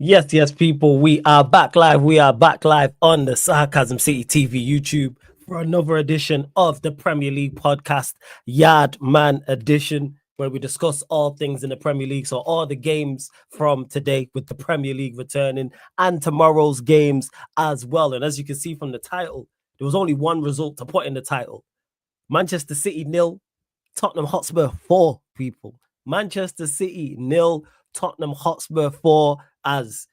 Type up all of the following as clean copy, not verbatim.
Yes, people. We are back live. We are back live on the Sarcasm City TV YouTube for another edition of the Premier League podcast, Yard Man edition, where we discuss all things in the Premier League. So all the games from today with the Premier League returning and tomorrow's games as well. And as you can see from the title, there was only one result to put in the title. Manchester City 0, Tottenham Hotspur 4, people. Manchester City 0, Tottenham Hotspur 4, as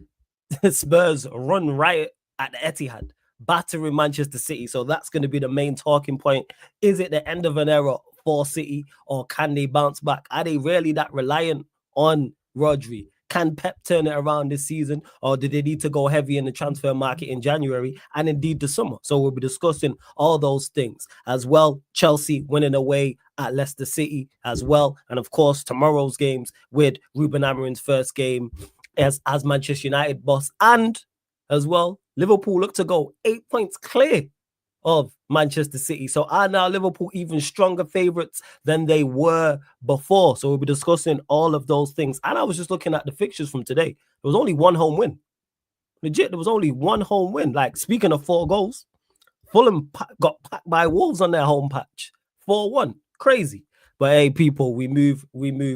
Spurs run riot at the EITIHAD, battering Manchester City. So that's going to be the main talking point. Is it the end of an era for City, or can they bounce back? Are they really that reliant on Rodri? Can Pep turn it around this season, or do they need to go heavy in the transfer market in January and indeed the summer? So we'll be discussing all those things as well. Chelsea winning away at Leicester City as well. And of course, tomorrow's games with Ruben Amorim's first game as Manchester United boss. And as well, Liverpool look to go 8 points clear of Manchester City. So are now Liverpool even stronger favourites than they were before? So we'll be discussing all of those things. And I was just looking at the fixtures from today. There was only one home win. Legit, there was only one home win. Like, speaking of 4 goals, Fulham got packed by Wolves on their home patch. 4-1. Crazy. But hey, people, we move.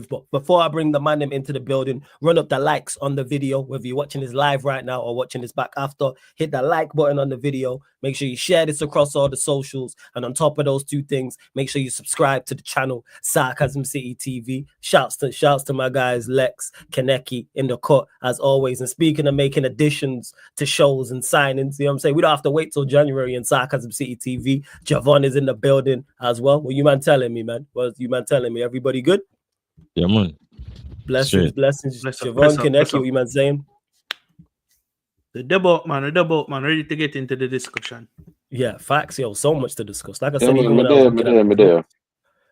But before I bring the man into the building, run up the likes on the video, whether you're watching this live right now or watching this back after. Hit the like button on the video. Make sure you share this across all the socials. And on top of those two things, make sure you subscribe to the channel, Sarcasm City TV. Shouts to my guys, Lex, Kaneki in the cut, as always. And speaking of making additions to shows and signings, you know what I'm saying? We don't have to wait till January in Sarcasm City TV. Javon is in the building as well. What you man telling me, man? Telling me everybody good? Yeah, man. Blessings. Javon, Kaneki, what you man saying? The double man, ready to get into the discussion. Yeah, facts, yo, so much to discuss. Like I said,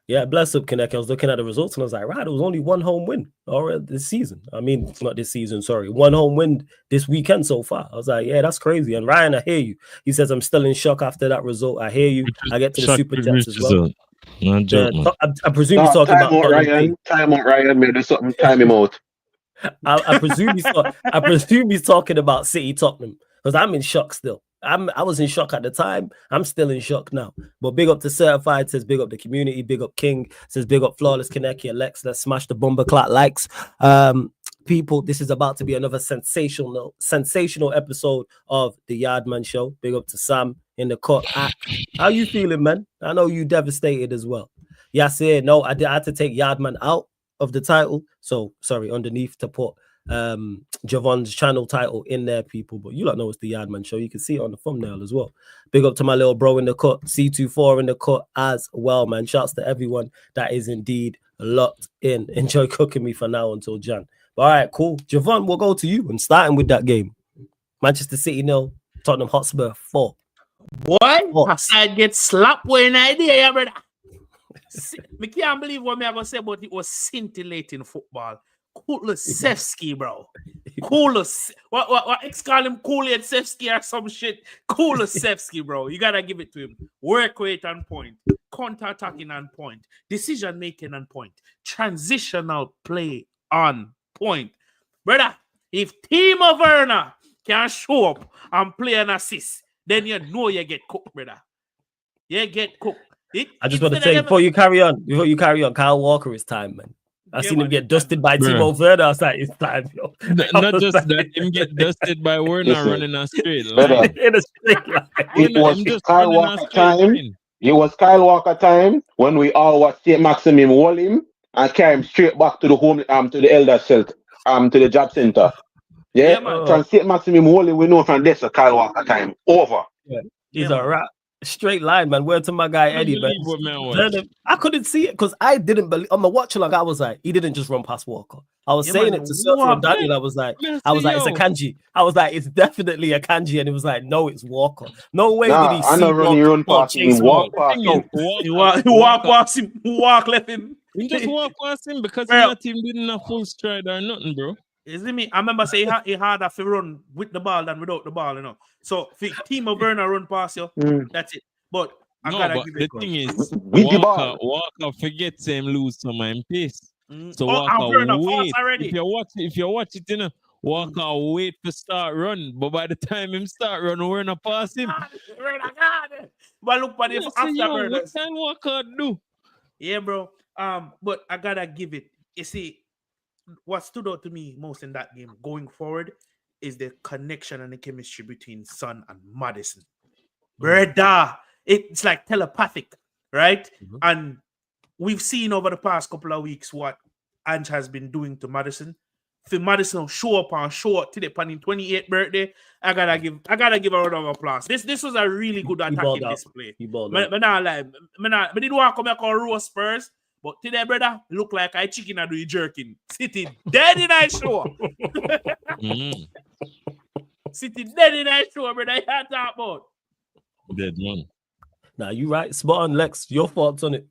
yeah, bless up, Kaneki. I was looking at the results and I was like, right, there was only one home win already this season. I mean, it's not this season, sorry. One home win this weekend so far. I was like, yeah, that's crazy. And Ryan, I hear you. He says, I'm still in shock after that result. I hear you. I get to the super chats as well. I presume he's talking about Ryan. Time out, Ryan. Maybe something time him out. I presume he's talking about City Tottenham, because I'm in shock still. I was in shock at the time. I'm still in shock now. But big up to Certified, says big up the community. Big up King, says big up Flawless Kaneki and Lex. Let's smash the bomber clock likes. People, this is about to be another sensational episode of the Yardman Show. Big up to Sam in the cut. How you feeling, man? I know you devastated as well. Yasir, no, I had to take Yardman out of the title. So, sorry, underneath to put Javon's channel title in there, people. But you don't know it's the Yardman Show. You can see it on the thumbnail as well. Big up to my little bro in the cut, C24 in the cut as well, man. Shouts to everyone that is indeed locked in. Enjoy cooking me for now until Jan. But all right, cool. Javon, we'll go to you and starting with that game. Manchester City 0, Tottenham Hotspur 4. Boy, I said get slapped when idea, yeah, brother. I can't believe what I'm going to say, but it was scintillating football. Kulusevski, bro. What ex call him Kulusevski or some shit? Kulusevski, bro. You gotta give it to him. Work rate on point, counter attacking on point, decision making on point, transitional play on point, brother. If Timo Werner can show up and play an assist, then you know you get cooked, brother. You get cooked. I just want to say before you carry on, Kyle Walker is time, man. I seen him get dusted by Timo Werner. I was like, it's time, yo. Not just that, him get dusted by Werner running a straight line. In a straight line. It was Kyle Walker time. It was Kyle Walker time when we all watched St. Maximum hold him and carry him straight back to the home, to the elder shelter, to the job center. Yeah, from St. Maximum hold him, we know from this Kyle Walker time. Over. Yeah. He's a rat. Straight line, man. Word to my guy Eddie, man. I couldn't see it because I didn't believe on the watch along. I was like, he didn't just run past Walker. I was saying it to Surfer and Daniel. I was like, it's a kanji. I was like, it's definitely a kanji, and it was like, no, it's Walker. No way did he see run past him. Walk past him. You walk past him. Walk left him. You just walk past him because your team didn't have full stride or nothing, bro. Isn't me? I remember saying he had to run with the ball than without the ball, you know. So if Timo Werner run past you, that's it. But the thing is, Walker forgets him lose some pace. So Walker wait. If you watch it, you know, Walker wait to start run, but by the time him start run, we're not pass him. But look for the Yeah, so, yo, what afterburners. can Walker do? Yeah, bro. But I gotta give it. You see, what stood out to me most in that game going forward is the connection and the chemistry between Son and Madison. Brother, it's like telepathic, right? Mhm. And we've seen over the past couple of weeks what Ange has been doing to Madison. For Madison show up today upon his 28th birthday, I gotta give a round of applause. This was a really good attacking display. He balled Me out. not lie. Me didn't want to come back on roast Spurs, but today, brother, look like I chicken and do jerking. City dead in that show. Mm. City dead in that show, brother. You can't talk about. Dead man. Nah, you right. Spot on, Lex. Your thoughts on it?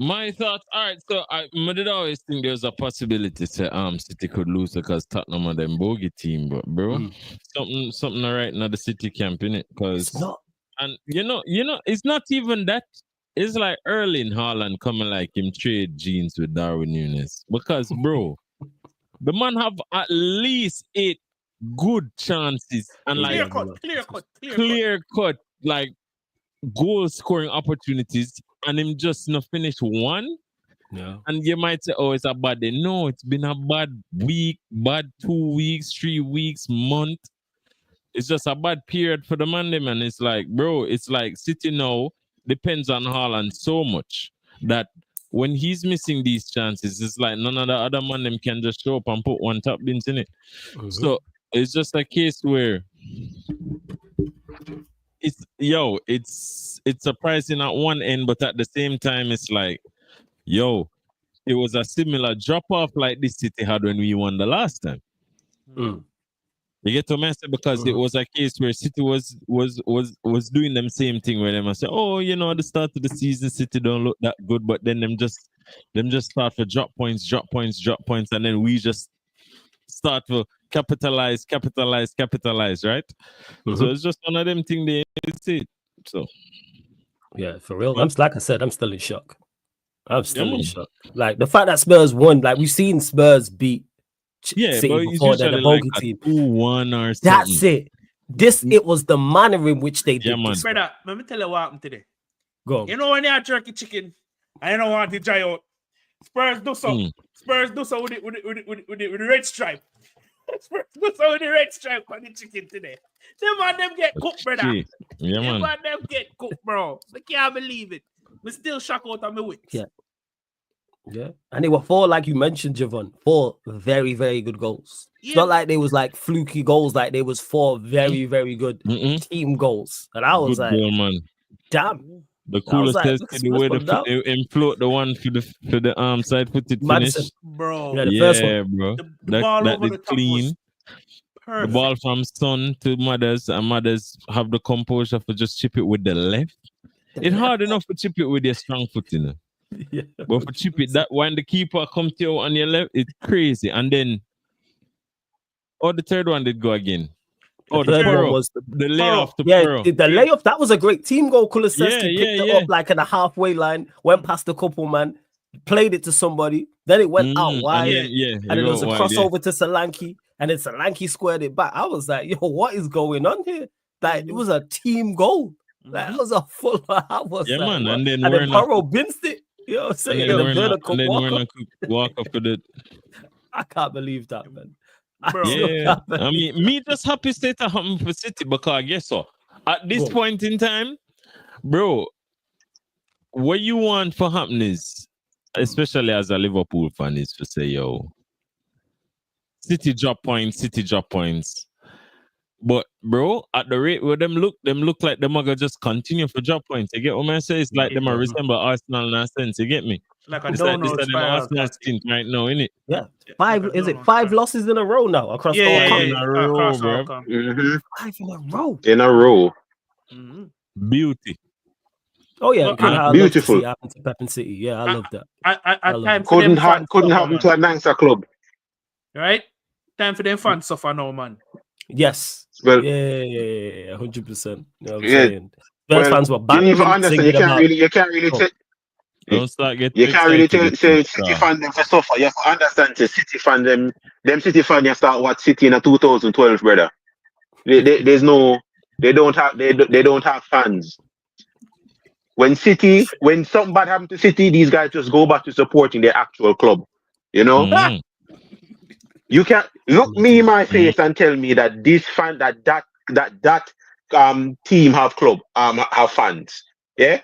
My thoughts. All right, so I did always think there's a possibility to City could lose because Tottenham are them bogey team, but bro, something alright now the City camp in it because It's not. and you know it's not even that. It's like Erling Haaland coming like him trade jeans with Darwin Nunes because bro, the man have at least 8 good chances and like clear cut like goal scoring opportunities. And him just not finish one. Yeah. And you might say, oh, it's a bad day. No, it's been a bad week, bad 2 weeks, 3 weeks, month. It's just a bad period for the man, them. And it's like, bro, it's like City now depends on Haaland so much that when he's missing these chances, it's like none of the other man them can just show up and put one top bins in it. Mhm. So it's just a case where it's surprising at one end, but at the same time, it's like, yo, it was a similar drop off like this City had when we won the last time. Mm. You get what I say? Because it was a case where City was doing them same thing where they say, oh, you know, at the start of the season, City don't look that good, but then them just start to drop points, and then we just start to capitalize, right? So it's just one of them things they see. So yeah, for real. Like I said, I'm still in shock. I'm still in man. shock. Like the fact that Spurs won, like we've seen Spurs beat City but it's before. They're the usually bogey like a team. 2-1 or something. That's it. It was the manner in which they did man. this. Brother, let me tell you what happened today. Go on. You know when you have jerky chicken, I don't want to dry out. Spurs do so. Spurs do so with the red stripe. Spurs do so with the red stripe on the chicken today. Them get cooked, brother. Yeah, man. Them get cooked, bro. I can't believe it. We still shock out on my wits. Yeah. And they were 4, like you mentioned, Javon, 4 very, very good goals. It's not like they was like fluky goals, like they was 4 very, very good team goals. And I was good like, goal, man. damn. The coolest like, is the way they float the one for the side footed finish. Bro. Yeah, the first one. Bro. The ball that over did the top clean. Perfect. The ball from Son to Mothers, and Mothers have the composure for just chip it with the left. It's hard enough to chip it with your strong foot, you know. Yeah. But for chip it, that when the keeper comes to you on your left, it's crazy. And then, the third one did go again. The third one was the layoff to yeah, Pearl. the layoff. That was a great team goal. Kulusevski picked it up like in the halfway line, went past the couple man, played it to somebody, then it went out wide, and then there was a crossover to Solanke, and then Solanke squared it back. I was like, yo, what is going on here? Like it was a team goal. Like it was a full. I was like, man, what? and then Burrow binced it. You know what I'm saying? And then Werner could walk up to the. I can't believe that, man. Yeah, I mean, me just happy state to happen for City because I guess so. At this point in time, bro, what you want for happiness, especially as a Liverpool fan, is to say, yo, City drop points. But bro, at the rate where them look like them are gonna just continue for drop points. You get what I say? It's like them are resemble Arsenal in a sense. You get me? Like a this is Arsenal stint right now, innit? Yeah. 5 losses in a row now across all in a row, bro. 5 in a row. In a row. Beauty. Oh yeah, beautiful. Happened to Pep City. Yeah, I love that. Couldn't happen to a nicer club. Right? Time for them fans suffer now, man. Yes. Well, yeah, 100%. You know what I'm saying? Spurs fans were back. You can't really take. Don't start getting You can't really excited. say City fan them for suffer. You have to understand the City fan them City fan you start watch City in 2012, brother. There's no they don't have fans. When something bad happened to City, these guys just go back to supporting their actual club. You know? Mm. You can't look me in my face and tell me that this fan that team have fans. Yeah?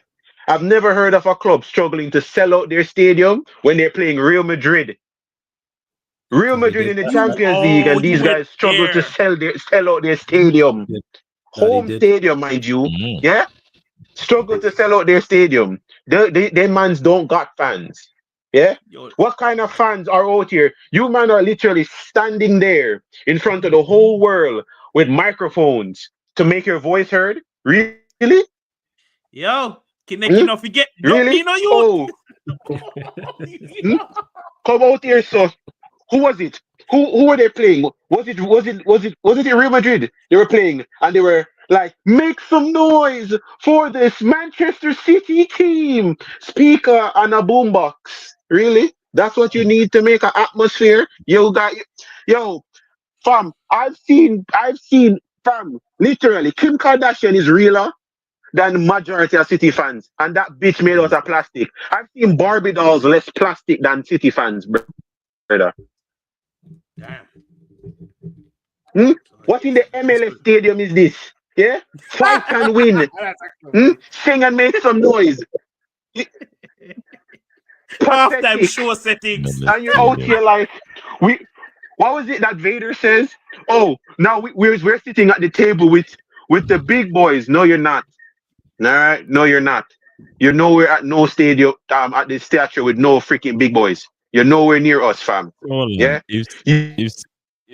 I've never heard of a club struggling to sell out their stadium when they're playing Real Madrid. Real Madrid in the Champions League, and these guys struggle to sell out their stadium. Home stadium, mind you. Yeah? Struggle to sell out their stadium. Their mans don't got fans. Yeah? What kind of fans are out here? You man are literally standing there in front of the whole world with microphones to make your voice heard? Really? Yo, can forget? Really? You. Come out here, so who was it? Who were they playing? Was it Real Madrid they were playing, and they were like, make some noise for this Manchester City team. Speaker and a boombox. Really? That's what you need to make an atmosphere? Yo, fam, I've seen fam, literally, Kim Kardashian is realer than majority of City fans, and that bitch made out of plastic. I've seen Barbie dolls less plastic than City fans, brother. Damn. What in the MLS stadium is this? Yeah? Fight and win. Sing and make some noise. Half-time show settings. And you're out here like, what was it that Vader says? Oh, now we're sitting at the table with the big boys. No, you're not. All right? No, you're not. You're nowhere at no stadium, at the statue with no freaking big boys. You're nowhere near us, fam. Yeah? You're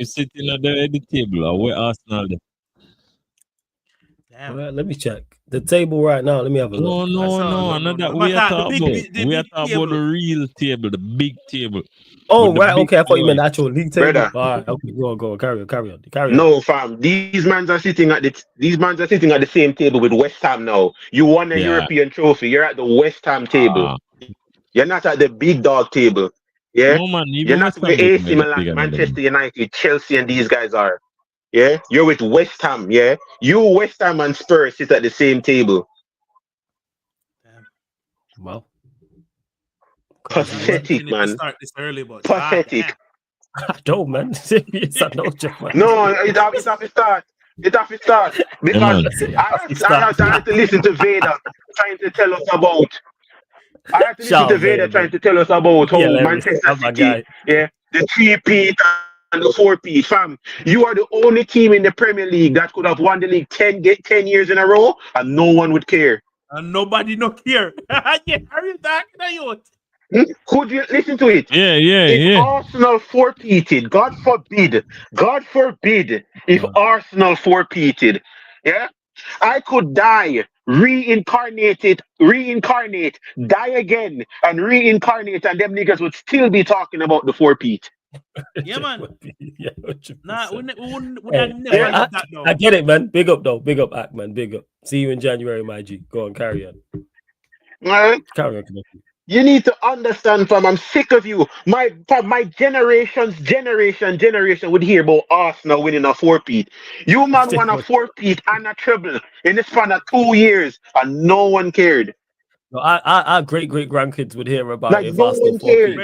sitting at the table, or where Arsenal there? All right, let me check the table right now. Let me have a look. No. We are talking about the real table, the big table. Oh, right. Okay, I thought you meant the actual league table. Brother. All right. Okay, go on. Carry on. No, fam. These mans are sitting at the same table with West Ham now. You won a European trophy. You're at the West Ham table. You're not at the big dog table. Yeah, no, man, you're not with AC Milan, Manchester United, Chelsea, and these guys are. Yeah, you're with West Ham. Yeah, you, West Ham, and Spurs sit at the same table. Well, pathetic, man. Start this early, but pathetic. No, man. Serious, I know, man. No, it have to start. It have to start because I have to listen to Vader trying to tell us about. I have to listen to Vader trying to tell us about how Manchester City, the 3-peat and the 4-peat. Fam, you are the only team in the Premier League that could have won the league 10 years in a row, and no one would care. And nobody no care. Are you talking about? Could you listen to it? Yeah. Arsenal 4-peated, God forbid if Arsenal 4-peated, I could die, reincarnate, die again, and reincarnate, and them niggas would still be talking about the 4-peat. Yeah, man. Nah, we I get it, man. Big up, though. Big up, Ack, man. Big up. See you in January, my G. Go on, carry on. Carry on. You need to understand, fam. I'm sick of you. My generation would hear about Arsenal winning a 4-peat. You man won a 4-peat and a treble in the span of 2 years, and no one cared. No, our great grandkids would hear about like it if no Arsenal one cared.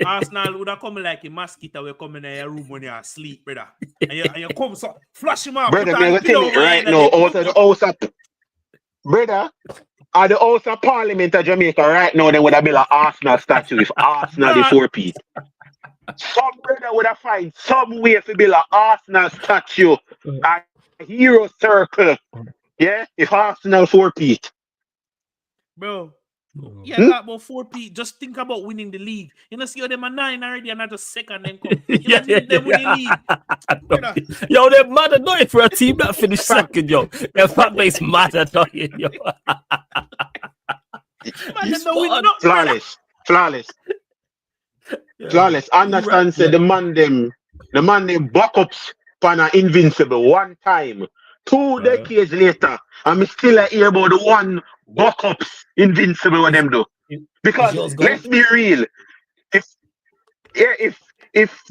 Arsenal would have come like a mosquito will come in your room when you're asleep, brother. And you come so flush him out. Brother, I'm telling you right now, out of the house of brother. At the House of Parliament of Jamaica right now, they would have built an Arsenal statue if Arsenal the 4-peat. Some brother would have find some way to build an Arsenal statue, a hero circle. Yeah, if Arsenal 4-peat. Bro, talk about 4-peat. Just think about winning the league. You know, see how them are 9 already and not just second then come. You know, them win the league. Yo, they're mad annoying for a team that finished second, yo. Their fan base mad annoying, yo. Flawless. Understand, say the man them backups pan are invincible one time. 2 decades later, I'm still hear about the one buck-ups invincible what them do. Because let's be real, if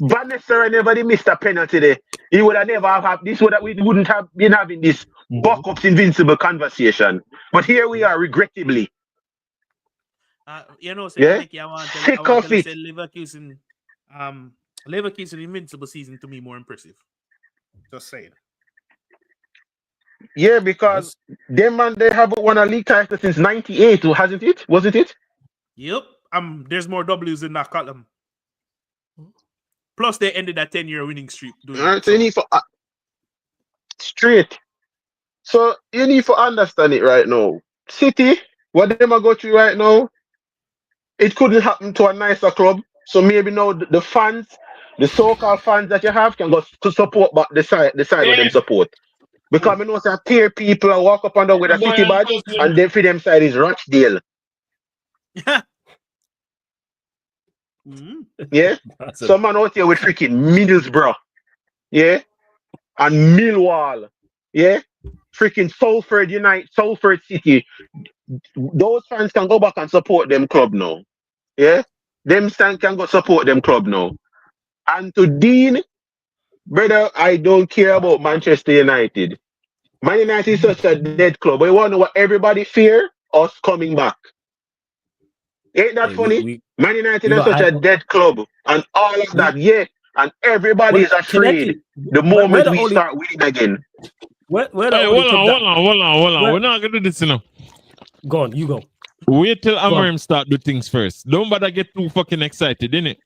Van Nistelrooy never missed a penalty there, he would have never have this. We wouldn't have been having this buck-ups invincible conversation. But here we are, regrettably. You know, so Yeah? I want Sick to of it. say Leverkusen invincible season to me more impressive. Just saying. Yeah, because them man they haven't won a league title since '98, hasn't it? Wasn't it? Yep. There's more W's in that column. Plus, they ended that 10-year winning streak. So you need for straight. So you need to understand it right now. City, what them are go through right now, it couldn't happen to a nicer club. So maybe now the fans, the so-called fans that you have, can go to support but the side where them support. Because I know some tier people and walk up and down with a City badge, and then for them side is Rochdale. Yeah? Some man out here with freaking Middlesbrough. Yeah? And Millwall. Yeah? Freaking Salford United, Salford City. Those fans can go back and support them club now. Yeah? Them fans can go support them club now. And to Dean, brother, I don't care about Manchester United. Man United is such a dead club. But you want to know what everybody fear? Us coming back. Ain't that funny? Man United is such a dead club. And all of that, yeah. And everybody is afraid the moment we start winning again. Hold on. We're not going to do this now. Go on, you go. Wait till Amarim start do things first. Don't bother get too fucking excited, innit?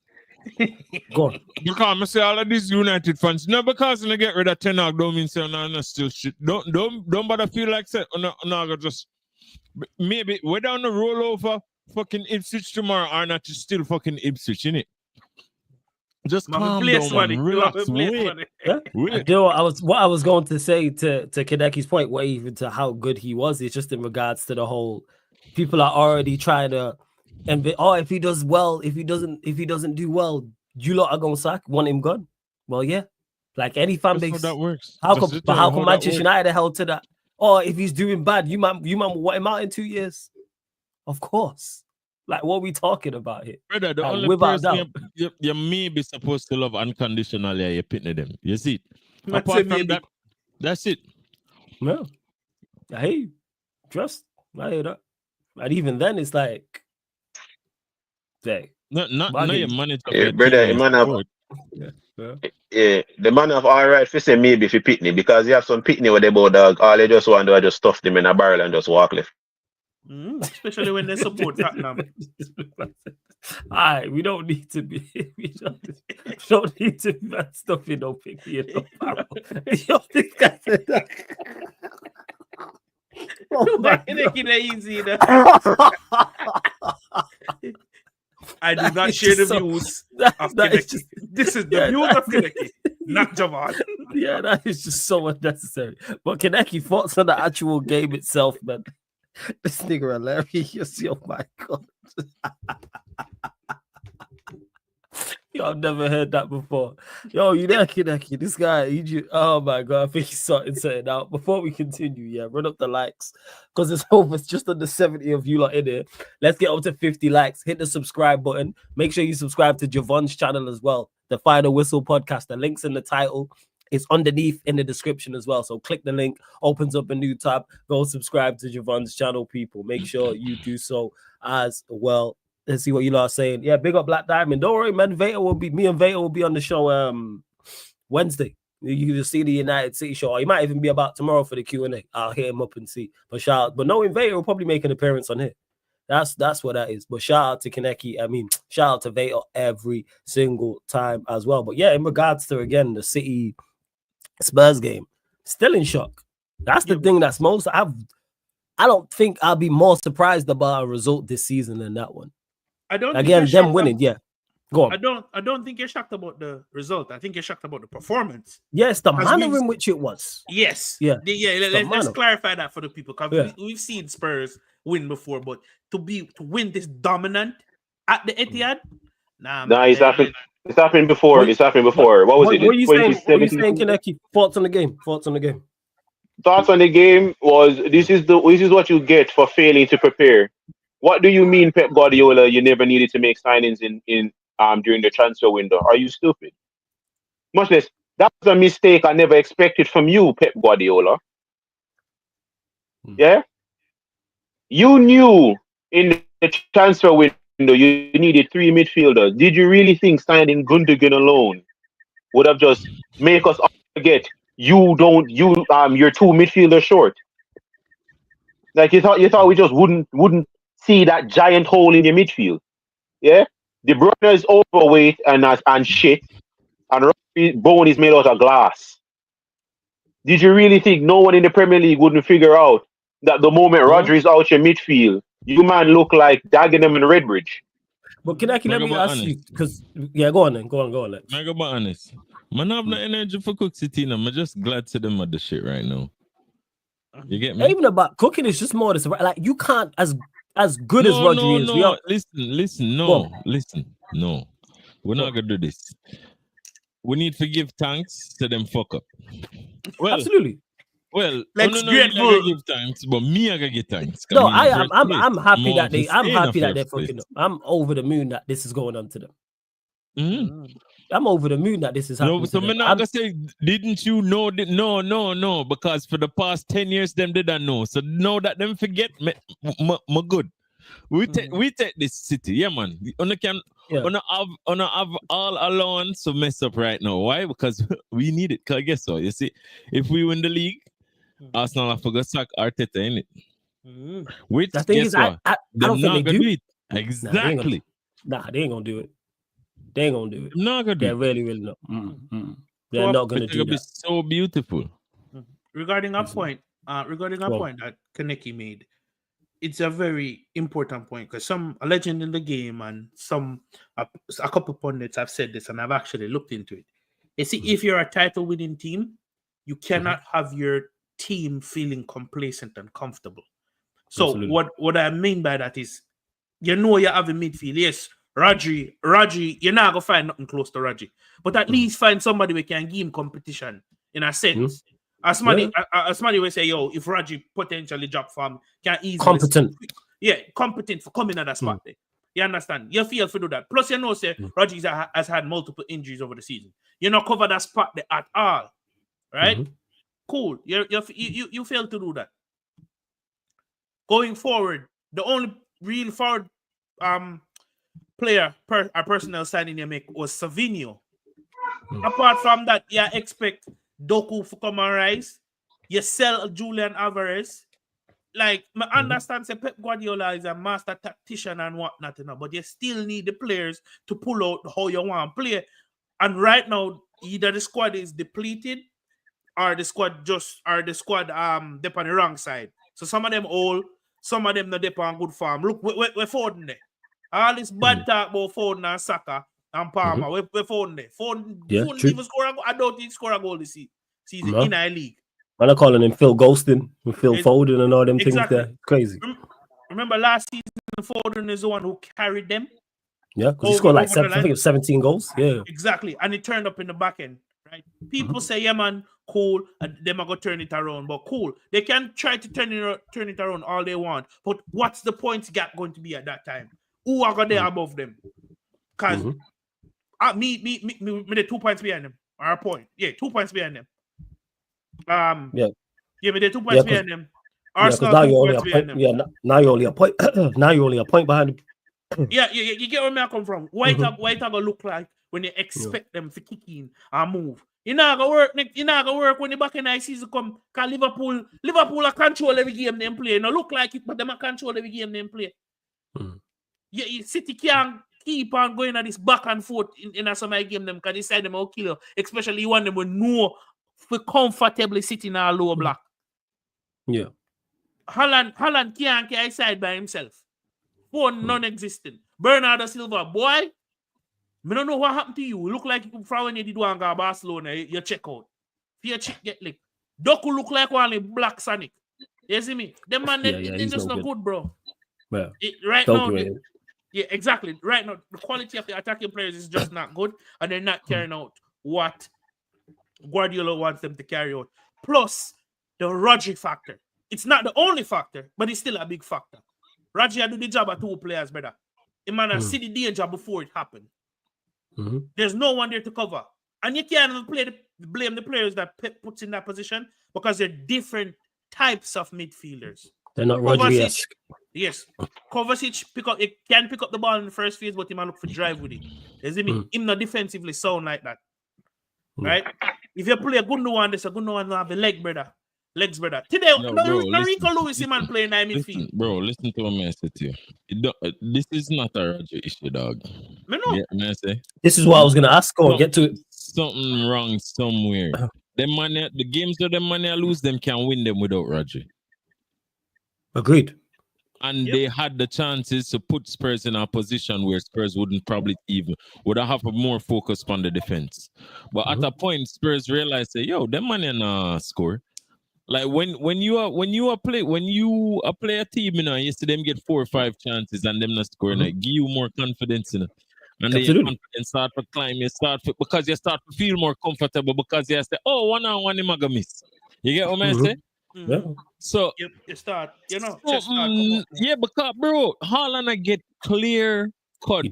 Go on. Because I say all of these United fans, no, because when they get rid of Ten Hag, don't mean say no, still shit. Don't bother feel like say no, just maybe whether on the rollover fucking Ipswich tomorrow or not, you still fucking Ipswich, innit? Just calm down, man. Relax. Wait. What I was going to say to Kadeki's point, what even to how good he was, it's just in regards to the whole people are already trying to if he does well, if he doesn't do well, you lot are gonna want him gone. Well, yeah. Like any fan base. How that works. How come Manchester United held to that? Oh, if he's doing bad, you might want him out in 2 years. Of course. Like, what are we talking about here? Brother, the only person you may be supposed to love unconditionally, you pitney them. You see it? Apart from that, that's it. No. Hey, trust. I hear that. And even then, it's like, not your manager. Yeah, brother, the man have, the man have all right for say maybe if you pitney, because you have some pitney with the bow dog, all they just want to do is just stuff them in a barrel and just walk left. Especially when they support Tottenham. Alright, we don't need to be don't need to be that stuff you don't pick me in barrel. This guy said that. Easy, I do not share the views of Kineki. This is the views of Kineki, not Javon. Yeah, that is just so unnecessary. But Kineki thoughts on the actual game itself, man. This nigga hilarious. Oh my god. Yo, I've never heard that before. Yo, you there, Kineki? This guy, oh my god, I think he's starting something out. Before we continue, run up the likes because it's just under 70 of you lot in here. Let's get up to 50 likes. Hit the subscribe button. Make sure you subscribe to Javon's channel as well, the Final Whistle podcast. The link's in the title. It's underneath in the description as well. So click the link, opens up a new tab. Go subscribe to Javon's channel, people. Make sure you do so as well. Let's see what you lot are saying. Yeah, big up Black Diamond. Don't worry, man. Me and Veta will be on the show Wednesday. You can just see the United City show. Or he might even be about tomorrow for the Q&A. I'll hit him up and see. But knowing Veta will probably make an appearance on here. That's what that is. But shout out to Kineki. Shout out to Veta every single time as well. But yeah, in regards to, again, the City Spurs game, still in shock. That's the thing that's most. I don't think I'll be more surprised about a result this season than that one. Them winning, yeah. Go on. I don't think you're shocked about the result. I think you're shocked about the performance. Yes, the manner in which it was. Yes. Yeah. Let's clarify that for the people, because we've seen Spurs win before, but to win this dominant at the EITIHAD, it's happened before. It's happened before. What was it? What are you saying, Kineki? Thoughts on the game? thoughts on the game was this is what you get for failing to prepare. What do you mean, Pep Guardiola? You never needed to make signings in during the transfer window. Are you stupid? Much less that was a mistake I never expected from you, Pep Guardiola. Yeah, you knew in the transfer window you needed 3 midfielders. Did you really think signing Gundogan alone would have just make us all forget you're 2 midfielders short? Like you thought we just wouldn't see that giant hole in your midfield. Yeah? De Bruyne is overweight and shit, and Rodri's bone is made out of glass. Did you really think no one in the Premier League wouldn't figure out that the moment Rodri is out your midfield, you man look like Dagenham and Redbridge? But let me ask you, because go on. I go be honest. Man, I have no energy for Cook City. I'm just glad to them at the shit right now. You get me? Even about cooking, it's just more this. Like you can't as good as Rodri is. No. Listen. No, we're not gonna do this. We need to give thanks to them fuck up. Well, absolutely. Well, let's grateful. Give thanks, but me I gotta give thanks. No, I'm happy that they're fucking up. I'm over the moon that this is going on to them. I'm over the moon that this is happening. No, so I'm not gonna say, didn't you know that? No, because for the past 10 years, them didn't know. So now that them forget, me good. We take this city, yeah, man. On have all allowance to mess up right now. Why? Because we need it. Cause I guess so. You see, if we win the league, Arsenal have to go sack Arteta in it. Which the thing is, I don't think they do it. Exactly. They ain't gonna do it. They ain't gonna do it. Not gonna do it. They're really not. They're not gonna do that. Be so beautiful. Regarding a point that Kaneki made, it's a very important point because a legend in the game and a couple pundits have said this, and I've actually looked into it. You see, if you're a title-winning team, you cannot have your team feeling complacent and comfortable. So what I mean by that is, you have a midfield. Yes, Rodri, you're not gonna find nothing close to Rodri, but at least find somebody we can give him competition in a sense. As somebody will say, yo, if Rodri potentially drop form, can easily competent for coming at that spot there. You understand? You feel to do that. Plus, say Rodri has had multiple injuries over the season. You're not cover that spot there at all, right? Cool. You fail to do that. Going forward, the only real forward player personnel signing you make was Savinho. Apart from that, you expect Doku to come and rise. You sell Julian Alvarez. Like, I understand say Pep Guardiola is a master tactician and whatnot, but you still need the players to pull out how you want to play. And right now, either the squad is depleted or the squad dip on the wrong side. So some of them old, some of them not dip on good form. Look, we're Foden there. All this bad talk about Foden and Saka and Palmer, we're Foden there. Foden even score a goal. I don't think score a goal this season in our league. I'm calling him Phil Ghostin, Phil Foden and all them things there. Crazy. Remember last season, Foden is the one who carried them. Yeah, because he scored like I think it was 17 goals. Yeah. Exactly. And it turned up in the back end. Right? People say, yeah, man, cool, and them are going to turn it around. But cool, they can try to turn it around all they want. But what's the points gap going to be at that time? Who are going there above them? Because me, the 2 points behind them. Or a point. Yeah, 2 points behind them. Me the 2 points behind them. Arsenal now 2 you're points behind them. Yeah, now you're only a point. Now you're only a point behind them. You get where I come from. What it gonna look like when you expect them to kick in and move? You're not gonna work. You're not gonna work when the back in the season come. Cause Liverpool are control every game they play. No look like it, but them are control every game they play. City can't keep on going at this back and forth in some of the game them because they say them will kill you. Especially you want them with no for comfortably sitting in a lower block. Yeah. Holland can't carry side by himself. Phone non-existent. Bernardo Silva, boy, I don't know what happened to you. You look like from when you did one guy Barcelona, you check out. If your chick get licked. Doku look like one Black Sonic. You see me? Them man, they just not good, bro. Yeah. Yeah, exactly. Right now, the quality of the attacking players is just not good, and they're not carrying out what Guardiola wants them to carry out. Plus, the Rodri factor. It's not the only factor, but it's still a big factor. Rodri do the job of 2 players, brother. The man see the danger before it happened. There's no one there to cover. And you can't blame the players that Pep puts in that position because they're different types of midfielders. They're not Rodri-esque. Yes. Kovacic can pick up the ball in the first phase, but he might look for drive with it. You see me? Him not defensively sound like that. Right? If you play a Gundogan, there's a Gundogan have a legs, brother. Today, Rico Lewis, man playing that midfield. Bro, listen to what I said to you. This is not a Roger issue, dog. No. This is what I was going to ask. Go on, get to it. Something wrong somewhere. The games that the money lose, them can win them without Roger. Agreed. And they had the chances to put Spurs in a position where Spurs wouldn't probably would have a more focus on the defense. But at a point, Spurs realized that them money na score. Like when you play a team, you see them get 4 or 5 chances and them not scoring, like give you more confidence in it. And then your confidence start to climb, because you start to feel more comfortable because you say, oh, 1-on-1 him gonna miss. You get what I say? Yeah. So you start, because bro, Haaland get clear cut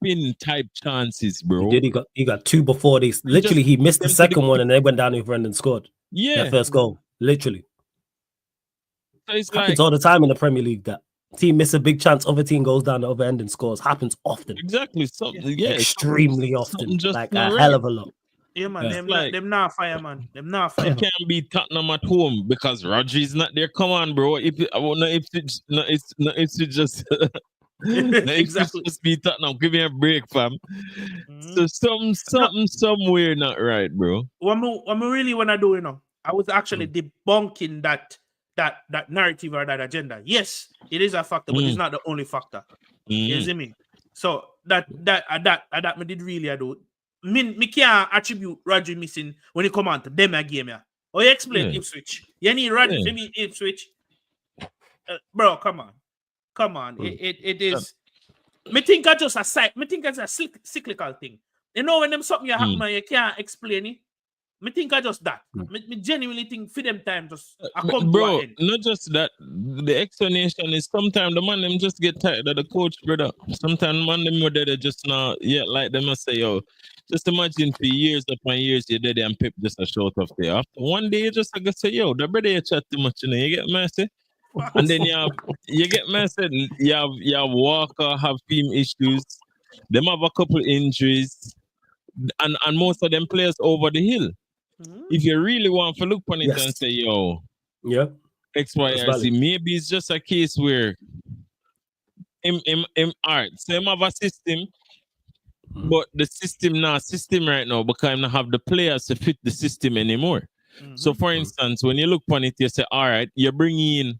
in type chances, bro. He got 2 before they he missed the second one and they went down over and scored. Yeah. That first goal. Literally. So it's happens all the time in the Premier League that team miss a big chance, other team goes down the other end and scores. Happens often. Exactly. Extremely often. Like a hell of a lot. Yeah, man. Them not fire, man. Them not fire. You can't beat Tottenham at home because Rodri's not there. Come on, bro. It's just exactly. Just beat Tottenham. Give me a break, fam. So something somewhere not right, bro. What I really want to do, I was actually debunking that narrative or that agenda. Yes, it is a factor, but it's not the only factor. You see me? So that me did really do. Me can't attribute Rodri missing when he come on to them a game. Or you explain Ipswich. You need Rodri to be Ipswich. Bro, come on. It is. Me think it's just a side. Me think it's a cyclical thing. When them something happen and you can't explain it. Me think I just that. Me genuinely think for them time just bro, not just that. The explanation is sometimes the man them just get tired of the coach, brother. Sometimes man them were there just now, like them must say, just imagine for years upon years you're there and Pep just a short off there. After one day you just like say, the brother you chat too much, you get messy. And then you get messy. You have Walker have team issues. Them have a couple injuries, and most of them players over the hill. If you really want to look on it and say, X, Y, or Z, maybe it's just a case where all right, so him have a system, but the system not system right now because I don't have the players to fit the system anymore. So for instance, when you look on it, you say, all right, you bring in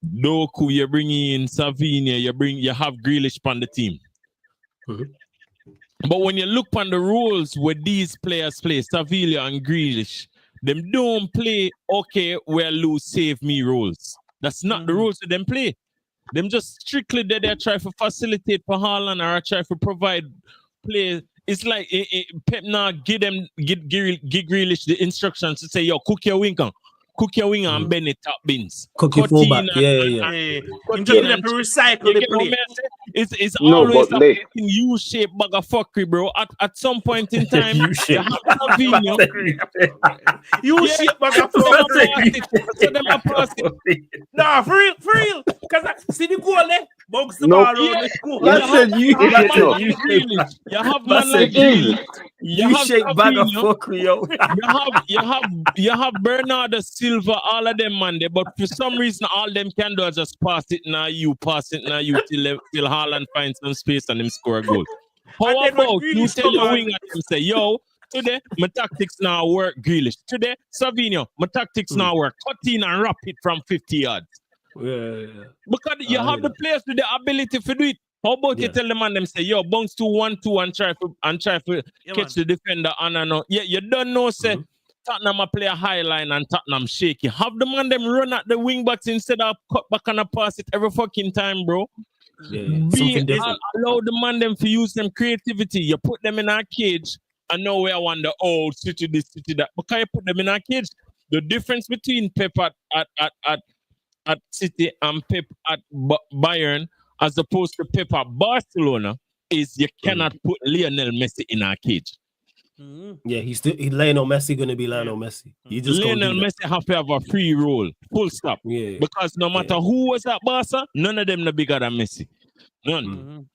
Doku, you bring in Savinia, you have Grealish on the team. But when you look on the rules where these players play, Sevilla and Grealish, them don't play, okay, where lose, save me rules. That's not the rules that them play. Them just strictly there they try to facilitate for Haaland or try to provide play. It's like Pep now give Grealish the instructions to say, cook your winger. Cook your winger and bend it top bins. Cook your fullback. I'm just going to recycle the play. It's always a U-shaped bag of fuckery, bro. At some point in time, U-shaped U-shaped bag of fuckery. Nah, for real. Because see the goal there? Box the ball around the school. You have man like Grealish. U-shaped bag of fuckery, yo. You have Bernardo Silva, all of them, man. But for some reason, all them can do is just pass it now, you till Haaland finds some space and him score a goal. How about you tell your winger and say, today my tactics now work, Grealish. Today, Savinho, my tactics now work. Cut in and wrap it from 50 yards. Because you have the players with the ability to do it. How about you tell the man them say, bounce to 1-2 and try to catch the defender and you don't know say Tottenham play a high line and Tottenham shaky. Have the man them run at the wing backs instead of cut back and pass it every fucking time, bro. Allow the man them to use them creativity. You put them in our cage and now we wonder, City this, City that. Because you put them in our cage, The difference between Pep at City and Pep at Bayern, as opposed to Pep at Barcelona, is you cannot put Lionel Messi in our cage. Yeah, Lionel Messi going to be Lionel Messi. He just Lionel Messi have to have a free role, full stop. Yeah, because no matter who was at Barca, none of them are bigger than Messi. None.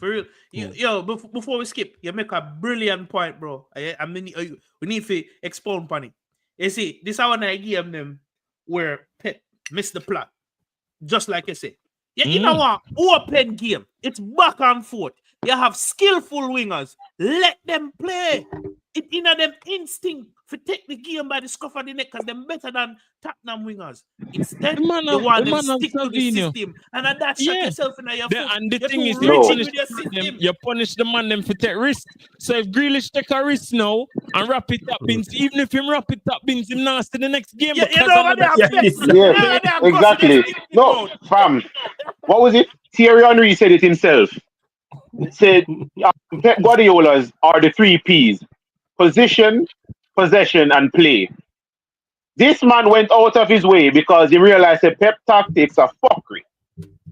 For real, yo, before we skip, you make a brilliant point, bro. I mean, we need to expound on it. You see, this is our idea of them where Pep missed the plot, just like you say. You know what? Open game. It's back and forth. You have skillful wingers. Let them play. It in them instinct to take the game by the scruff of the neck because they're better than Tottenham wingers. Instead, you want them to stick to the system. And at that, shut yourself in your foot. And the You're thing is, you punish the man them for take risk. So if Grealish take a risk now and wrap it up bins, even if him wrap it up bins, him now to the next game. Exactly. No, fam. What was it? Thierry Henry said it himself. He said Pep Guardiola's are the 3 P's: position, possession, and play. This man went out of his way because he realized that Pep tactics are fuckery.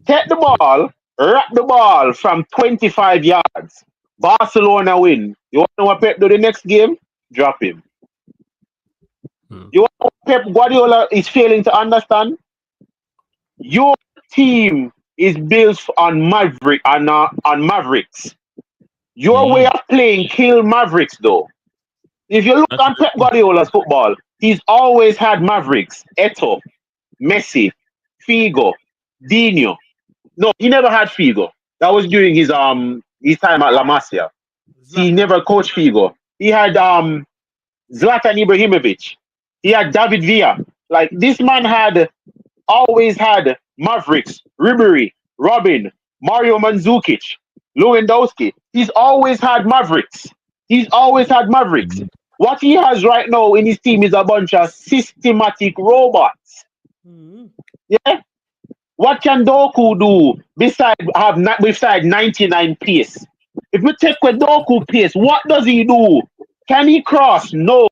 Take the ball, wrap the ball from 25 yards. Barcelona win. You want to know what Pep do the next game? Drop him. You want to know what Pep Guardiola is failing to understand? Your team is built on Mavericks. Your way of playing kill Mavericks, though. If you look on Pep Guardiola's football, he's always had Mavericks. Eto'o, Messi, Figo, Dino. No, he never had Figo. That was during his time at La Masia. He never coached Figo. He had Zlatan Ibrahimovic. He had David Villa. Like, this man always had Mavericks, Ribery, Robin, Mario Mandzukic, Lewandowski. He's always had Mavericks. What he has right now in his team is a bunch of systematic robots. Yeah? What can Doku do besides 99 pace? If we take with Doku pace, what does he do? Can he cross? No.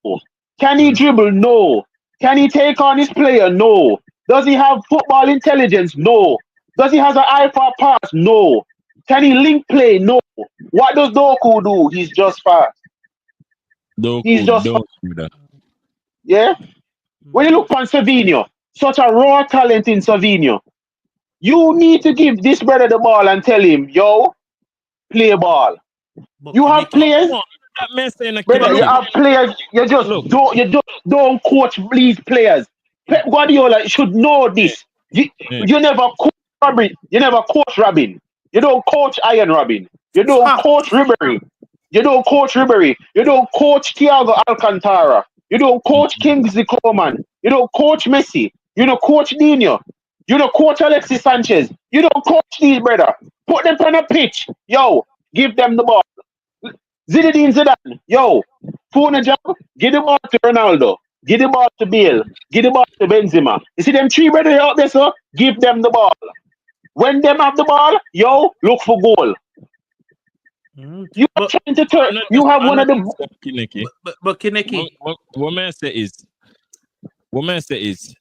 Can he dribble? No. Can he take on his player? No. Does he have football intelligence? No. Does he have an eye for a pass? No. Can he link play? No. What does Doku do? He's just fast. He's just fast. Yeah? When you look on Savinho, such a raw talent in Savinho, you need to give this brother the ball and tell him, yo, play ball. You have players. Brother, you have players. You just don't coach these players. Pep Guardiola should know this. You never coach Robin. You never coach Robin. You don't coach Iron Robin. You don't coach Ribery. You don't coach Thiago Alcantara. You don't coach Kingsley Coman. You don't coach Messi. You don't coach Dino. You don't coach Alexis Sanchez. You don't coach these, brother. Put them on a pitch. Yo, give them the ball. Zinedine Zidane. Yo, phone a job. Give the ball to Ronaldo. Give the ball to Bale. Give the ball to Benzema. You see them 3 brothers out there, sir? Give them the ball. When them have the ball, yo, look for goal. You are trying to turn. You have one of the. But Kineki. What man say is,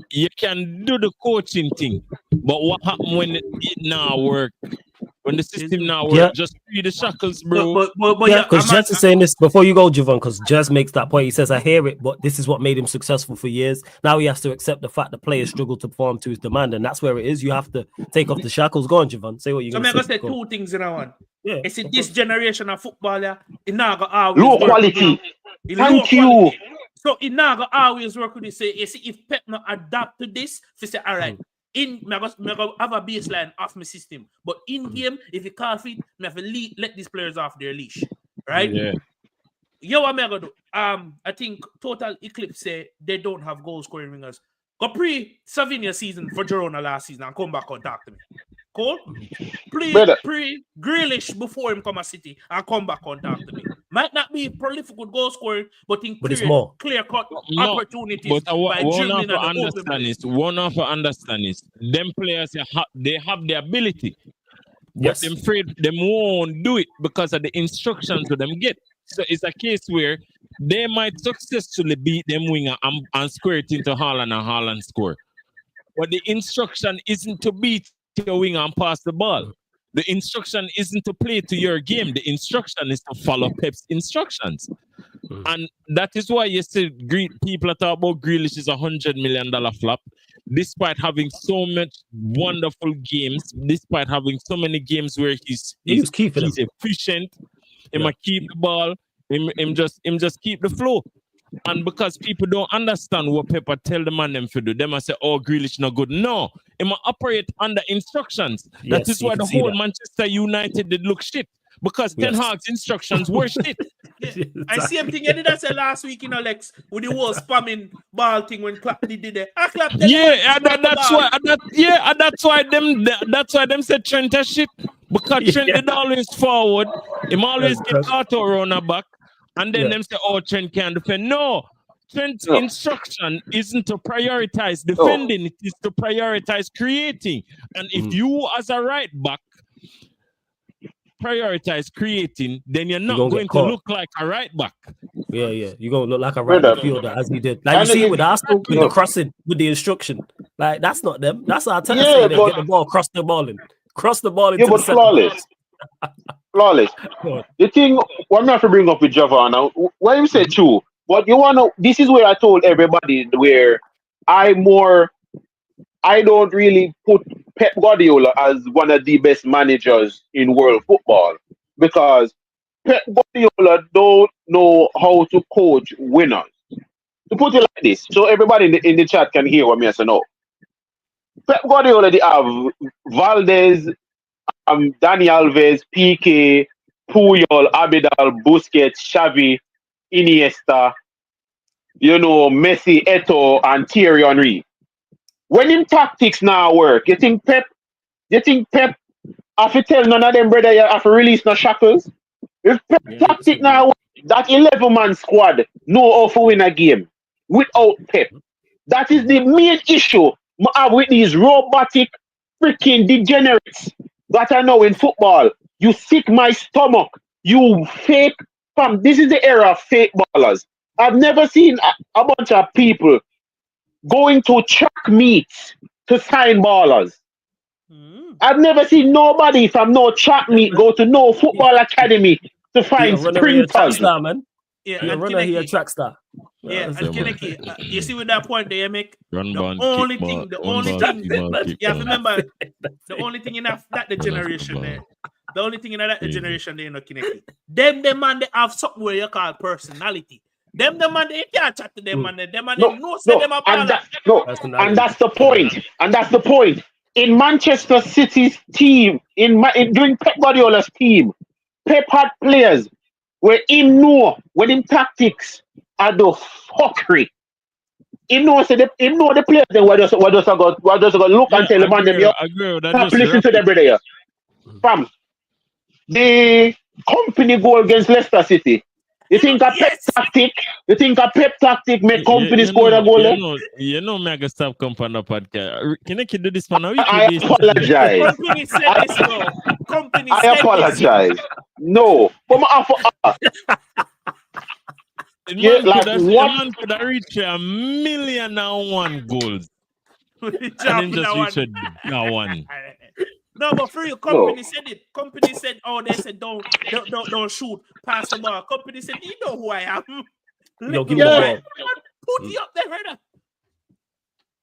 you can do the coaching thing, but what happens when it now work? When the system now works, just free the shackles, bro. Because Jess is saying this before you go, Javon, because Jess makes that point. He says, I hear it, but this is what made him successful for years. Now he has to accept the fact that players struggle to perform to his demand, and that's where it is. You have to take off the shackles. Go on, Javon. Say what you're going to say. I'm going to say 2 things in one. Yeah. It's this generation of footballer, it now got always low quality. Thank you. So it now got always work with this. You see, if Pep not adapt to this, they say, all right. I have a baseline off my system, but in game, if you can't fit, I have to let these players off their leash, right? Yeah. Yo, what am I gonna do? I think Total Eclipse say they don't have goal scoring wingers. Go pre-Savinho season for Girona last season and come back and talk to me. Cool? Pre-Grealish before him come a City and come back and talk to me. Might not be prolific with goal scoring, but in clear-cut opportunities. But one of the understand is them players they have the ability. But them won't do it because of the instructions that them get. So it's a case where they might successfully beat them winger and square it into Haaland and Haaland score. But the instruction isn't to beat your winger and pass the ball. The instruction isn't to play to your game. The instruction is to follow Pep's instructions. And that is why you see people talk about Grealish is $100 million flop, despite having so much wonderful games, despite having so many games where he's efficient, he might keep the ball, him just keep the flow. And because people don't understand what Pepper tell the man them to do, they must say, oh, Grealish not good. No, he must operate under instructions. That is why the whole Manchester United did look shit. Because Ten Hag's instructions were shit. I see everything you did that say last week, Lex, with the whole spamming ball thing when Klopp did it. That's why them said Trent is shit. Because Trent did always forward. Him always get auto runner back. And then them say, oh, Trent can't defend. No. Trent's instruction isn't to prioritize defending. It is to prioritize creating. And if you as a right back prioritize creating, then you're not going to look like a right back. Yeah. You're going to look like a right midfielder as he did. Like you see with Arsenal, with the crossing, with the instruction. Like, that's not them. That's our tennis. Get the ball, cross the ball in. Cross the ball into the flawless. Flawless. The thing, what I'm not to bring up with Javon now, what you said too, but you want to, this is where I told everybody where I don't really put Pep Guardiola as one of the best managers in world football because Pep Guardiola don't know how to coach winners. To put it like this, so everybody in the chat can hear what I say now. Pep Guardiola, they have Valdez, Dani Alves, Piqué, Puyol, Abidal, Busquets, Xavi, Iniesta, Messi, Eto'o, and Thierry Henry. When him tactics now work, you think Pep have to tell none of them brother you have to release no shackles? If Pep tactic now work, that 11-man squad know how to win a game without Pep. That is the main issue I have with these robotic freaking degenerates that I know in football. You sick my stomach. You fake this is the era of fake ballers. I've never seen a bunch of people going to track meets to sign ballers. I've never seen nobody from no track meet go to no football academy to find sprinters. You're a runner here, track star. Yeah, and Kineki, you see with that point there, make the only thing you have to remember, the only thing in that the generation there, the only thing in that generation there, Kineki, them man they have something where you call personality. Them man they can't chat to them man, them man they know say them and that's the point. And that's the point. In Manchester City's team, during Pep Guardiola's team, Pep had players where him know when him tactics are the fuckery. Him know the players then what just go look and tell the man them listen to them brother here. Fam, the company goal against Leicester City. You think a Pep tactic make company score a goal? Me I can stop come on the podcast. Can I do this for now? I apologize. Company said this, bro. I apologize. No. Come on. Man could have reached 1,000,001 goals. And then just reached that one. No, but for real, company said it. Company said, they said don't shoot, pass the ball. Company said, you know who I am. Give me the ball. Put you up there, brother.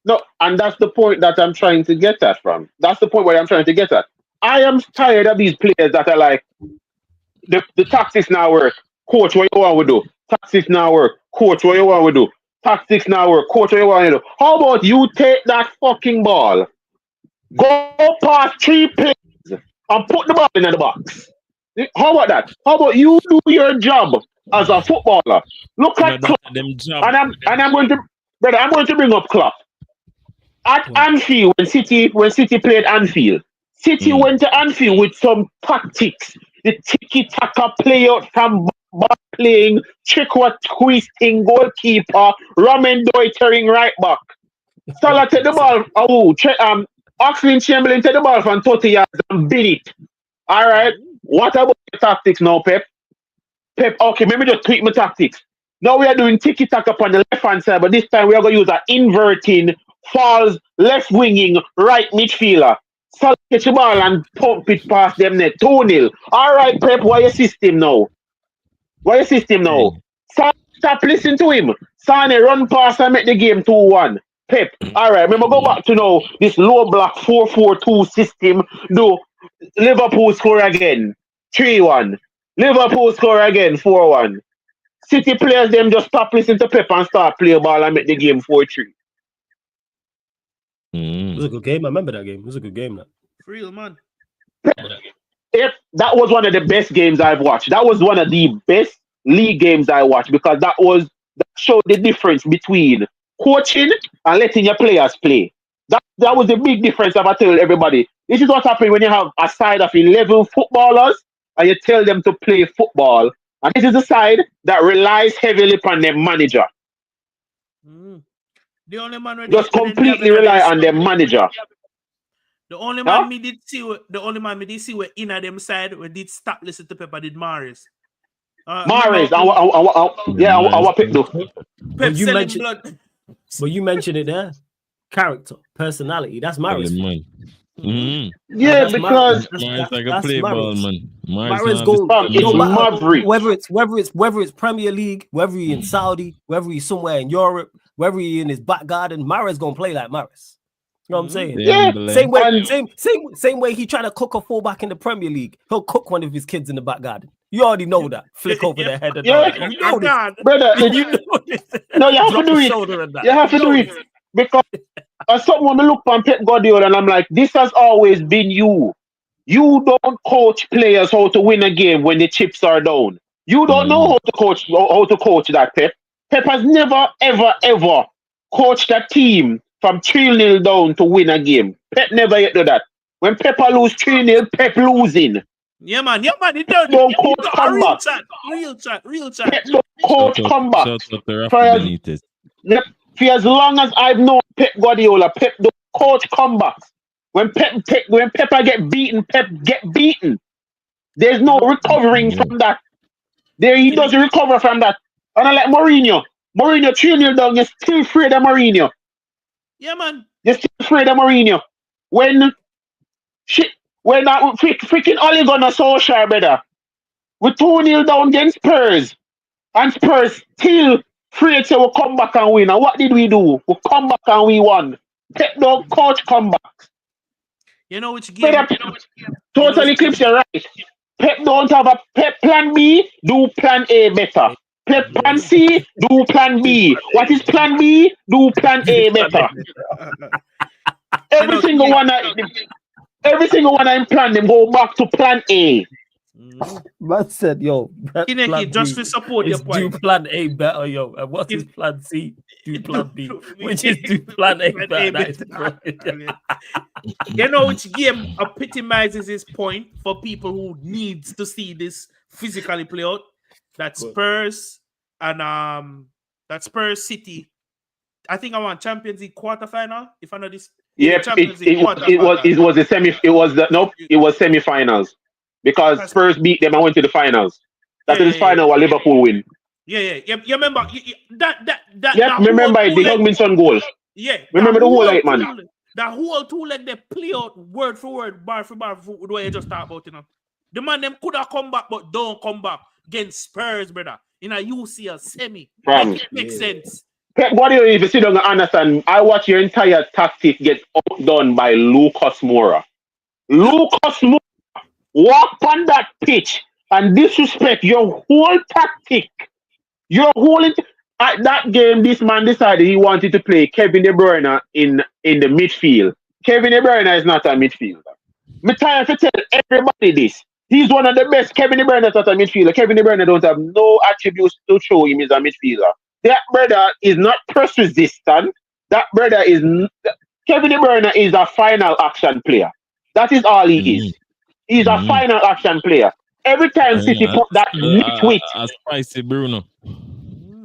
No, and that's the point that I'm trying to get at from. That's the point where I'm trying to get at. I am tired of these players that are like, the tactics now work. Coach, what you want to do? Tactics now work. Coach, what you want to do? Tactics now work. Coach, what you want to do? How about you take that fucking ball, go past 3 players, and put the ball in the box? How about that? How about you do your job as a footballer? Look at Klopp. And I'm going to bring up Klopp. At Anfield, when City played Anfield, City went to Anfield with some tactics. The tiki-taka play out from ball playing, trick-or twisting goalkeeper, Ramen Doitering right back. Salah take the ball. Oxlade Chamberlain take the ball from 30 yards and bin it. All right. What about the tactics now, Pep? Okay, maybe just tweak my tactics. Now we are doing tiki-taka up on the left-hand side, but this time we are going to use an inverting, falls, left-winging, right midfielder. So catch the ball and pump it past them net. 2-0. All right, Pep, what your system now? What your system now? Stop listening to him. Sane run past and make the game 2-1. Pep, all right, remember go back to now this low block 4-4-2 system. Do Liverpool score again 3-1. Liverpool score again 4-1. City players them just stop listening to Pep and start play ball and make the game 4-3. It was a good game. I remember that game. It was a good game. That. Real man. If that was one of the best games I've watched. That was one of the best league games I watched because that showed the difference between coaching and letting your players play. That was the big difference I tell everybody. This is what happens when you have a side of 11 footballers and you tell them to play football. And this is the side that relies heavily upon their manager. The only man just completely rely on their manager. The only man me did see where in at them side we did stop listening to Pepper did Maris. Maris, our pick though. Pep selling blood. But you mentioned it there. Character, personality. That's Maris. Yeah, because Maris like a play ball, man. Maris goes. Whether it's Premier League, whether he's in Saudi, whether he's somewhere in Europe, whether he's in his back garden, Maris gonna play like Maris. You know what I'm saying? Yeah. Same way he trying to cook a fullback in the Premier League. He'll cook one of his kids in the back garden. You already know that. Flick over their head. You know this. Brother, you know this. No, you have to do it. You have to do it. Because as someone look on Pep Guardiola and I'm like, this has always been you. You don't coach players how to win a game when the chips are down. You don't know how to coach that, Pep. Pep has never, ever, ever coached a team from 3-0 down to win a game. Pep never yet do that. When Pep lose 3-0, Pep losing. Yeah, man. He don't coach comeback. Real chat. Pep don't coach comeback. For as long as I've known Pep Guardiola, Pep don't coach comebacks. When Pepper get beaten, Pep get beaten. There's no recovering from that. He doesn't recover from that. And I like Mourinho 3-0 down, you're still afraid of Mourinho. Yeah, man. You're still afraid of Mourinho. When freaking Ole Gunnar Solskjaer, brother, we're 2-0 down against Spurs, and Spurs still afraid to we'll come back and win. And what did we do? We come back and we won. Pep don't coach comebacks. You know which game? Totally clips you right. Pep don't have a Pep plan B, do plan A better. Pep plan C, do plan B. What is plan B? Do plan A better. Every single one I'm plan them go back to plan A. Man said, yo, Ineki, just to support your point. Do plan A better, yo. And what is plan C? Do plan B. Which is do plan A better. You know which game epitomizes his point for people who needs to see this physically play out? That Spurs and that Spurs City. I think I want Champions League quarterfinal. If I know this. Yeah, it was semi-finals because Spurs beat them and went to the finals. That is the final where Liverpool win. Yeah. You remember that? Yeah, remember the Hugminson goal. Yeah, remember the whole leg, man. That whole 2 leg they play out word for word, bar for bar, the way you just talk about, you know. The man them could have come back, but don't come back against Spurs, brother. In a UCL semi, makes sense. Pep Guardiola, if you sit down and understand, I watch your entire tactic get outdone by Lucas Moura. Lucas Moura walk on that pitch and disrespect your whole tactic. At that game, this man decided he wanted to play Kevin De Bruyne in the midfield. Kevin De Bruyne is not a midfielder. I'm tired to tell everybody this. He's one of the best. Kevin De Bruyne is not a midfielder. Kevin De Bruyne don't have no attributes to show him as a midfielder. That brother is not press resistant. Kevin De Bruyne is a final action player. That is all he is. He's a final action player. Every time City put that nitwit, spicy Bruno.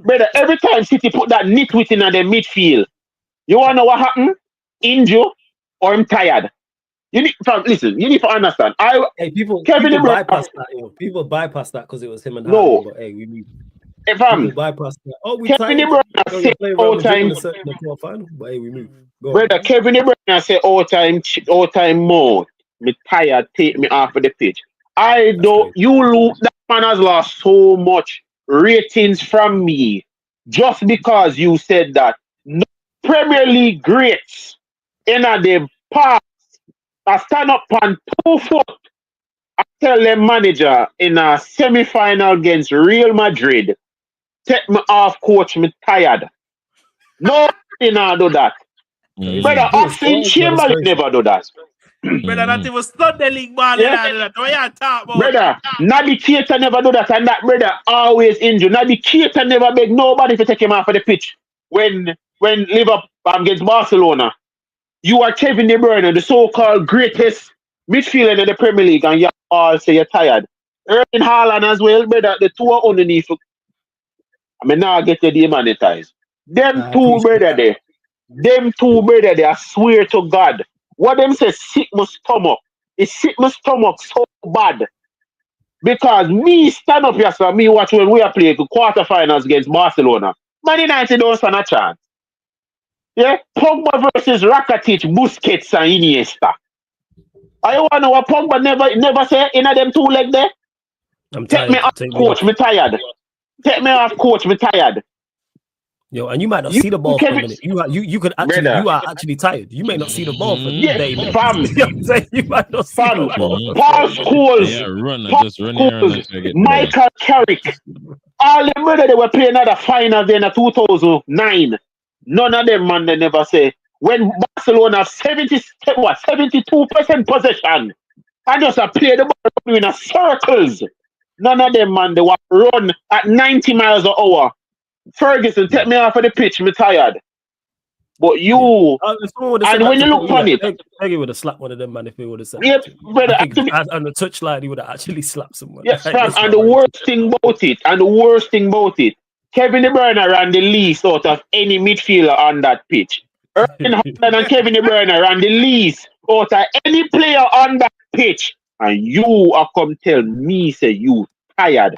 Brother, every time City put that nitwit in the midfield, you wanna know what happened? Injure or I'm tired. You need to understand. People bypass that. People bypass that because it was him and no. Harden, but hey, we need. If People bypass that. Oh, we Kevin De tied. Bruyne say all time, the quarterfinal, but hey, we move. Go brother. Kevin De Bruyne say all time more. Me tired, take me off of the pitch. I don't. Crazy. You lose. That man has lost so much ratings from me just because you said that. No Premier League greats in the past I stand up on 2 foot. I tell them manager in a semi-final against Real Madrid, take me off coach, me tired. Nobody now do that. Brother, Austin Chamberlain never do that. Brother, that even start the league ball. Yeah. What you talk about? Brother, Naby Keita never do that, and that brother always injured. Naby Keita never beg nobody to take him off of the pitch when Liverpool against Barcelona. You are Kevin De Bruyne, the so-called greatest midfielder in the Premier League, and you all say you're tired. Erling Haaland as well, brother, the two are underneath. I mean, now get the demonetized. Them two brother there, I swear to God, what them say sick my stomach. It sick my stomach so bad. Because me stand up here, me watch when we are playing the quarterfinals against Barcelona. Man United don't stand a chance. Yeah, Pogba versus Rakitic, Busquets and Iniesta. I want to know what Pogba never say in them two leg there. Take me off, coach, me tired. Take me off, coach, me tired. Yo, and you might not see the ball for a minute. You could actually, brother, you are actually tired. You may not see the ball for 30 minutes. Fam. You might not see the ball. Paul Scholes. Yeah, just run here. Michael Carrick. All them brother they were playing at the final then in 2009. None of them man they never say when Barcelona have 72% possession and just play the ball in a circles. None of them man they want run at 90 miles an hour. Ferguson, take me off of the pitch, me tired. But you and when you look on it, Peggy would have slapped one of them man if he would have said. Yeah, brother, on the touchline he would have actually slapped someone. Yes, fam, and the worst thing about it, Kevin De Bruyne ran the least out of any midfielder on that pitch. Erling Haaland and Kevin De Bruyne ran the least out of any player on that pitch. And you are come tell me, say you tired.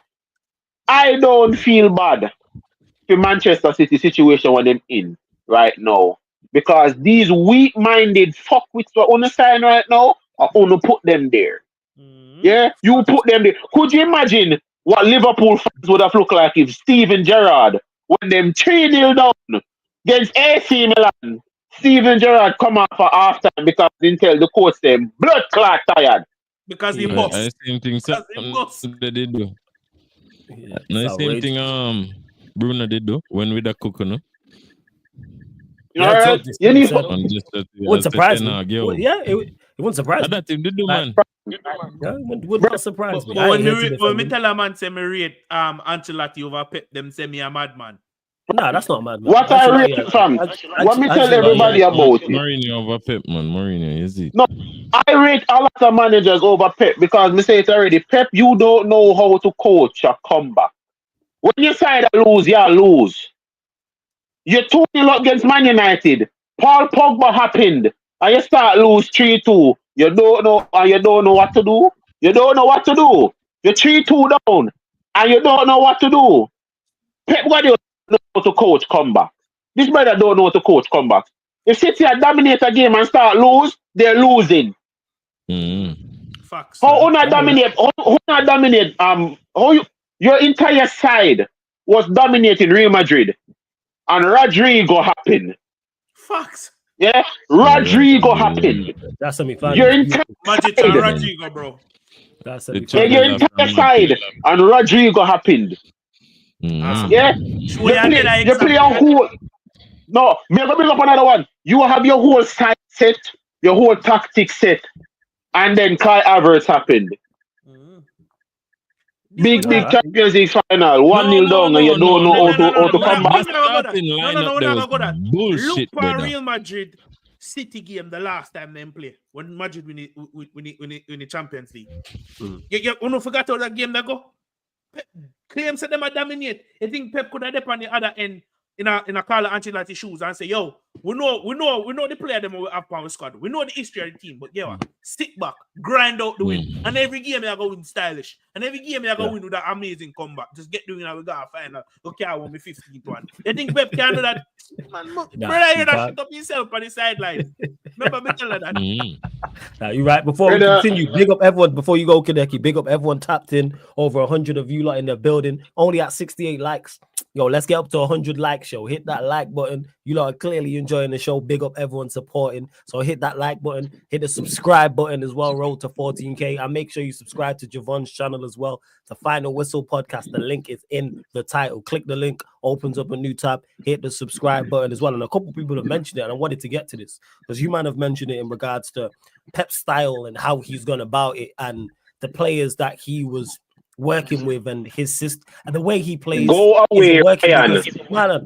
I don't feel bad for Manchester City situation when them in right now. Because these weak-minded fuckwits who are on the sign right now are going to put them there. Yeah, you put them there. Could you imagine what Liverpool fans would have looked like if Steven Gerrard, when them 3-0 down against AC Milan, Steven Gerrard come out for half time because they tell the coach them blood clot tired. Because he boss. I same thing they did do. Yeah, no, same thing Bruno did do when with the coconut. Yeah, you need it wouldn't surprise me. Yeah, it wouldn't surprise me. That thing did do, man. Yeah, it would not surprise me. But when me tell a man say me rate Ancelotti over Pep, them say me a madman. Nah, that's not mad, man. What I rate from? What me tell everybody about it? Mourinho over Pep, man. Mourinho, is it? No, I rate a lot of managers over Pep because me say it already. Pep, you don't know how to coach a comeback. When you side lose, you lose. You're 2-0 up against Man United. Paul Pogba happened, and you start lose 3-2. You don't know, and you don't know what to do. You don't know what to do. You're 3-2 down, and you don't know what to do. Pep Guardiola don't know how to coach comeback. This brother don't know how to coach comeback. If City dominate a game and start lose, they're losing. Facts. How not dominate? Your entire side was dominating Real Madrid. And Rodrigo happened. Facts. Yeah, Rodrigo happened. That's semi-final. Your entire Magic and Rodrigo, bro. That's your entire side and Rodrigo happened. Yeah, you play a whole. No, me go bring up another one. You have your whole side set, your whole tactic set, and then Kai Havertz happened. Big Champions League final, 1-0 down, and you don't know how to come back. No, bullshit. Look for Real Madrid City game the last time they play when Madrid win the Champions League. You don't forget how that game they go. Claims that them are dominate. I think Pep could have dip on the other end in a Carlo Ancelotti shoes and say, yo, we know the player them we have on squad. We know the history of the team, but yeah, sit back, grind out the win. And every game I go win stylish. And every game I go win with that amazing comeback. Just get doing that we got a final. Okay, I want me 15th one. You think Pep can do that? Man, brother, you that shit up yourself on the sideline. Remember me telling that. Now you're right. Before we continue, big up everyone. Before you go, Kaneki, big up everyone tapped in. Over 100 of you lot in the building. Only at 68 likes. Yo, let's get up to 100 likes, show. Hit that like button. You lot are clearly enjoying the show. Big up everyone supporting. So hit that like button. Hit the subscribe button as well. Roll to 14K. And make sure you subscribe to Javon's channel as well. The Final Whistle podcast. The link is in the title. Click the link. Opens up a new tab. Hit the subscribe button as well. And a couple people have mentioned it. And I wanted to get to this. Because you might have mentioned it in regards to Pep's style and how he's gone about it. And the players that he was working with and his system and the way he plays. Go away, Ryan.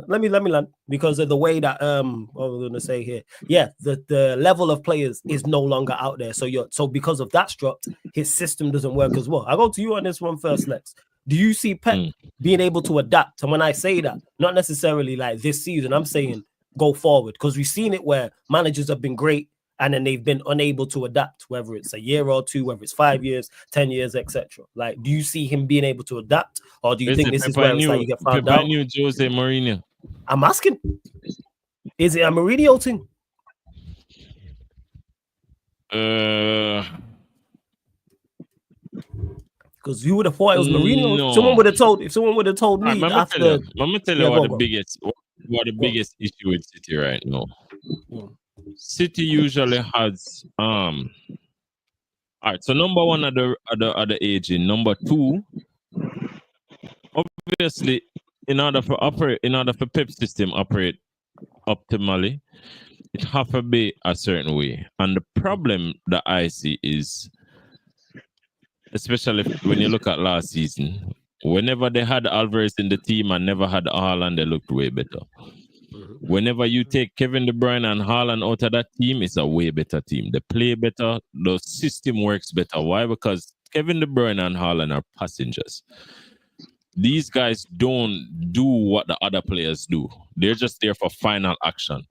Let me land because of the way that what we're gonna say here. Yeah, the level of players is no longer out there. So because of that struct, his system doesn't work as well. I go to you on this one first, Lex. Do you see Pep being able to adapt? And when I say that, not necessarily like this season, I'm saying go forward, because we've seen it where managers have been great and then they've been unable to adapt, whether it's a year or two, whether it's 5 years, 10 years, etc. Like, do you see him being able to adapt, or do you think this is where it's like you get found out? Jose Mourinho. I'm asking, is it a Mourinho thing? Because you would have thought it was Mourinho. No. Someone would have told me I'm gonna tell you what the biggest issue with City right now. City usually has all right. So number one are the aging. Number two, obviously, in order for Pep system operate optimally, it have to be a certain way. And the problem that I see is, especially when you look at last season, whenever they had Alvarez in the team and never had Haaland, they looked way better. Whenever you take Kevin De Bruyne and Haaland out of that team, it's a way better team. They play better. The system works better. Why? Because Kevin De Bruyne and Haaland are passengers. These guys don't do what the other players do. They're just there for final action.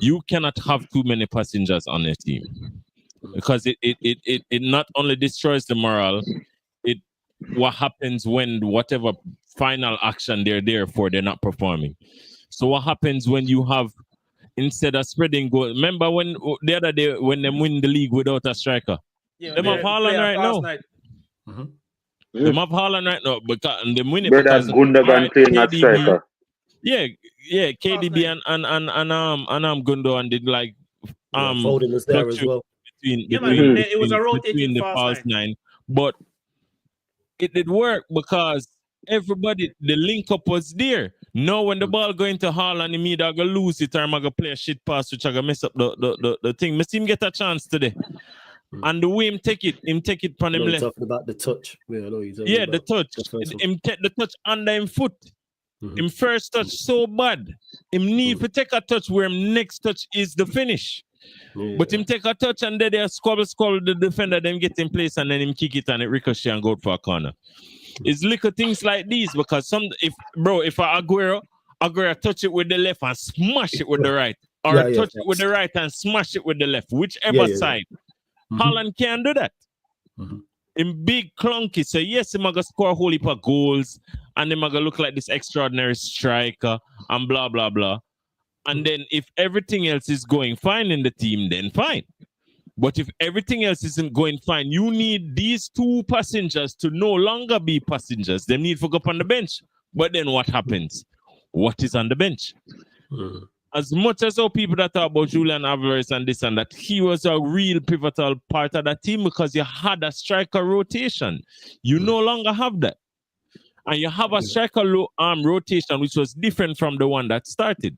You cannot have too many passengers on your team, because it not only destroys the morale, what happens when whatever final action they're there for, they're not performing. So what happens when you have, instead of spreading goal? Remember when the other day when they win the league without a striker? Yeah, them have Haaland right now. Them have Haaland right now, and they win it because Gundogan playing at striker. Yeah, KDB and Gundogan did like Foden was there as well. It was a rotating the false nine, but it did work because everybody, the link up was there. Now when the ball going to Haaland, immediately I'm gonna lose it, or I'm gonna play a shit pass, which I'm gonna mess up the thing. I see him get a chance today. And the way him take it from him left. Talking about the touch. The touch. Him take the touch under him foot. Him first touch so bad. Him need to take a touch where him next touch is the finish. But him take a touch and then they squabble the defender, then get in place and then him kick it and it ricochet and go out for a corner. It's little things like these, because if Aguero touch it with the left and smash it with the right, or touch it with the right and smash it with the left, whichever side, Haaland can't do that. In big clunky, so yes, he's gonna score a whole heap of goals and he's gonna look like this extraordinary striker and blah blah blah. And then if everything else is going fine in the team, then fine. But if everything else isn't going fine, you need these two passengers to no longer be passengers. They need to go up on the bench. But then what happens? What is on the bench? As much as all people that talk about Julian Alvarez and this and that, he was a real pivotal part of that team because you had a striker rotation. You no longer have that. And you have a striker rotation which was different from the one that started.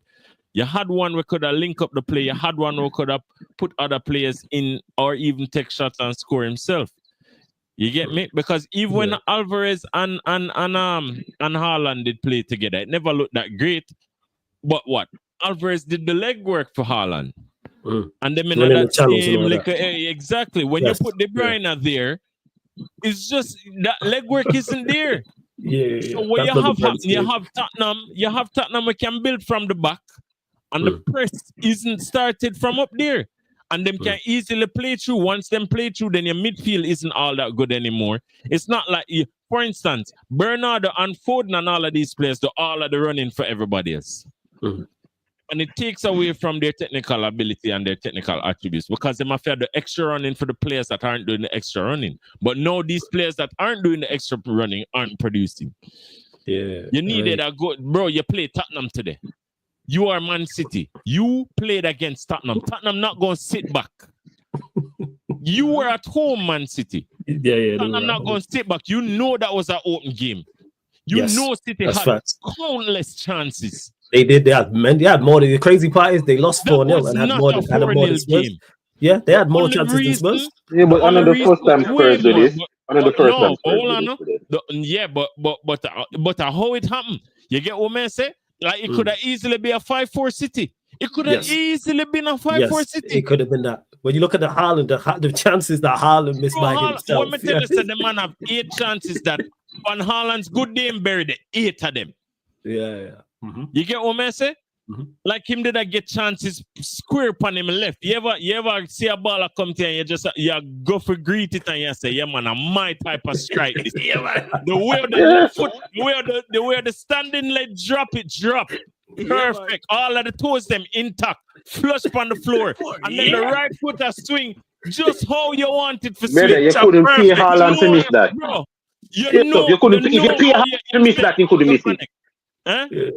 You had one where could have linked up the play. You had one who could have put other players in or even take shots and score himself. You get me? Because even when Alvarez and Haaland did play together, it never looked that great. But what? Alvarez did the legwork for Haaland. And then in that same exactly. When you put De Bruyne there, it's just that legwork isn't there. Yeah. So what That's you what have the happened, policy you have Tottenham we can build from the back, and the press isn't started from up there. And them can easily play through. Once them play through, then your midfield isn't all that good anymore. It's not like, for instance, Bernardo and Foden and all of these players do all of the running for everybody else. And it takes away from their technical ability and their technical attributes, because they might have the extra running for the players that aren't doing the extra running. But no, these players that aren't doing the extra running aren't producing. Yeah. You needed a good, bro, you played Tottenham today. You are Man City. You played against Tottenham. Tottenham not going to sit back. You were at home, Man City. Yeah. Tottenham not going to sit back. You know that was an open game. You know City had countless chances. They did. They had more. The crazy part is they lost 4-0 and had more than Spurs. Game. Yeah, they had more chances than Spurs. Yeah, but another first time Spurs do this. Another first time Spurs do this. Yeah, but how it happened? You get what I say? Like it could have easily be a 5-4 City. It could have easily been a 5-4 City. It could have been that. When you look at the Haaland, the chances that Haaland missed by himself. Let me tell you, the man have 8 chances that on Haaland's good day and buried it. 8 of them. Yeah. You get what I say? Like him did I get chances square upon him left. You ever see a baller come to you and you go for greet it and you say, yeah man, I'm my type of strike. Yeah, man. The way the left foot, the way the standing leg drop. Perfect. All of the toes them intact. Flush on the floor. And then the right foot a swing just how you want it for swing. You couldn't pay Haaland to miss that. Bro, you couldn't if you pay Haaland to miss that, you couldn't miss it. Huh? Yeah.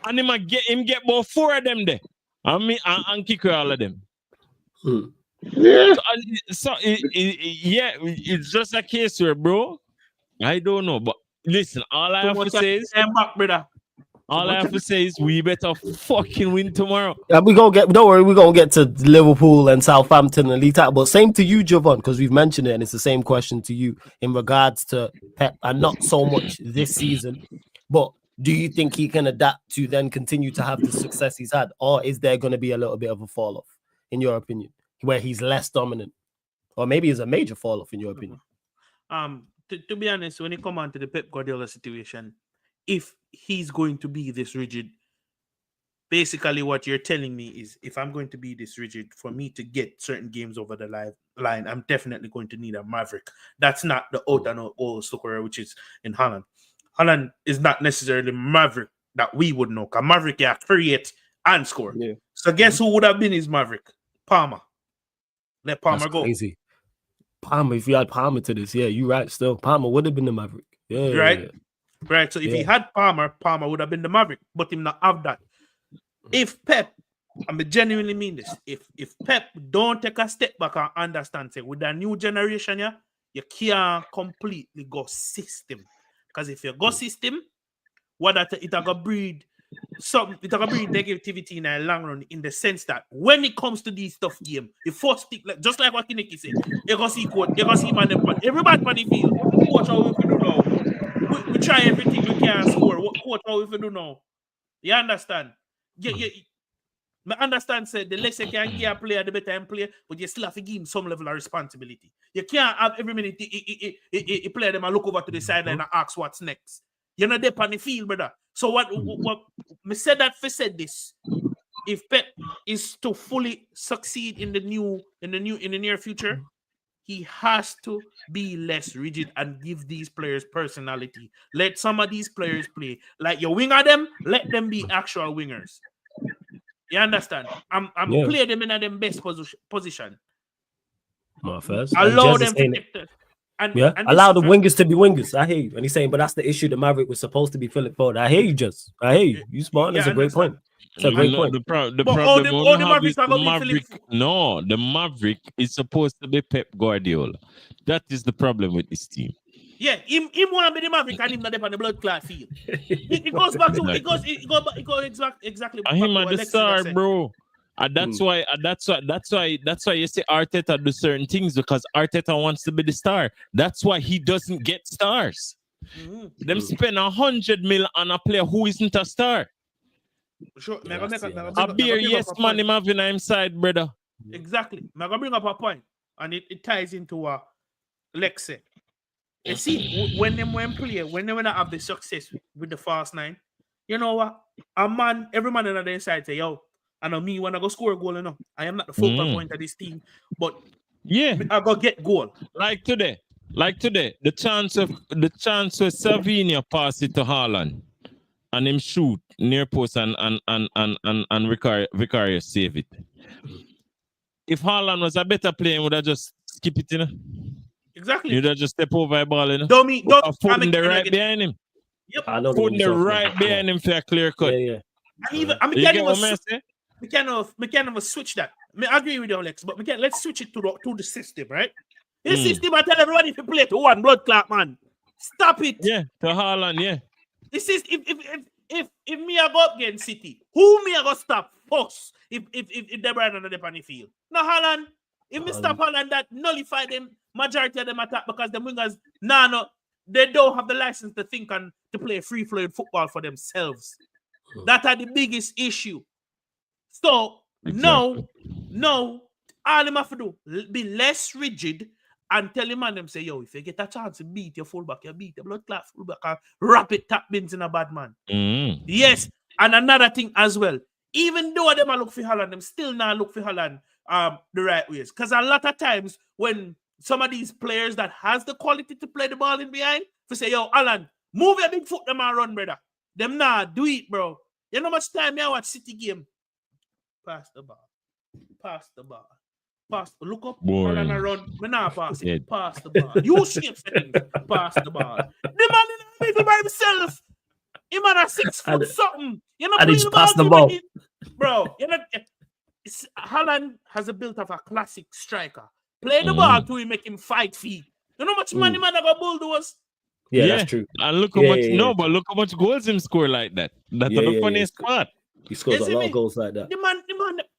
And him get about 4 of them there. And kick all of them. Yeah. It's just a case where, bro, I don't know, but listen, all I have to say is we better fucking win tomorrow. Yeah, don't worry, we're gonna get to Liverpool and Southampton and league title. But same to you, Jovan, because we've mentioned it, and it's the same question to you in regards to Pep, and not so much this season, but do you think he can adapt to then continue to have the success he's had? Or is there going to be a little bit of a fall off, in your opinion, where he's less dominant? Or maybe it's a major fall off, in your opinion? To be honest, when you come on to the Pep Guardiola situation, if he's going to be this rigid, basically what you're telling me is if I'm going to be this rigid, for me to get certain games over the line, I'm definitely going to need a Maverick. That's not the out-and-out goal scorer, which is in Haaland. Haaland is not necessarily Maverick that we would know. Because Maverick can create and score. Yeah. So guess who would have been his Maverick? Palmer. Let Palmer go. Crazy. Palmer, if you had Palmer to this, you're right still. Palmer would have been the Maverick. Yeah. Right? Right. So if he had Palmer would have been the Maverick, but him not have that. If Pep, I genuinely mean this, if Pep don't take a step back and understand, say, with the new generation, you can't completely go system. Because if you go system, it will breed negativity in the long run, in the sense that when it comes to these tough games, the first pick, just like what Kineki said, you go see man, everybody on the field. Coach, how we do now? We try everything we can score. Coach, how we do now? You understand? I understand, say, the less you can give a player, the better play, but you still have to give him some level of responsibility. You can't have every minute you play them and look over to the sideline and ask what's next. You're not there on the field, brother. So what me said that for said this. If Pep is to fully succeed in the near future, he has to be less rigid and give these players personality. Let some of these players play. Like you winger them, let them be actual wingers. You understand? I'm play them in their best position. Allow them to take it. Allow the wingers to be wingers. I hear you. And he's saying, but that's the issue. The Maverick was supposed to be Philip Ford. I hear you, just. I hear you. You smart. That's a great point. It's a great point. The problem the Maverick is supposed to be Pep Guardiola. That is the problem with this team. Yeah, him want to be the Maverick and him not on the blood clot field. It goes back to it goes exactly. I him at the star, bro. And that's why you say Arteta do certain things, because Arteta wants to be the star. That's why he doesn't get stars. Them spend 100 million on a player who isn't a star. Sure, a beer, yes, man, him having him side, brother. Exactly. I'm gonna bring up a point, and it ties into what Lex said. You see, when they not have the success with the fast 9, you know what? Every man on the inside say, yo, I know me when I go score a goal, you know. I am not the focal point of this team, but I go get goal. Like today, the chance of Savinha pass it to Haaland and him shoot near post and Vicarious save it. If Haaland was a better player, he would have just skip it, you know. Exactly. You'd have just step over a ball, you know. Don't Foden the right behind him. Yep. Foden the right behind him for a clear cut. Yeah. And even we can't even switch that. I agree with you, Alex, but let's switch it to the system, right? The system, I tell everybody if you play to one blood clot, man. Stop it. Yeah, to Haaland, yeah. This is if me I go up against City, who me I go stop first if De Bruyne on the panny field? No, Haaland. If me stop Haaland, that nullify them majority of them attack because the wingers they don't have the license to think and to play free flowing football for themselves. That are the biggest issue. So no, all them have to do be less rigid and tell him and them say, yo, if you get a chance to beat your fullback, you beat your blood clot fullback and wrap it tap bins in a bad man. Yes, and another thing as well. Even though them look for Haaland, them still not look for Haaland the right ways. Because a lot of times when some of these players that has the quality to play the ball in behind, to say, yo, Haaland, move your big foot them and run, brother. Them nah do it, bro. You know how much time I watch City game? Pass the ball. Look up, run and run. Me nah pass it. Pass the ball. You shape settings. Pass the ball. The man in the middle by himself. He man a 6 foot something. You know, and he just pass the ball. Bro, you know, Haaland has a built of a classic striker. Play the ball to him, make him fight feet. You know how much money man got bulldoze? Yeah, that's true. And look how much but look how much goals him score like that. That's the funniest part. He scores a lot of goals like that. The man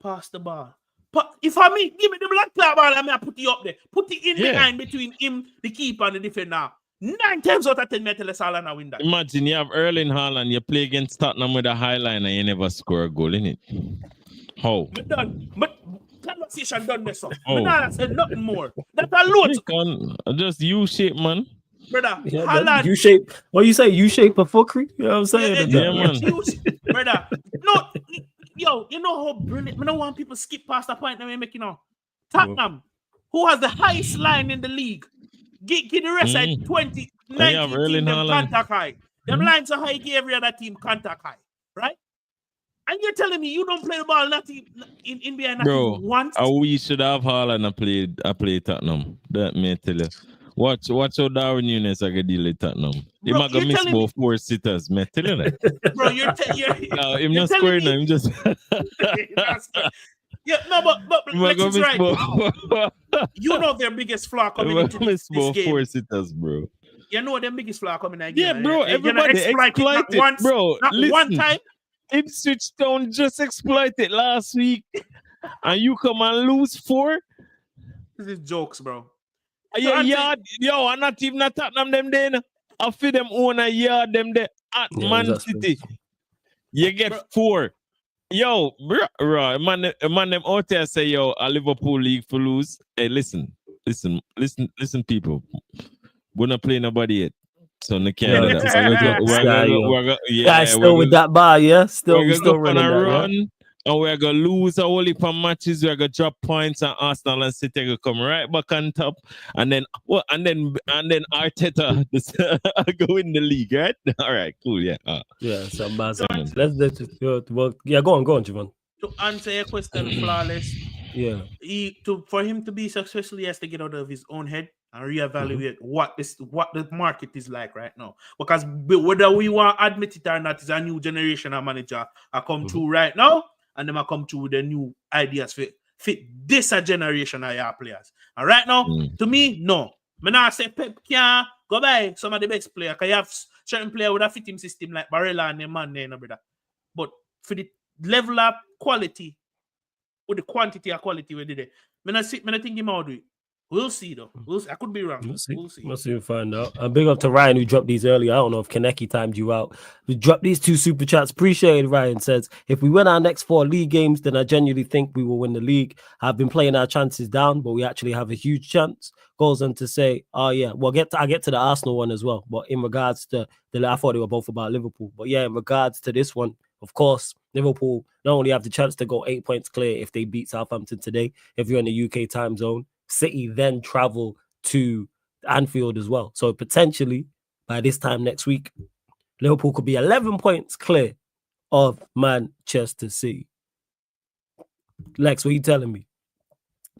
pass the ball. But if I mean, give me the black cloud ball, I put it up there. Put it in behind between him, the keeper, and the defender. 9 times out of 10, me tell us Haaland win that. Imagine you have Erling Haaland, you play against Tottenham with a high line and you never score a goal in it. How? But conversation done this up. I not say nothing more. That's a lot. Just U-shape, man. Brother, Haaland. U-shape. What you say? U-shape a fuckery? You know what I'm saying? Yeah, man. Brother. No, yo, you know how brilliant. I don't want people skip past the point that we're making now. Tottenham, who has the highest line in the league. Get the rest at 20, 19 them contact high. Them lines are high, give every other team contact high. Right? And you're telling me you don't play the ball not in behind once? We should have Haaland I played Tottenham. That may tell you. Watch how Darwin Nunes I get deal with Tottenham. He might go miss about 4 sitters, man. Tell you that. Bro, you're I'm not scoring now. I'm just yeah, no, but Lex is right. You know their biggest flaw coming into this game. 4 sitters, bro. You know their biggest flaw coming in. Yeah, bro. Everybody exploit it, once, bro. Not listen, one time. Ipswich Town just exploited last week, and you come and lose 4. This is jokes, bro. Yo, I'm not even at Tottenham them then. I feel them own a yard them there at Man City. You get 4. Yo, bro, man them out there say, yo, a Liverpool league for lose. Hey, listen, people. We're not playing nobody yet. So no Canada. Guys still with that bar, yeah? Still running that, run. Yeah? And we're gonna lose a whole heap of matches. We're gonna drop points, and Arsenal and City gonna come right back on top. And then Arteta go in the league, right? All right, cool, yeah. Yeah, so let's go on, Javon. To answer your question, flawless. Yeah. For him to be successful, he has to get out of his own head and reevaluate what the market is like right now. Because whether we want to admit it or not, is a new generation of manager I come through right now. And them come through with the new ideas fit this generation of your players. And right now, to me, no. I not say Pep can't go buy some of the best players. Because you have certain players with a fit him system like Barella and them man there, brother. But for the level of quality, with the quantity of quality we did it, I not think him how do it. We'll see though. We'll see. I could be wrong. We'll see. We'll see. We'll see and find out. And big up to Ryan who dropped these earlier. I don't know if Kaneki timed you out. We dropped these 2 super chats. Appreciate it. Ryan says, if we win our next 4 league games, then I genuinely think we will win the league. I've been playing our chances down, but we actually have a huge chance. Goes on to say, oh yeah, well, I get to the Arsenal one as well. But in regards to I thought they were both about Liverpool. But yeah, in regards to this one, of course, Liverpool not only have the chance to go 8 points clear if they beat Southampton today, if you're in the UK time zone, City then travel to Anfield as well. So potentially by this time next week, Liverpool could be 11 points clear of Manchester City. Lex, what are you telling me?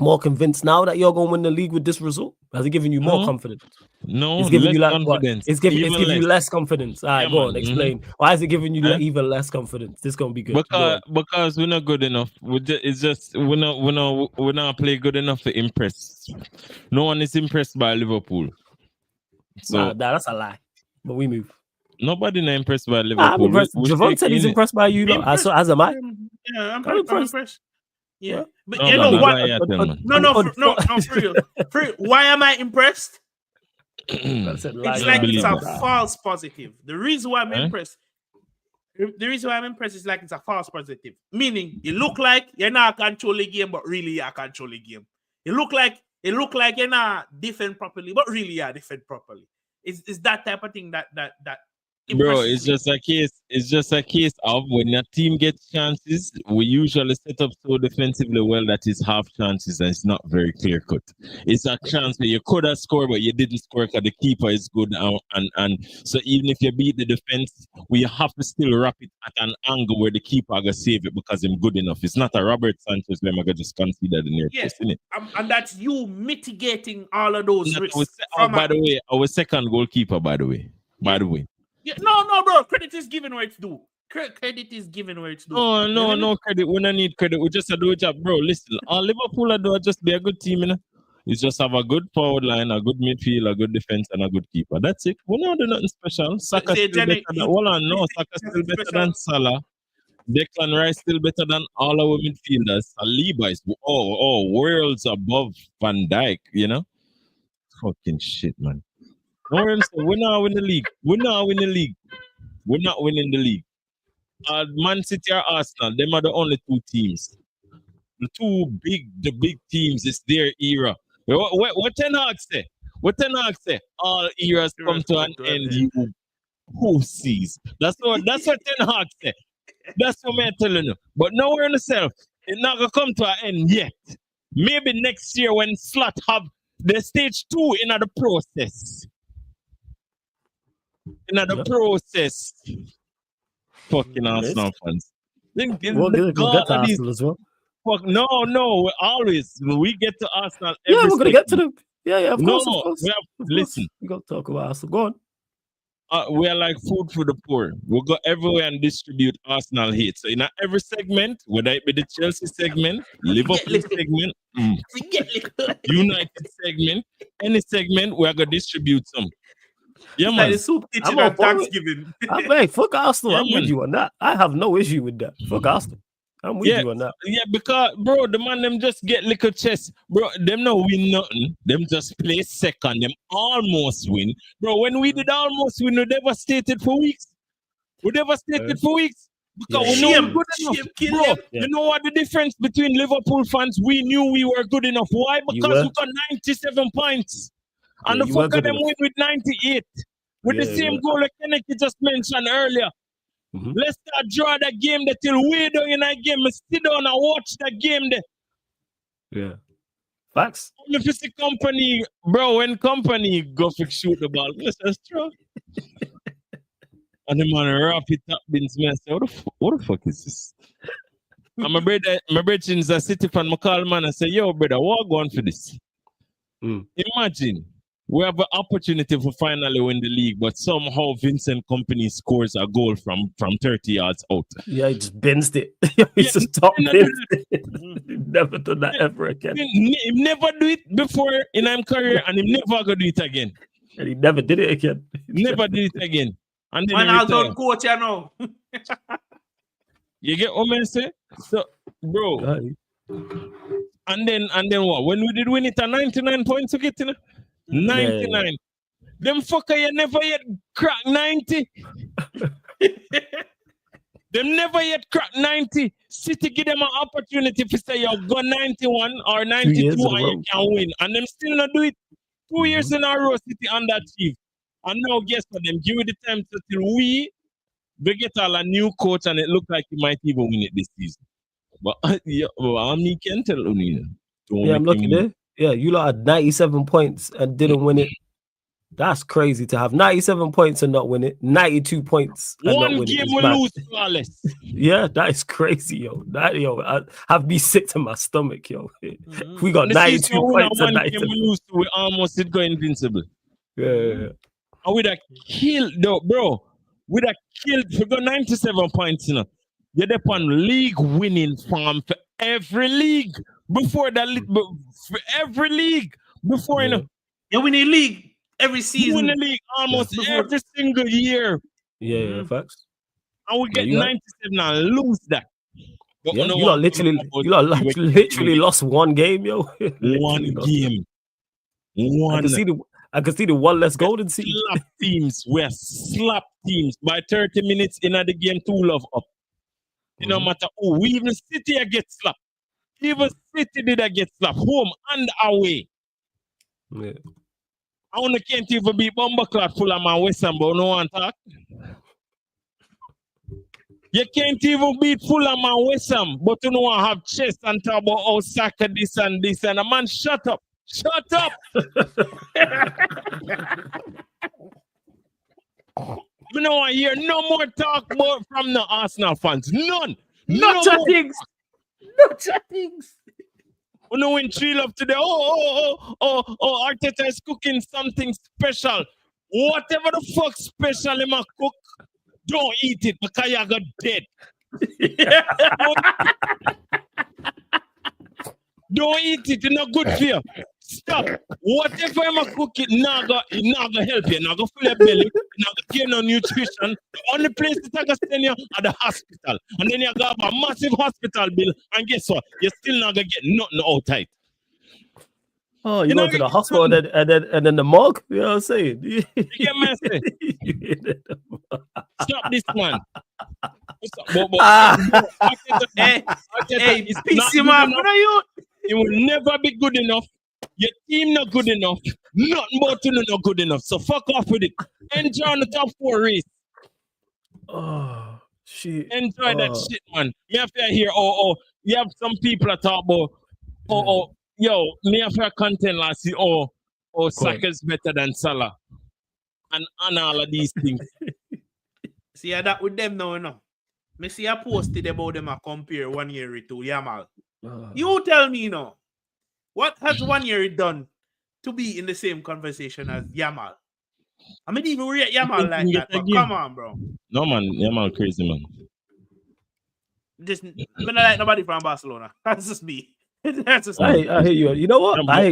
More convinced now that you're going to win the league with this result? Has it given you more confidence? No, it's giving you like confidence. It's giving you less confidence. All right, go on, explain. Why is it giving you even less confidence? This is gonna be good. Because we're not good enough. It's just we're not play good enough to impress. No one is impressed by Liverpool. So that's a lie. But we move. Nobody not impressed by Liverpool. I'm impressed. Javon said he's impressed by you. As am I. Yeah, I'm impressed. Yeah, but no, you know what? No, for real. Why am I impressed? It's like it's a false positive. The reason why I'm impressed is like it's a false positive. Meaning, you look like you're not controlling the game, but really you're controlling the game. You look like you're not defend properly, but really you're defend properly. It's that type of thing that bro, it's just a case of when a team gets chances, we usually set up so defensively well that it's half chances and it's not very clear cut. It's a chance where you could have scored, but you didn't score because the keeper is good. And so even if you beat the defense, we have to still wrap it at an angle where the keeper gonna save it because he's good enough. It's not a Robert Sanchez where I'm gonna just consider the near post, isn't it? And that's you mitigating all of those risks. By the way, our second goalkeeper, by the way. Yeah, no, bro. Credit is given where it's due. Credit is given where it's due. No credit. We don't need credit. We just do a job, bro. Listen, all Liverpool do just be a good team, you know. You just have a good forward line, a good midfield, a good defense, and a good keeper. That's it. We don't do nothing special. Saka still better than than Salah. Declan Rice still better than all our midfielders. Saliba is worlds above Van Dijk, you know. Fucking shit, man. We're not winning the league. We're not winning the league. Man City or Arsenal, them are the only 2 teams. The big teams, it's their era. What Ten Hag say? All eras come to an end, you pussies. That's what Ten Hag say. That's what I'm telling you. But nowhere in itself, it's not going to come to an end yet. Maybe next year when Slot have the stage 2 in the process. Process. Fucking Arsenal fans. We'll get to Arsenal as well. Fuck, no. We get to Arsenal. We're going to get to them. Yeah, of course. Listen. We got to talk about Arsenal. Go on. We are like food for the poor. We'll go everywhere and distribute Arsenal hate. So in every segment, whether it be the Chelsea segment, Liverpool segment, United segment, any segment, we are going to distribute some. Yeah, man. Like the soup kitchen on Thanksgiving. Fuck Arsenal. I'm with you on that. I have no issue with that. Fuck Arsenal. I'm with you on that. Yeah, because, bro, the man, them just get little chess. Bro, them no win nothing. Them just play second. Them almost win. Bro, when we did almost win, we devastated for weeks. Because we know we're good enough. Bro, you know what the difference between Liverpool fans? We knew we were good enough. Why? Because we got 97 points. And the fucker them win with 98. With the same goal that Kennedy just mentioned earlier. Mm-hmm. Let's start draw that game there till way down in that game. Sit down and watch that game there. Yeah. Facts. If it's the company, bro, when company go for shoot the ball, let's try. And the man wrap it up, bins me and say, what the fuck is this? And my brother is a City fan, I call man and say, yo, brother, what going for this? Imagine. We have an opportunity to finally win the league, but somehow Vincent Kompany scores a goal from 30 yards out. Yeah, he just bends it. He's just top never done that ever again. He never do it before in his career, and he never gonna do it again. And he never did it again. Never did it again. And then I'll don't coach, you know. You get what I say? So, bro. And then what? When we did win it at 99 points, you get, 99. Yeah. Them fucker, you never yet crack 90. Them never yet crack 90. City give them an opportunity to say you go 91 or 92 and you can win. And them still not do it. 2 years in a row, City underachieved. And now guess what? Them give it the time till we get all a new coach and it look like he might even win it this season. But me can tell you. Yeah, I'm looking there. Yeah, you lot had 97 points and didn't win it. That's crazy to have 97 points and not win it. 92 points and one not win game it. we lose flawless. Yeah, that is crazy, yo. I have me sick to my stomach, yo. We got 92 points and 97. Game we lose to, we almost did go invincible. Yeah. And we'd have killed, though, bro. We'd have killed. We got 97 points, you know. You're on league winning form for every league before that. For every league before, you know. You win a league every season. Win the league almost every single year. Yeah, facts. And we get 97 and lose that. But yeah, you lot literally lost one game, yo. One game. One. I can see the one less golden seed. Slap teams. We're slap teams. By 30 minutes in the game, 2 love up. It no matter who. We even City get slapped. Even City did get slapped. Home and away. Yeah. I only can't even beat Bumbleclot full of my West Ham, but no one talk. You can't even beat full of my West Ham, but you know I have chest and talk about Osaka this and this and a man shut up. Shut up. You know I hear no more talk more from the Arsenal fans. None. No chattings. No chattings. We know when 3-0 today. Arteta is cooking something special. Whatever the fuck special him a cook, don't eat it because you got dead. Don't eat it, it's not good for you. Stop. Whatever him a cook it, not gonna help you. Not gonna fill your belly. Not gonna give no nutrition. The only place to take a send you at the hospital. And then you got a massive hospital bill. And guess what? You're still not gonna get nothing outside. Oh, you go to the hospital and then the morgue? You know what I'm saying? You get messy. Stop this, man. Hey, PC man, what are you? It will never be good enough. Your team not good enough. Nothing but you not good enough. So fuck off with it. Enjoy the top 4 race. Oh, shit. Enjoy that shit, man. You have to hear, you have some people that talk about, yo, me have a content last year, Saka's better than Salah. And all of these things. See that with them now, you know. Me see I posted about them a compare 1 year to Yamal. You tell me, you know, what has 1 year done to be in the same conversation as Yamal? I mean, even rate Yamal like that, but come on, bro. No, man, Yamal crazy, man. Just, I don't like nobody from Barcelona. That's just me. That's just I hear you. You know what? I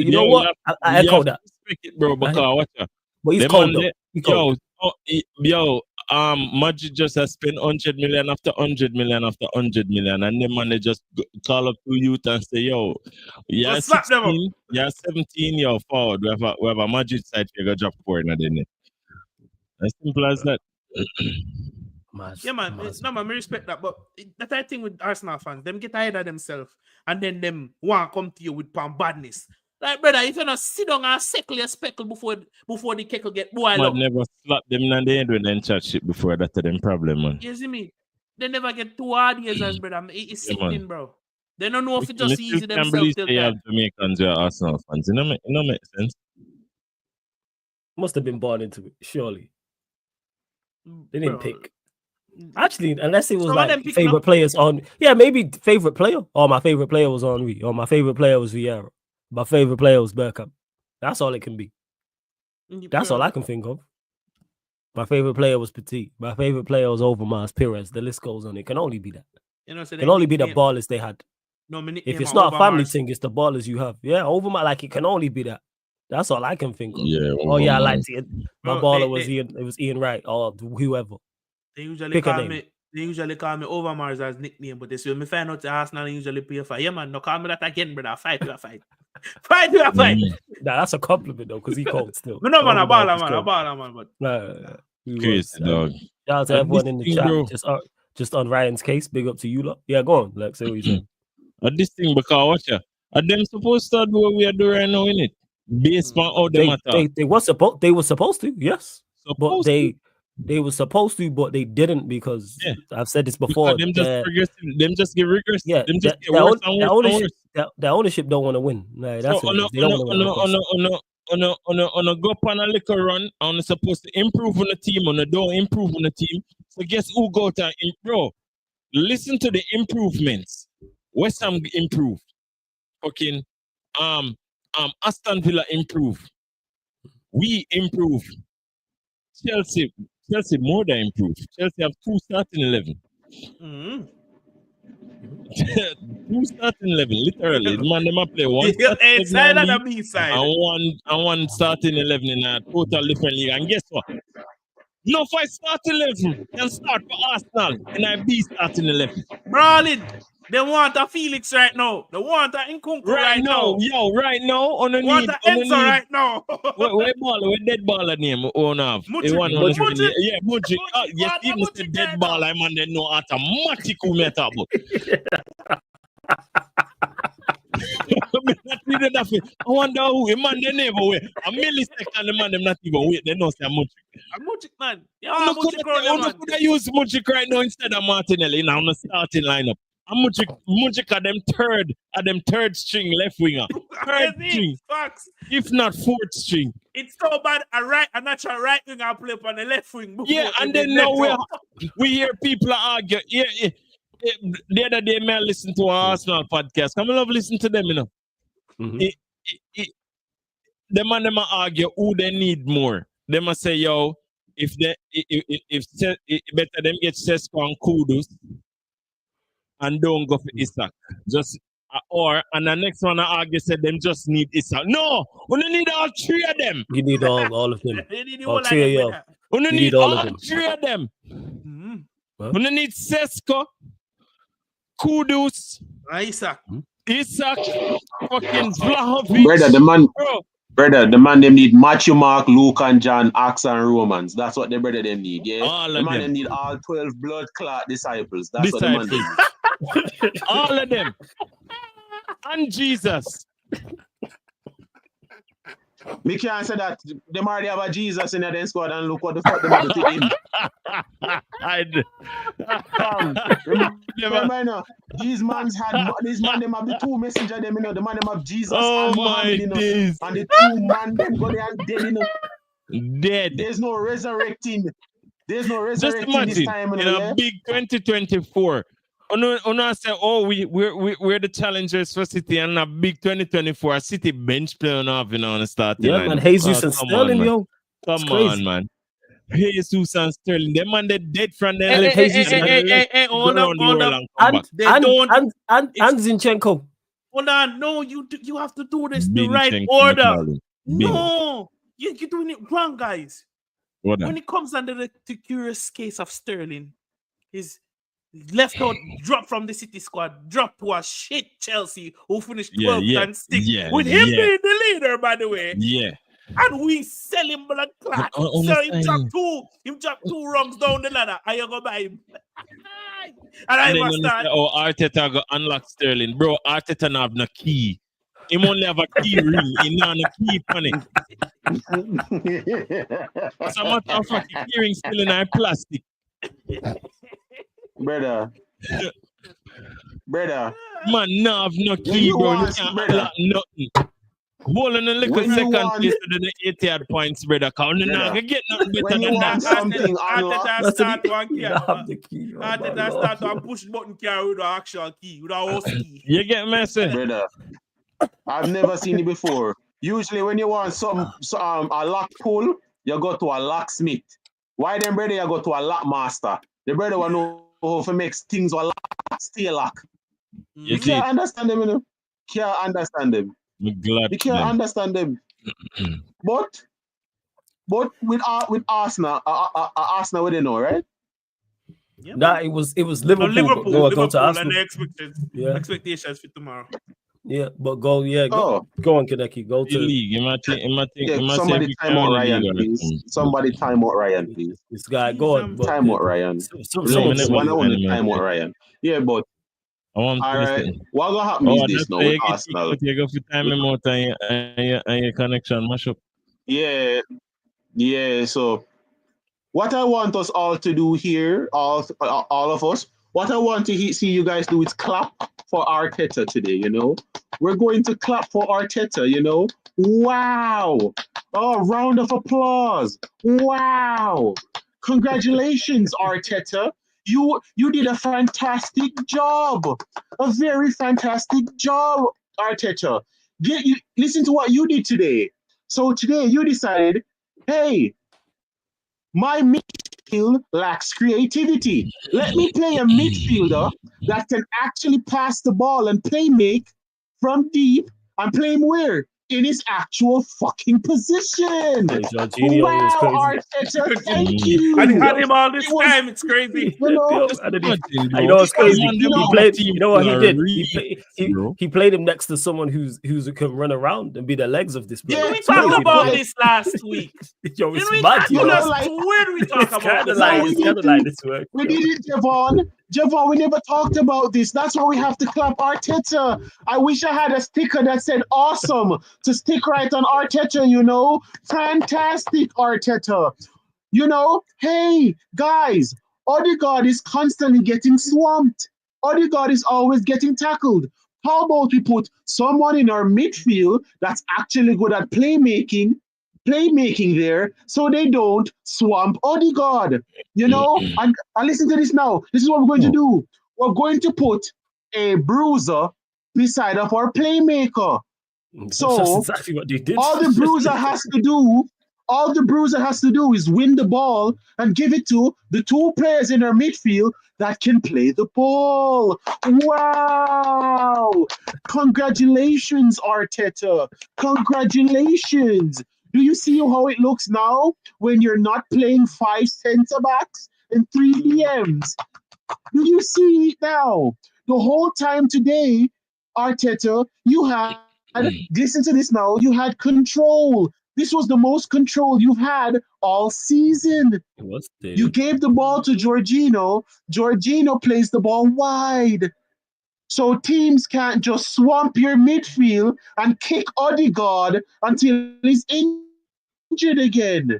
echo that. Respect it, bro, because watch out. But he's cold, though. Madrid just has spent 100 million after 100 million after 100 million, and then man they just call up to youth and say, "Yo, yeah, 16, yeah, 17, yo, forward. We have a Madrid side figure drop 4 in the net." As simple as that. Yeah, man. No, man, I respect that, but that I think with Arsenal fans, them get tired of themselves, and then them want to come to you with badness. Like, brother, if you not sit down and settle your speckle before the keckle get boiled up. Never slap them in the end when they chat shit before that's them problem, man. You see me? They never get 2 hard years as brother. It's sickening, bro. They don't know if it's just easy themselves. I can't believe they have Jamaicans who are Arsenal fans. It don't make sense. Must have been born into it, surely. They didn't pick. Actually, unless it was like favorite players on, maybe favorite player. Or my favorite player was Henry. Or my favorite player was Vieira. My favorite player was Bergkamp. That's all it can be. That's all I can think of. My favorite player was Petit. My favorite player was Overmars, Pires. The list goes on. It can only be that. It can only be the ballers they had. No, if it's not a family thing, it's the ballers you have. Yeah, Overmars, like it can only be that. That's all I can think of. Yeah. I liked it. My baller was Ian. It was Ian Wright or whoever. They usually call me They usually call me Overmars as nickname, but this when me find out the Arsenal usually pay for. Yeah, man, no call me that again, brother. Fight to a fight. Fight to a fight. Nah, that's a compliment though, because he cold still. No, man, a baller, man. But Nah, Crazy, dog. Shout out to everyone in the chat. Just on Ryan's case, big up to you lot. Yeah, go on. Like, say what you saying. This thing, because watch ya. Are them supposed to do what we are doing right now, innit? Based on how they matter. They were supposed to, yes. But they were supposed to, but they didn't because I've said this before. Them just get regress. Yeah, them just get worse and worse. The ownership don't want to win. Like, that's so what it is. They don't want to win. On a go on a little run, on supposed to improve on the team, on the don't improve on the team. So guess who go to improve? Listen to the improvements. West Ham improved. Fucking Aston Villa improved. We improved. Chelsea more than improved. Chelsea have 2 starting 11. mm-hmm. 2 starting 11, literally. The man them play one A side and a B side. And one starting 11 in a total different league. And guess what? No 5 starting 11 can start for Arsenal in a B starting 11. Brawling. They want a Felix right now. They want a Nkunku right now. Yo, right now. On the want need. a Enzo right now. Where dead baller name on have? Mudryk. Yeah, Mudryk. Yes, even the dead baller, man, they know automatic who met up. I wonder who a man they never wait. A millisecond the man them not even wait. They know say Mudryk. Man. Yeah, Mudryk could use Mudryk right now instead of Martinelli now on the starting lineup. Mudryk are them third string left winger. Third string. Facts. If not 4th string. It's so bad a natural right winger play on the left wing. Yeah, and then now we hear people argue. Yeah. The other day, I listen to an Arsenal podcast. I love listening to them, you know. Mm-hmm. The man them argue who they need more. They must say, yo, if better them get Sesko and Kudus and don't go for Isak. Just and the next one I argue said them just need Isak. No, we need all 3 of them. You need all of them. You need all 3 of them. We need all 3 of them. Mm-hmm. Huh? We need Sesko, Kudus, Isak, fucking Vlahovic. Brother, the man them need Matthew, Mark, Luke, and John, Acts, and Romans. That's what the brother them need. Yeah, the man them need all 12 blood clot disciples. That's what the man them need. All of them. And Jesus. Me can't say that them already have a Jesus in their squad and look what the fuck they want to him. Remember now, these man them have the 2 messenger them, you know, the man them have Jesus and Muhammad, you know, and the 2 man them go there and dead, you know. Dead. There's no resurrecting. Just imagine, this time, in a big 2024. I say, we're the challengers for City, and a big 2024 City bench player on the start. Yeah, man, Jesus and Sterling, yo. Come on, man. Jesus and Sterling, them man they dead from them. And Zinchenko. Hold on, no, you have to do this the right order. No, you're doing it wrong, guys. When it comes under the curious case of Sterling, his left out, drop from the City squad, drop to a shit Chelsea who finished 12th and 6th with him being the leader, by the way. Yeah. And we sell him blood clot. So him drop 2 rungs down the ladder, and you go buy him. and I must start. Arteta go unlock Sterling. Bro, Arteta not have no key. He only have a key ring. He not a key on it. As a matter of fact, the key ring still in our plastic. Brother. Man, no have no key, bro. You can't unlock nothing. Hold on a little second place to the EITIHAD points, brother. Count now. Get nothing better than that. Arteta start one key. Arteta start one push button key with an actual key, with a host key. You get messy, brother. I've never seen it before. Usually, when you want a lock pull, you go to a locksmith. Why then, brother, you go to a lock master? The brother want to know how to make things a lock, stay lock. You can't understand them, you know. Can't understand them. You can't understand them. but with Arsenal, Arsenal, what they know, right? Yeah, Nah, it was Liverpool. Liverpool, Go to Arsenal. and the expectations for tomorrow. Yeah, but go on, Kaneki. Go The to league. Somebody time out Ryan, please. Somebody time out Ryan, please. this guy. Go on, but Time out Ryan. never One do on the anime. time out Ryan. Yeah, but I want to all right. listen. What gonna happen is this now with You Arsenal? go for time out and your connection mash up. Yeah. So what I want us all to do here, all of us, what I want to see you guys do is clap for Arteta today. You know, we're going to clap for Arteta. You know, wow! Oh, round of applause! Wow! Congratulations, Arteta. You did a fantastic job, a very fantastic job, Arteta. Listen to what you did today. So today you decided, hey, my midfield lacks creativity. Let me play a midfielder that can actually pass the ball and make from deep and play him where? In his actual fucking position. Wow, Arteta, thank you. I had him all this time. It's crazy. You know what's crazy? He played. You know what he did? He played him next to someone who can run around and be the legs of this player. Yeah, we talked about this last week. Yo, it's mad. Where do we talk about this? It's kind of like this work. We did it, Javon. Javon, we never talked about this. That's why we have to clap Arteta. I wish I had a sticker that said awesome to stick right on Arteta, you know. Fantastic, Arteta. You know, hey, guys, Odegaard is constantly getting swamped. Odegaard is always getting tackled. How about we put someone in our midfield that's actually good at playmaking there so they don't swamp Odegaard, you know? And listen to this now. This is what we're going to do. We're going to put a bruiser beside of our playmaker. So that's exactly what they did. all the bruiser has to do is win the ball and give it to the two players in our midfield that can play the ball. Wow! Congratulations, Arteta. Congratulations. Do you see how it looks now when you're not playing 5 centre backs and 3 DMs? Do you see it now? The whole time today, Arteta, you had, listen to this now, you had control. This was the most control you've had all season. You gave the ball to Jorginho. Jorginho plays the ball wide. So teams can't just swamp your midfield and kick Odegaard until he's injured again.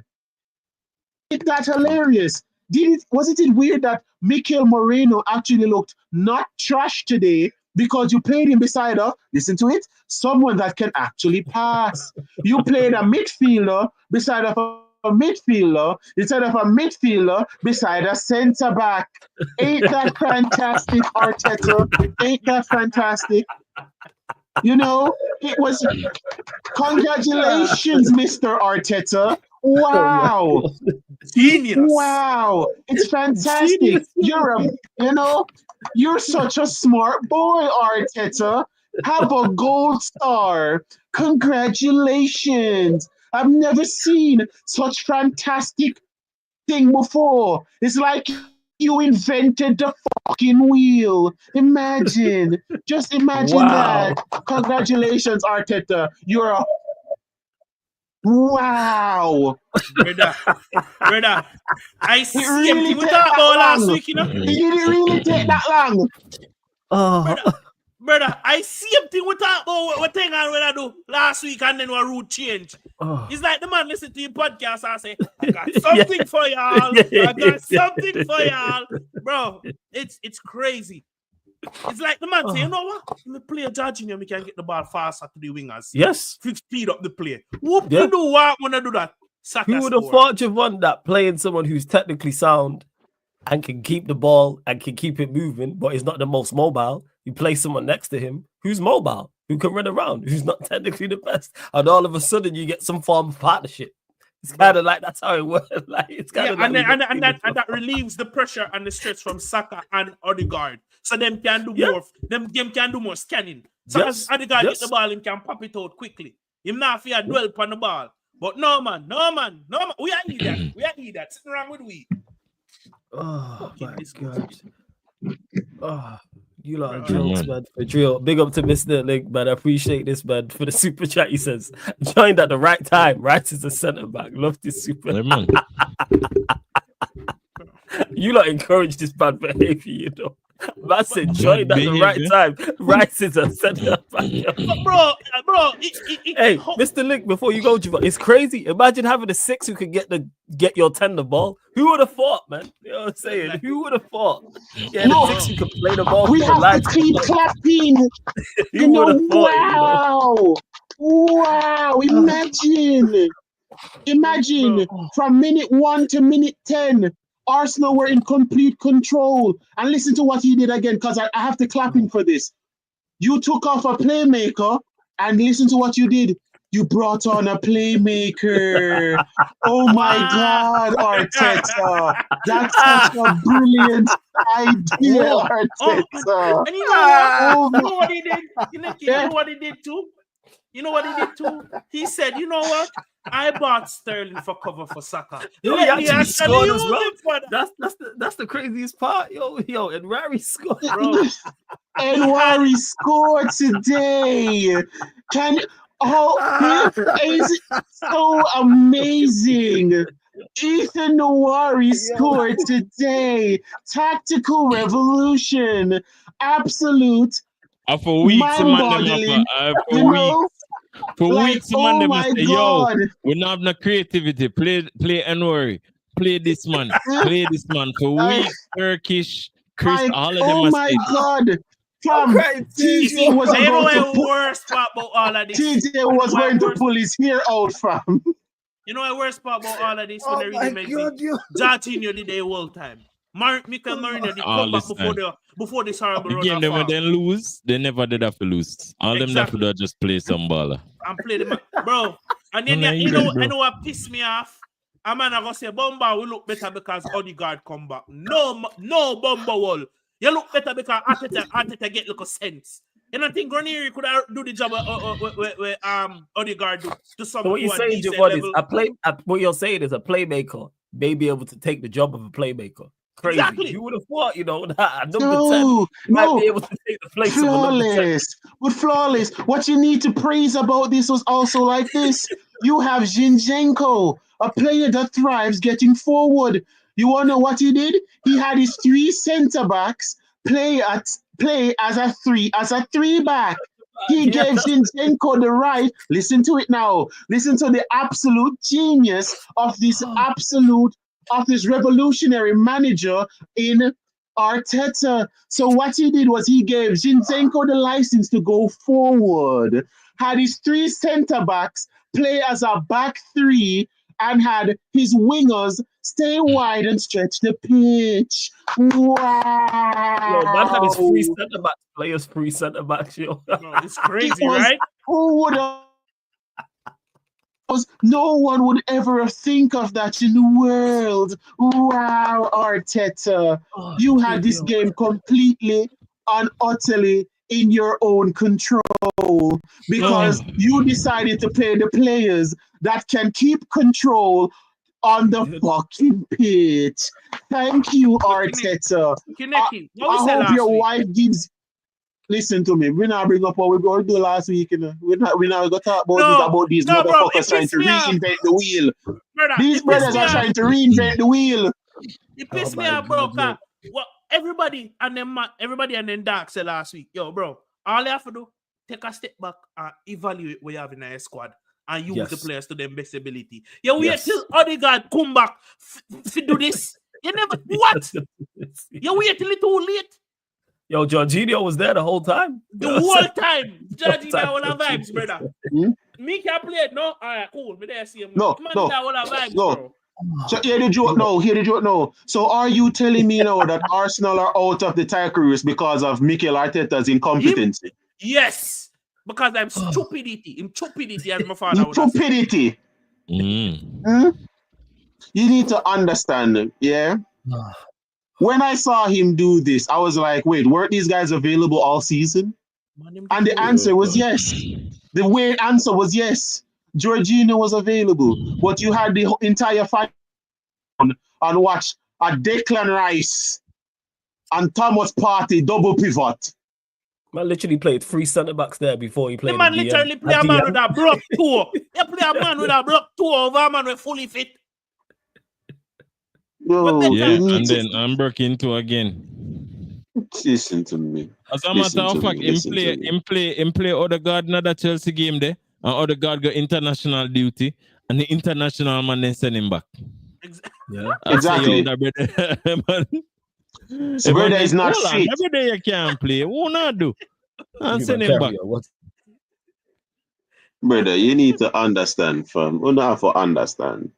Isn't that hilarious? Wasn't it weird that Mikel Moreno actually looked not trash today because you played him beside listen to it, someone that can actually pass. You played a midfielder beside of a midfielder instead of a midfielder beside a centre back. Ain't that fantastic, Arteta? Ain't that fantastic? You know, it was congratulations, Mr. Arteta. Wow. Genius. Wow. It's fantastic. You're such a smart boy, Arteta. Have a gold star. Congratulations. I've never seen such fantastic thing before. It's like you invented the fucking wheel. Imagine. Just imagine that. Congratulations, Arteta. You're a wow. Brother, I see really we talked about last week, you know? It didn't really take that long. Brother, I see something we talked about what thing and what I do last week and then what route change. It's like the man listen to your podcast and say, I got something for y'all. I got something for y'all. Bro, it's crazy. It's like the man say, you know what? The player judging we can get the ball faster to the wingers. Yes. Speed up the play. Whoop you do what when I do that? Who would have thought you won that playing someone who's technically sound and can keep the ball and can keep it moving, but is not the most mobile? You play someone next to him who's mobile, who can run around, who's not technically the best, and all of a sudden you get some form of partnership. It's kind of like that's how it works. Like it's kind of that relieves the pressure and the stress from Saka and Odegaard. So them can do more. Them can do more scanning. So as Odegaard get the ball, him can pop it out quickly. Him not fear dwell on the ball. But no man. We are need that. Sitting wrong with we. Oh Fucking my disgusting. god. Oh, you lot are Bro, jokes, man. man. For real. Big up to Mr. Link, man. I appreciate this, man. For the super chat, he says, joined at the right time. Right as a centre back. Love this super. Yeah, man. You lot encourage this bad behavior, you know. Man said, joined at the right behavior? time. Right as a centre back. But bro, Hey, Mr. Link, before you go, Jiva, it's crazy. Imagine having a 6 who could get your tender ball. Who would have thought, man? You know what I'm saying? Like- Who would have thought? Yeah, No. the 6 who could play the ball. We from the have line to keep the- clapping. Who You know, would have thought it, you know? wow. Imagine from minute 1 to minute 10, Arsenal were in complete control. And listen to what he did again, because I have to clap him for this. You took off a playmaker, and listen to what you did. You brought on a playmaker. Oh my God, Arteta. That's such a brilliant idea, Arteta. And you know Oh what he did? You know what he did too? You know what he did too? He said, you know what? I bought Sterling for cover for Saka. Yo, he Let me actually scored as use well. him for that. That's the craziest part. Yo, and Rary scored. Bro, And Wari scored today. Is it so amazing? Ethan Nawari scored today. Tactical revolution. Absolute For weeks, man, mind-boggling. for weeks. For Like, weeks, man, oh them my say, God. yo, we don't have no creativity. Play and worry. Play this man. Play this man. For weeks, Turkish, Chris, all of them Oh are my saying, God. Fam, TJ was you know about the to worst part about all of this? TJ was going to pull his hair out, fam. You know the worst part about all of this? When Oh they really my make God, it. yo. Jartinho did the whole time. Mikel Mourinho did All come back this before this horrible the run game of them when form. they lose, they never did have to lose. All them Exactly. have to do just play some baller. And play the bro. And then No, you bro. know what pissed me off? A man I gonna say Bomba will look better because Odegaard come back. No Bomba will. You look better because Arteta get look of sense. You don't think Granieri could do the job where Odegaard do some. So what you're saying, Javon, is what you're saying is a playmaker may be able to take the job of a playmaker. Crazy. Exactly. You would have thought, you know, that number 10 No, might be able to take the place of a number 10. flawless. But flawless. What you need to praise about this was also like this. You have Zinchenko, a player that thrives getting forward. You want to know what he did? He had his 3 centre backs play as a three back. He gave Zinchenko the right. Listen to it now. Listen to the absolute genius of this revolutionary manager in Arteta. So what he did was he gave Zinchenko the license to go forward, had his 3 centre backs play as a back 3, and had his wingers stay wide and stretch the pitch. Wow. Yo, man had his 3 centre backs, players 3 centre backs, yo. No, it's crazy, right? Who would have? No one would ever think of that in the world. Wow, Arteta. You had this game completely and utterly in your own control because you decided to play the players that can keep control on the fucking pitch. Thank you, Arteta. Kineki, I hope your wife gives. Listen to me. We're not bring up what we going to do last week. You know? We're not going to talk about these motherfuckers trying to reinvent the wheel. Brother, These brothers are trying to reinvent the wheel. It pissed me off, bro. What everybody and then Dark said last week, yo, bro. All you have to do, take a step back and evaluate what you have in your squad and use the players to their best ability. You wait till Odegaard come back to do this. You never what? You wait till it's too late. Yo, Jorginho was there the whole time. The whole time. Jorginho all our vibes, brother. Me can play it, no? All right, cool. Me there see him. No. All our vibes, bro. So hear the joke now. So are you telling me now that Arsenal are out of the title race because of Mikel Arteta's incompetence? Yes. Because I'm stupidity. I'm stupidity as my father would say. Stupidity. You need to understand, yeah? When I saw him do this, I was like, wait, weren't these guys available all season? And the answer was yes. The weird answer was yes. Jorginho was available, but you had the entire fight and watch a Declan Rice and Thomas Partey double pivot. Man literally played 3 centre backs there before he played. The man literally play a man with a broke toe. He play a man with a broke toe over a man with fully fit. No, yeah, and then I'm breaking into again. Listen to me. As a matter of fact, him play Odegaard another Chelsea game there, and Odegaard got international duty, and the international man then send him back. Yeah, exactly. So brother is not fit. Every day you can't play. Who not do? And send him back. Brother, you need to understand, fam. You don't have to understand.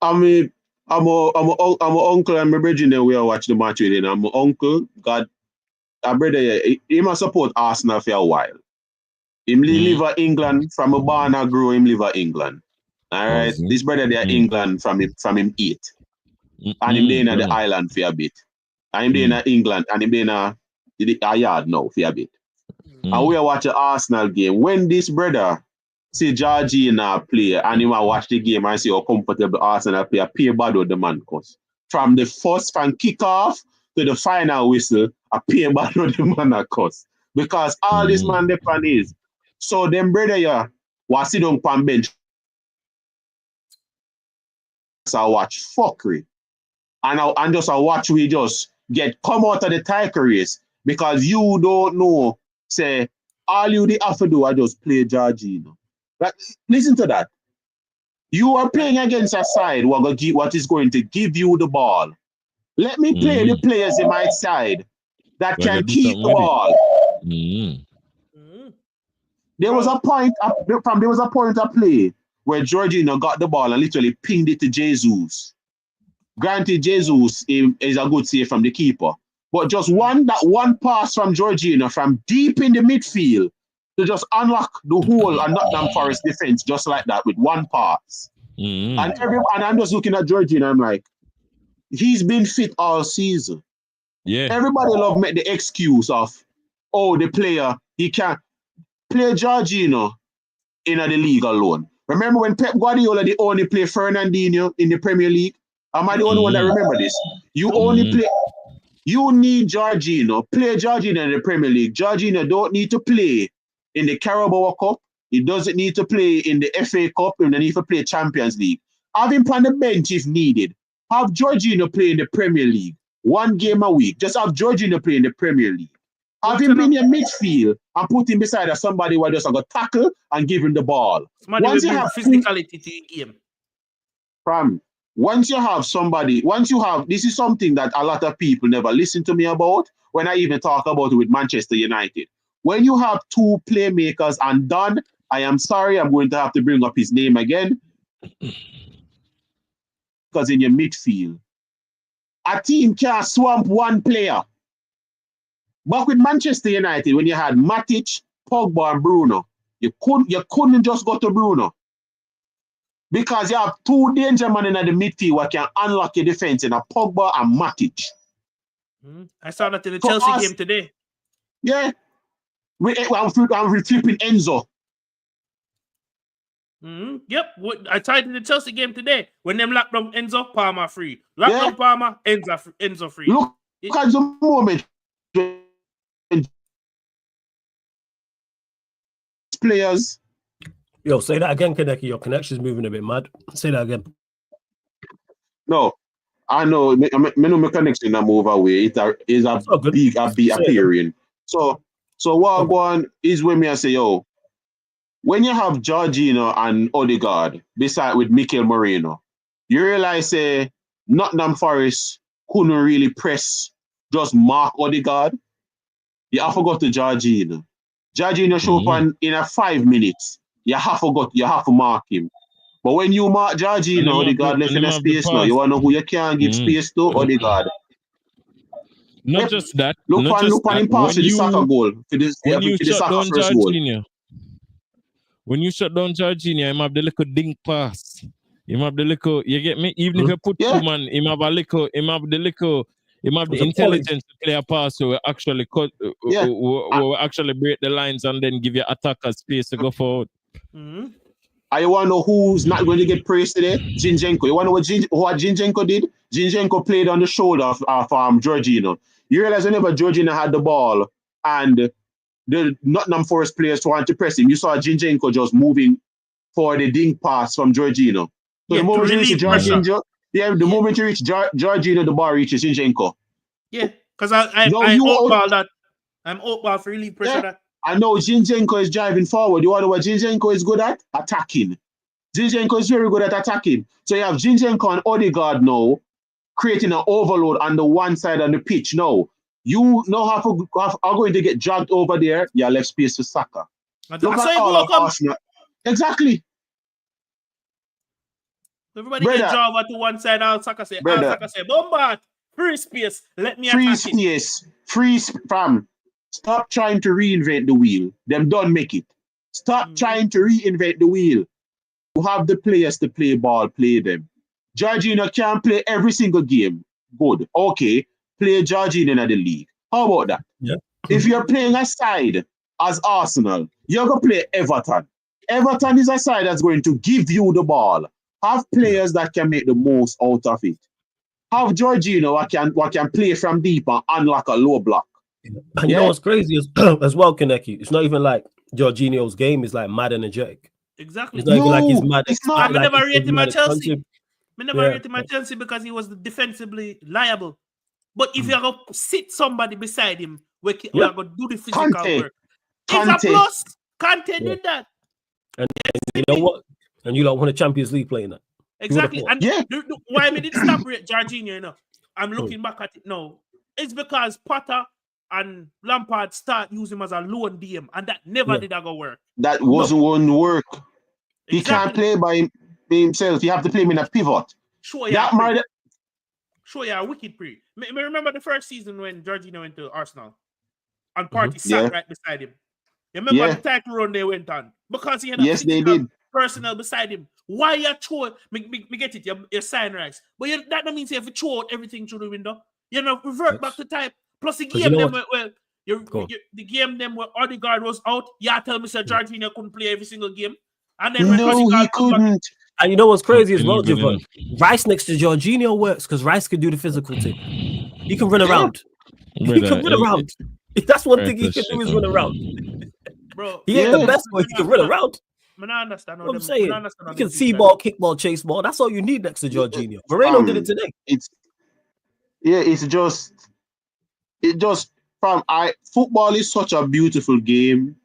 I mean, I'm a uncle and my brother there we are watch the match with him. I'm an uncle. God, a brother, he must support Arsenal for a while. Him live in England from a born and grow. Him live in England. All right, this brother there England from him 8, and him there in the island for a bit. And him there in England, and him there in a yard now for a bit. And we are watching Arsenal game. When this brother see Georgina play and he watch the game and see how comfortable Arsenal play, pay bad with the man cause. From the first kick off to the final whistle, I pay bad with the man cause. Because all this man depend is. So them brother here was sit down on bench. So I watch fuckery. And just I watch we just get come out of the title race because you don't know, say, all you have to do I just play Georgina. Like, listen to that. You are playing against a side what is going to give you the ball. Let me play the players in my side that can keep the ball. There was a point of play where Jorginho got the ball and literally pinged it to Jesus. Granted, Jesus is a good save from the keeper, but just one pass from Jorginho from deep in the midfield to just unlock the whole and Nottingham Forest defense just like that with one pass. And I'm just looking at Jorginho, I'm like, he's been fit all season. Yeah. Everybody love make the excuse of, oh, the player, he can't play Jorginho in the league alone. Remember when Pep Guardiola they only play Fernandinho in the Premier League? Am I the only one that remember this? You only play. You need Jorginho. Play Jorginho in the Premier League. Jorginho don't need to play in the Carabao Cup. He doesn't need to play in the FA Cup. He doesn't need to play Champions League. Have him on the bench if needed. Have Jorginho play in the Premier League. 1 game a week. Just have Jorginho play in the Premier League. Have him in your midfield and put him beside somebody who just going to tackle and give him the ball. Once you have physicality to the game. Once you have, this is something that a lot of people never listen to me about when I even talk about it with Manchester United. When you have 2 playmakers and Don, I am sorry, I'm going to have to bring up his name again. Because in your midfield, a team can't swamp 1 player. But with Manchester United, when you had Matic, Pogba, and Bruno, you couldn't just go to Bruno. Because you have 2 danger men in the midfield who can unlock your defense in a Pogba and Matic. I saw that in the Chelsea game today. Yeah. I'm flipping Enzo. Yep. I tried in the Chelsea game today. When them locked down Enzo, Palmer free. Locked down Palmer, Enzo free. Look at the moment. Players. Yo, say that again, Kaneki. Your connection's moving a bit mad. Say that again. No, I know. I know my connection na move away. It is a big appearing. So what I'm going is when me I say, yo, when you have Jorginho and Odegaard beside with Mikel Merino, you realize Nottingham Forest couldn't really press, just mark Odegaard. You have to go to Jorginho. Jorginho show up in a 5 minutes. You have to mark him. But when you mark Jorginho, Odegaard left in a space now. You want to know who you can give space to? Odegaard. Not just that. Look on him pass the soccer goal. When you shut down Jorginho, when you shut down Jorginho, him have the little dink pass. Him have the little, you get me? Even if you put 2 man, him have the intelligence to play a pass who will actually cut, will actually break the lines and then give your attacker space to go forward. I want to know who's not going to get praised today? Zinchenko. You want to know what Zinchenko did? Zinchenko played on the shoulder of Jorginho. You realize whenever Jorginho had the ball and the Nottingham Forest players wanted to press him, you saw Zinchenko just moving for the dink pass from Jorginho. So the moment you reach Jorginho, moment you reach Jorginho, the ball reaches Zinchenko. Yeah, because I'm outball that. I'm outball for relief pressure that. I know Zinchenko is driving forward. You want to know what Zinchenko is good at? Attacking. Zinchenko is very good at attacking. So you have Zinchenko and Odegaard now creating an overload on the one side of the pitch. Now, you know how are going to get dragged over there. You left space for Saka. Look at all of Arsenal. Exactly. Everybody get dragged over to one side. Saka say, Bombard, free space. Let me free space. Fam. Stop trying to reinvent the wheel. Them don't make it. Stop trying to reinvent the wheel. You have the players to play ball, play them. Jorginho can't play every single game. Good. Okay. Play Jorginho in the league. How about that? Yeah. If you're playing a side as Arsenal, you're going to play Everton. Everton is a side that's going to give you the ball. Have players that can make the most out of it. Have Jorginho what can play from deep and unlock a low block. And you know what's crazy as well, Kaneki? It's not even like Jorginho's game is like mad energetic. Exactly. It's not even like he's mad. It's not. I never rated him at Chelsea. I never rated him at Chelsea because he was defensively liable. But if you're going to sit somebody beside him, we're going to do the physical work. It's a plus. Kante did that. And you know what? And you don't want a Champions League playing that. Exactly. And why me didn't stop Jorginho enough? I'm looking back at it now. It's because Potter and Lampard start using him as a lone DM, and that never did go work. That wasn't going to work. He can't play by himself. You have to play him in a pivot. Sure, yeah, wicked pre. Me remember the first season when Jorginho went to Arsenal and Partey sat right beside him. You remember the title run they went on? Because he had a personnel beside him. Why you throw me get it, you sign Rice. But that don't mean you have to throw out everything through the window. You know, revert back to type. Plus the game the game them where Odegaard was out, tell me Sir Jorginho couldn't play every single game. And then he couldn't. And you know what's crazy as well, Javon? Rice next to Jorginho works because Rice can do the physical thing. He can run around. He can run around. That's one thing he can do is run around. Bro, he ain't the best, but he can run around. I understand what I'm saying. You can see ball, kick ball, chase ball. That's all you need next to Jorginho. Moreno did it today. Football is such a beautiful game.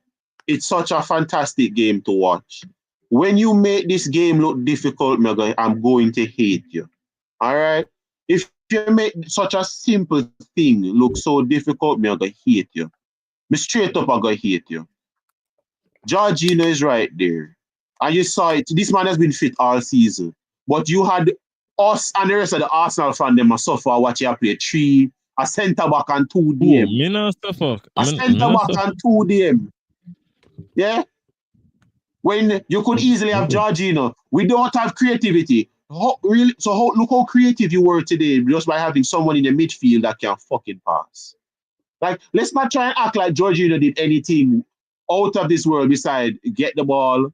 It's such a fantastic game to watch. When you make this game look difficult, I'm going to hate you. All right? If you make such a simple thing look so difficult, I'm going to hate you. Me straight up, I'm going to hate you. Jorginho is right there. And you saw it. This man has been fit all season. But you had us and the rest of the Arsenal fan them suffer what you play a centre back and 2 DM. A centre back and 2 DM. Yeah? When you could easily have Jorginho. We don't have creativity. Look how creative you were today just by having someone in the midfield that can fucking pass. Like, let's not try and act like Jorginho did anything out of this world besides get the ball,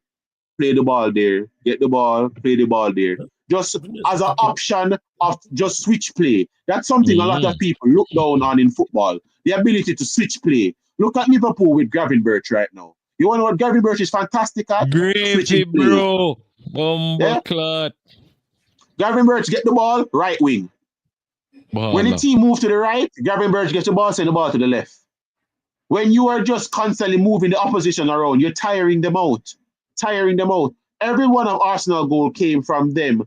play the ball there, get the ball, play the ball there. Just as an option of just switch play. That's something a lot of people look down on in football. The ability to switch play. Look at Liverpool with Gravenberch right now. You want to know what Gravenberch is fantastic at? Gravy, bro. Clot. Gravenberch get the ball, right wing. When the team moves to the right, Gravenberch gets the ball, send the ball to the left. When you are just constantly moving the opposition around, you're tiring them out. Every one of Arsenal goal came from them,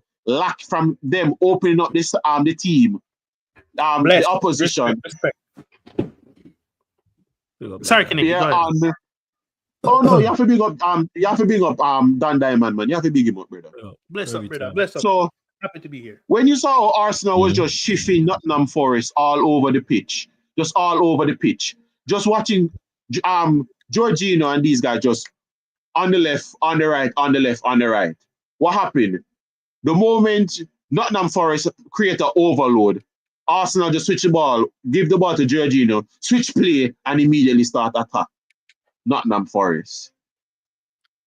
from them opening up this the team, the opposition. Respect. Sorry, can you you have to big up Dan Diamond, man. You have to big him up, brother. Bless up, brother. Bless up. So happy to be here. When you saw how Arsenal was just shifting Nottingham Forest all over the pitch, just watching Jorginho and these guys just on the left, on the right, on the left, on the right. What happened? The moment Nottingham Forest create an overload, Arsenal just switch the ball, give the ball to Jorginho, switch play, and immediately start attack. Nottingham Forest.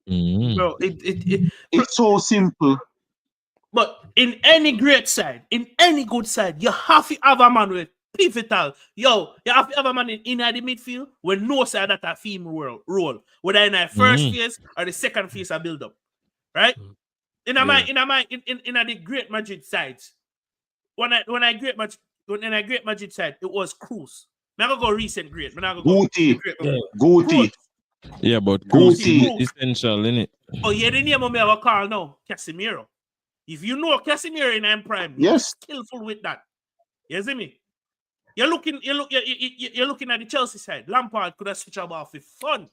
Bro, It's so simple. but in any great side, in any good side, you have to have a man with pivotal. Yo, you have to have a man in the midfield when no side that a theme role, whether in the first phase or the second phase a build up, right? In the Great Madrid sides, when I Great Madrid side, it was Cruz. I'm gonna go recent great. Guti. Yeah, but Guti. is essential, innit? Oh, yeah, the name of me I will call now, Casemiro. If you know Casemiro in prime, Yes, you're skillful with that. You see me? You're looking at the Chelsea side. Lampard could have switched up off with fun.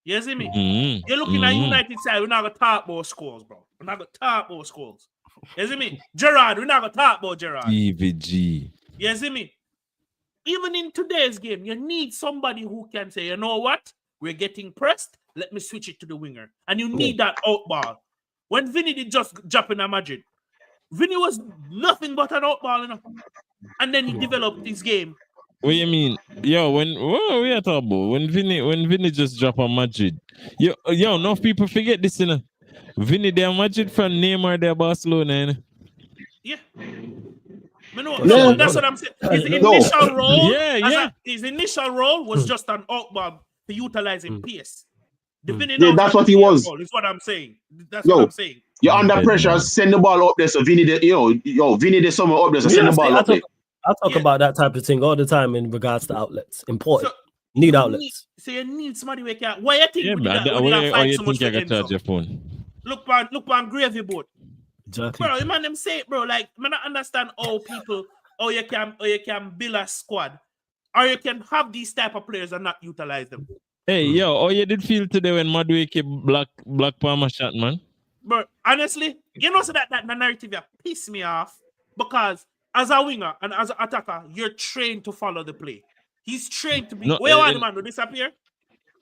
You see me? You're looking at United side. We're not gonna talk about scores, bro. We're not gonna talk about scores. You see me? Gerrard, we're not gonna talk about Gerrard. DVG. You see me? Even in today's game, you need somebody who can say, you know what? We're getting pressed. Let me switch it to the winger. And you need that out ball. When Vinny did just jump in Madrid, Vinny was nothing but an out ball, you know? And then he developed his game. What do you mean? Yo, what we are talking about? When Vinny just drop on Madrid. Yo, enough people forget this, you know. Vinny there Madrid from Neymar there Barcelona, you know? Yeah. No, that's what I'm saying. His initial role, his initial role was just an out ball to utilizing pace. That's what he was. Is what I'm saying. That's what I'm saying. You're under pressure. Send the ball up there. So Vinny, Vinny, there's someone up there. So send the ball up there. I talk about that type of thing all the time in regards to outlets. Important. Need outlets. So you need somebody who can. Why you think? You think I can charge your phone? Look on gravy boat. Exactly. Bro, you man them say it, bro. Like, I don't understand how people, you can build a squad, or you can have these type of players and not utilize them. Hey, how you did feel today when Madueke black Palmer shot, man? But honestly, you know, so that narrative piss me off because as a winger and as an attacker, you're trained to follow the play. He's trained to be. Where are the man to disappear?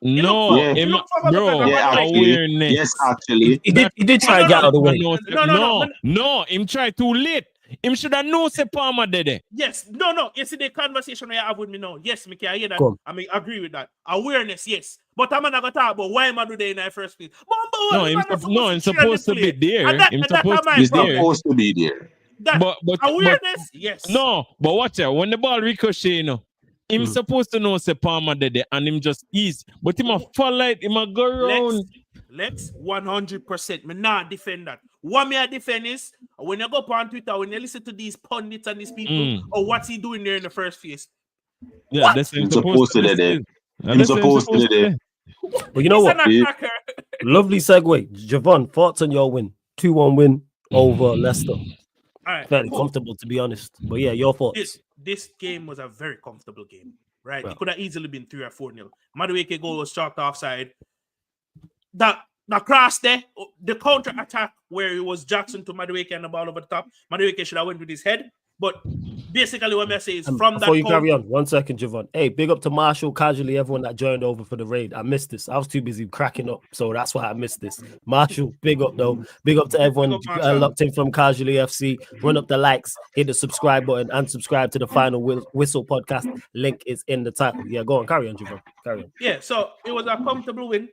No, awareness. Yes, actually. He did try and get out of the way. No, him try too late. Him should have known say Palmer did. No. You see the conversation you have with me now. Yes, Mickey, I hear that. I mean, agree with that. Awareness, yes. But I'm not going to talk about why am I doing that in the first place. I'm supposed to be there. He's supposed to be there. But awareness, yes. No, but watch out. When the ball ricochet, you know, him supposed to know say Palmer did and him just ease. But him a fall light, him a go around. Let's 100%. Me not defend that. What me I defend is when you go up on Twitter, when you listen to these pundits and these people, or what's he doing there in the first phase? Yeah, what? That's supposed to do. He's supposed to do. But you know what? Lovely segue. Javon, thoughts on your win? 2-1 win over Leicester. All right, fairly comfortable, to be honest. But yeah, your thoughts. This game was a very comfortable game, right? It could have easily been 3 or 4-0. Madueke goal was chalked offside. The cross there, the counter attack where it was Jackson to Madueke and the ball over the top. Madueke should have went with his head. But basically what I say is from that. Before you carry on, 1 second, Javon. Hey, big up to Marshall, casually, everyone that joined over for the raid. I missed this. I was too busy cracking up, so that's why I missed this. Marshall, big up though. Big up to everyone locked in from Casually FC. Run up the likes, hit the subscribe button, and subscribe to the Final Whistle podcast. Link is in the title. Yeah, go on, carry on, Javon. Carry on. Yeah, so it was a comfortable win.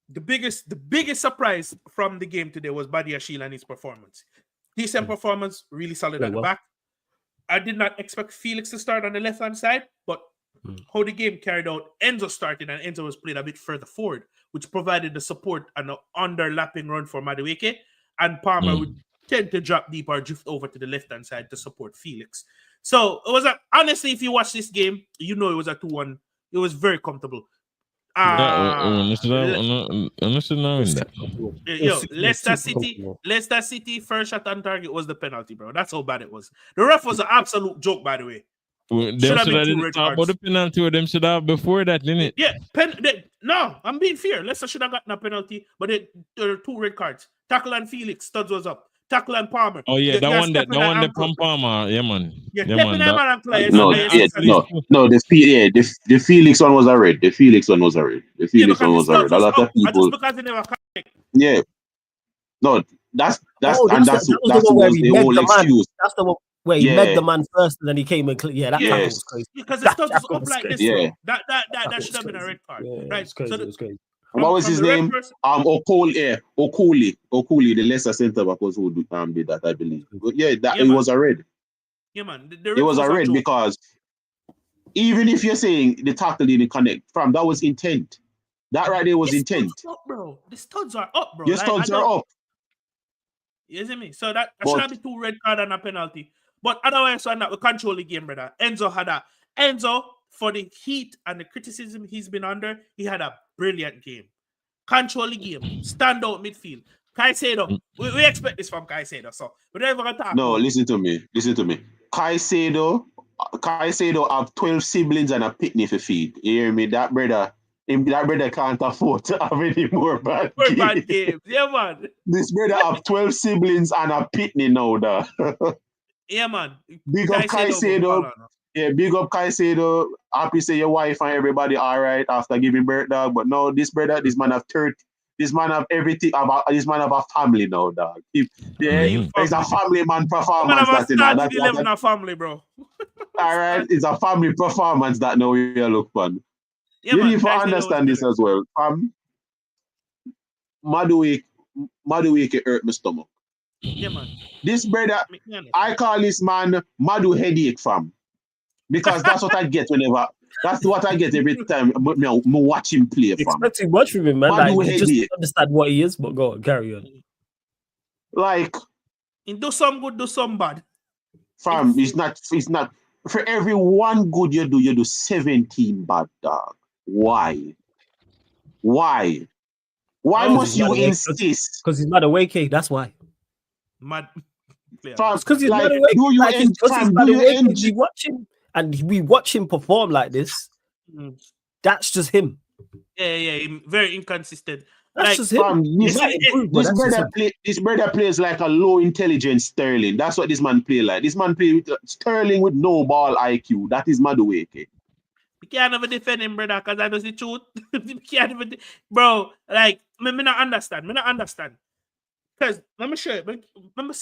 The biggest surprise from the game today was Badiashile and his performance. Decent performance, really solid at the back. I did not expect Felix to start on the left-hand side, but how the game carried out, Enzo started and Enzo was played a bit further forward, which provided the support and the underlapping run for Madueke, and Palmer would tend to drop deep or drift over to the left-hand side to support Felix. So it was honestly, if you watch this game, you know it was a 2-1. It was very comfortable. Leicester City first shot on target was the penalty, bro. That's how bad it was. The ref was an absolute joke, by the way. Them should have talked about the penalty or them should have before that, didn't it? Yeah, no, I'm being fair. Leicester should have gotten a penalty, but there are 2 red cards. Tackle and Felix, Studs was up. Tackle and Palmer. Oh yeah, that one from Palmer. Yeah, man. Yeah, man. The Felix one was a red. The Felix one was a red. A lot of people. Just because they never connect. Yeah. No, that's the whole excuse. That's the one where he met the man first and then he came and that tackle was crazy. Because the stuff was up like this. Yeah. That should have been a red card. Yeah, right. It's crazy. It was crazy. What was his name? Okoli, the Leicester centre back was who did that, I believe. But it was a red. Yeah, man. It was a red because even if you're saying the tackle didn't connect, that was intent. That right there was intent. Up, bro. The studs are up, bro. Your studs are up. You see me? So that should have been 2 red cards and a penalty. But otherwise, we control the game, brother. Enzo had that. Enzo, for the heat and the criticism he's been under, he had a brilliant game. Control the game. Stand out midfield. Caicedo. We expect this from Caicedo. So we're never going to talk. No, listen to me. Caicedo have 12 siblings and a pitney for feed. You hear me? That brother can't afford to have any more bad games. Yeah, man. This brother have 12 siblings and a pitney now, da. Yeah, man. Big up Caicedo. Yeah, big up Caicedo. Happy say your wife and everybody all right after giving birth, dog. But no, this man have 30. This man have everything. This man have a family now, dog. It's a family man performance. That's a family, bro. All right, it's a family performance that now we look fun. Yeah, you need to understand this as well. Madueke hurt my stomach. Yeah, man. This brother, I call this man Madu headache, fam. Because that's what I get that's what I get every time I watch him play, fam. Expect too much from him, man. Like, you just understand what he is, but go on, carry on. Like, he do some good, do some bad. Fam, it's not for every one good you do 17 bad, dog. Why? Why must you insist? Because he's mad away, that's why. Mad. Because he's mad away. We watch him and we watch him perform like this. That's just him. Yeah, very inconsistent. That's just him. This brother plays like a low intelligence Sterling. That's what this man play like. This man play with Sterling with no ball IQ. That is Madueke. We can't ever defend him, brother, because I know the truth. Bro, like, me not understand. Because let me show you.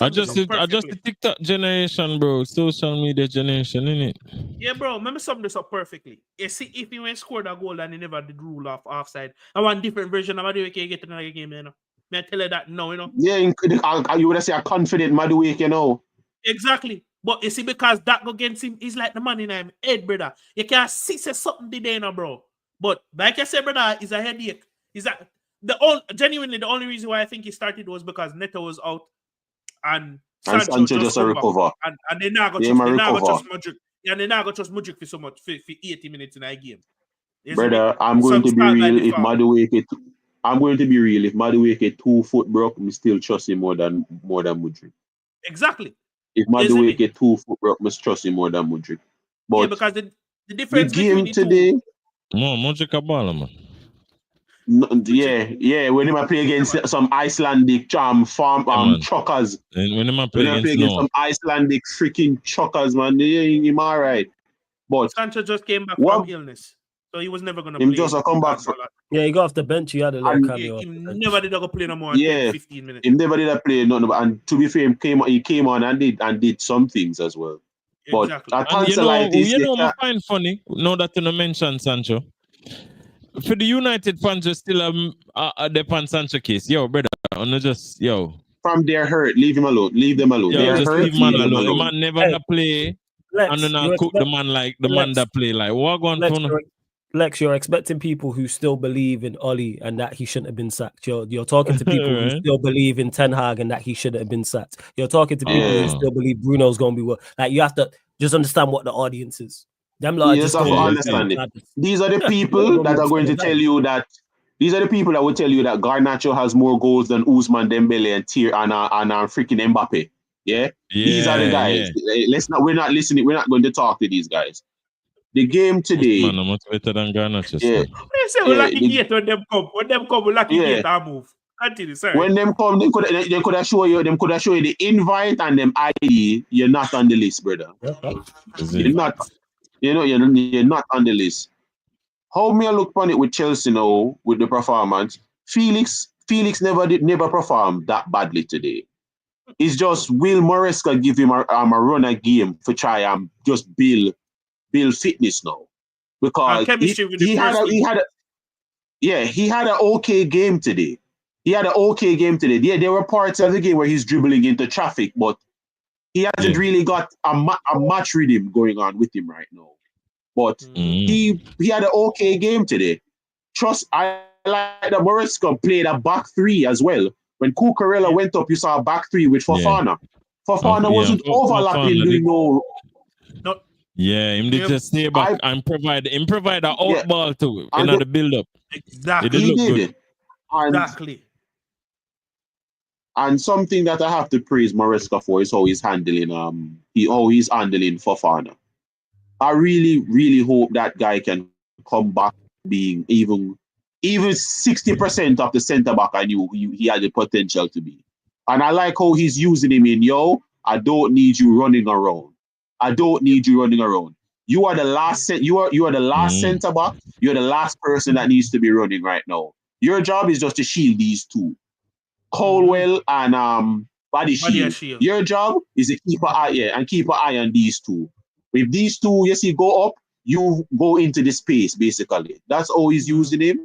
I just the TikTok generation, bro. Social media generation, innit? Yeah, bro. Remember sum this up perfectly. You see, if he went scored a goal and he never did rule off offside, I want different version of Madueke get another game, you know. May I tell you that now, you know? Yeah, you would say a confident Madueke, you know. Exactly. But you see, because that go against him, he's like the man in him head, brother. You can't see something today, now, bro. But like I said, brother, it's a headache. Genuinely, the only reason why I think he started was because Neto was out and Sancho just recover. And they now got just Mudryk. Yeah, they now got just Mudryk for so much for 80 minutes in a game. Brother, I'm going to be real. If Madueke 2 foot broke, we still trust him more than Mudryk. Exactly. If Madueke 2 foot broke, we trust him more than Mudryk. But yeah, because the difference between the today, no, Mudryk a baller, man. No, yeah. When they play against some Icelandic truckers, and when they play against some Icelandic freaking truckers, man, he's all right. But Sancho just came back from illness, so he was never gonna play. Him just come back. He got off the bench. He had a little cameo. He never did go play no more. Yeah, 15 minutes. He never did play nothing. And to be fair, he came on and did some things as well. But exactly. You know what I find funny? Now that you mention Sancho. For the United fans, just still the Pan Sancho case. Yo, brother, From their hurt, leave him alone. Leave them alone. Yo, just leave man alone. The man never play. And then I cook the man like the man that play. Like, what going on? Lex, you're expecting people who still believe in Oli and that he shouldn't have been sacked. You're talking to people who still believe in Ten Hag and that he shouldn't have been sacked. You're talking to people who still believe Bruno's going to be well. Like, you have to just understand what the audience is. Them lot just understand it. These are the people that are going to tell you that. These are the people that will tell you that Garnacho has more goals than Ousmane Dembele and freaking Mbappe. Yeah, these are the guys. Yeah. We're not listening. We're not going to talk to these guys. The game today. Man, I'm much better than Garnacho. Yeah. They say we're lucky gate when them come. When them come, we're lucky gate and move. Continue, sorry. When them come, they could have show you. Them could have show you the invite and them ID. You're not on the list, brother. You're not. You're not on the list. How may I look upon it with Chelsea now with the performance? Felix never performed that badly today. It's just Will Maresca give him a run a game for try and just build fitness now. Because he had an okay game today. Yeah, there were parts of the game where he's dribbling into traffic, but he hasn't really got a match rhythm going on with him right now. But he had an okay game today. I like that Moresco played a back three as well. When Cucurella went up, you saw a back three with Fofana. Fofana wasn't overlapping, doing no. Yeah, him did just stay back and provide an out ball to in the build up. Exactly. He did it. Exactly. And something that I have to praise Maresca for is how he's handling Fofana. I really, really hope that guy can come back being even 60% of the centre back I knew he had the potential to be. And I like how he's using him in, I don't need you running around. You are the last you are the last centre back. You're the last person that needs to be running right now. Your job is just to shield these two. Colwell and Body Shield. Your job is to keep an eye on these two. If these two, go up, you go into the space, basically. That's how he's using him.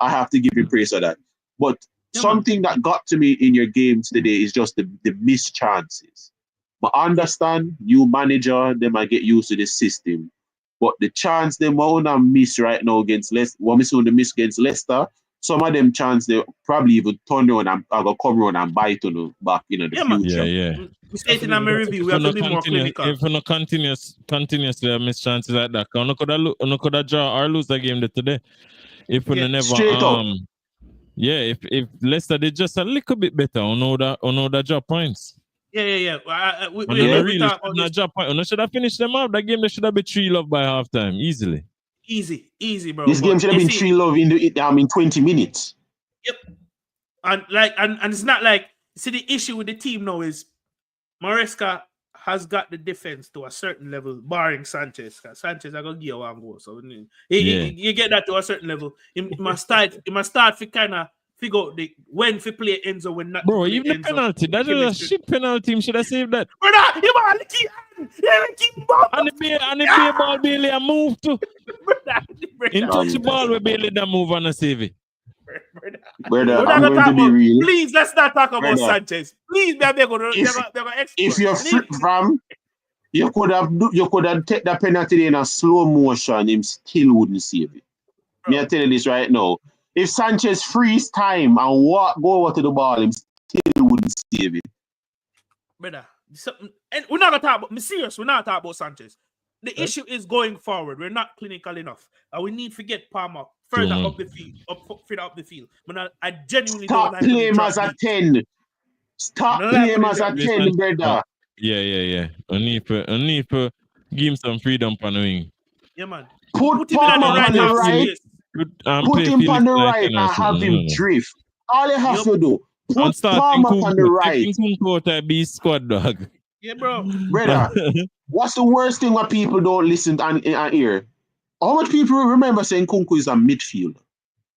I have to give him praise for that. But something that got to me in your games today is just the missed chances. I understand new manager, they might get used to this system. But the chance they want to miss right now against Leicester, some of them chance they probably even turn around and come around and bite on them back in the future. Yeah. We stated in my review, we have to be more clinical. If we're not continuously miss chances like that, we could have draw or lose the game today. If we never straight up. if Leicester did just a little bit better, we know that drop points. Yeah. We should have finished them out. That game they should have been 3-0 by halftime easily. Easy, bro. This game should have been 3-0 in 20 minutes. Yep. And it's not like, see, the issue with the team now is Maresca has got the defense to a certain level, barring Sanchez. Sanchez are gonna give you one goal, so you get that to a certain level. You must start to kind of figure out when to play Enzo, when not. Bro, even the penalty, that is a shit penalty. Should have saved that. Brother, you want to keep and the ball Bailey a move to. In touch the ball with Bailey that move and a save it. Brother, I'm going to be real. Please, let's not talk about Sanchez. Please, if you're from, you could have taken the penalty in a slow motion, him still wouldn't save it. Me I tell you this right now. If Sanchez frees time and go over to the ball, him still wouldn't save it. Brother, and we're not gonna talk about. I'm serious. We're not talking about Sanchez. The issue is going forward. We're not clinical enough, and we need to get Palmer further up the field, further up the field. But I genuinely stop don't playing as a 10. Stop playing as a 10, brother. Yeah. I need to give him some freedom on the wing. Yeah, man. Put Palmer on the right. Put him on the right and have him drift. All you have to do, put Palmer on the right. Be squad dog. Yeah, bro. Brother, what's the worst thing when people don't listen and hear? How much people remember saying Nkunku is a midfielder?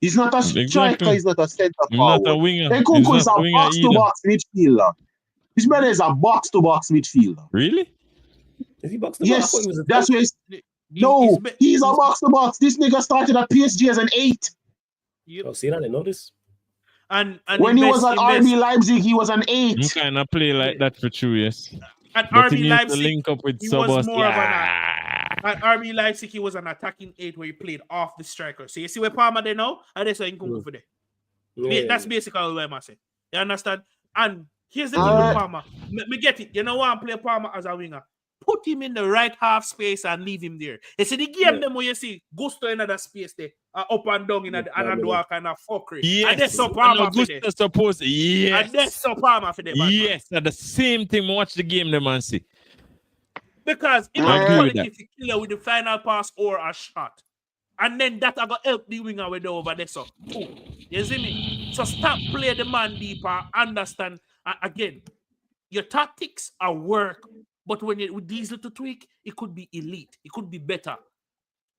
He's not a striker, he's not a centre forward. Not a winger. Nkunku is a box-to-box midfielder. His brother is a box-to-box midfielder. Really? Is he box-to-box? Yes, that's where he's a box-to-box. This nigga started at PSG as an 8. Yep. Oh, see, I didn't know this. And when he was at RB Leipzig, he was an 8. You kind of play like that for 2 years. At RB Leipzig, link up with he was more of at RB Leipzig, he was an attacking 8 where he played off the striker. So you see where Palmer there now, and that's why Nkunku for there. That's basically what I'm saying. You understand? And here's the thing with Palmer. Me get it. You know why I play Palmer as a winger? Put him in the right half space and leave him there. You see the game them when you see Gusto in that space there, up and down in the and do all kind of fuckery. Yes. And that's so Palmer for there. Yes. And that's so Palmer for there. Yes. At the same time, watch the game, the man see. Because if I quality to kill with the final pass or a shot, and then that I got help the winger with over there. So, you see me? So stop play the man deeper. Understand again. Your tactics are work, but when you with these little tweak, it could be elite. It could be better.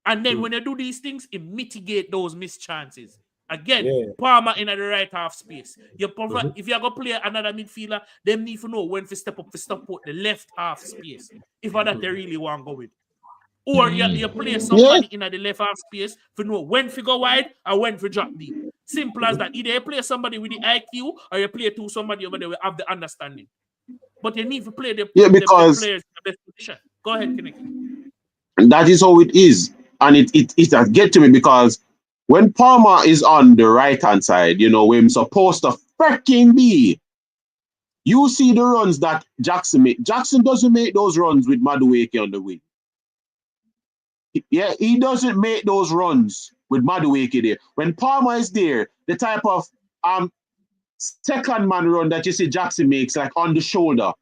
And then when you do these things, it mitigate those missed chances. Again, Palmer in the right half space. You provide, if you're going to play another midfielder, they need to know when to step up to stop out the left half space. If that they really want to go with. Or you play somebody in the left half space to know when to go wide or when to drop deep. Simple as that. Either you play somebody with the IQ or you play to somebody over there with have the understanding. But you need to play the players in the best position. Go ahead, Kinnick. That is how it is. And it has get to me because when Palmer is on the right hand side, you know, where he's supposed to freaking be, you see the runs that Jackson make. Jackson doesn't make those runs with Madueke on the wing. Yeah, he doesn't make those runs with Madueke there. When Palmer is there, the type of second man run that you see Jackson makes, like on the shoulder,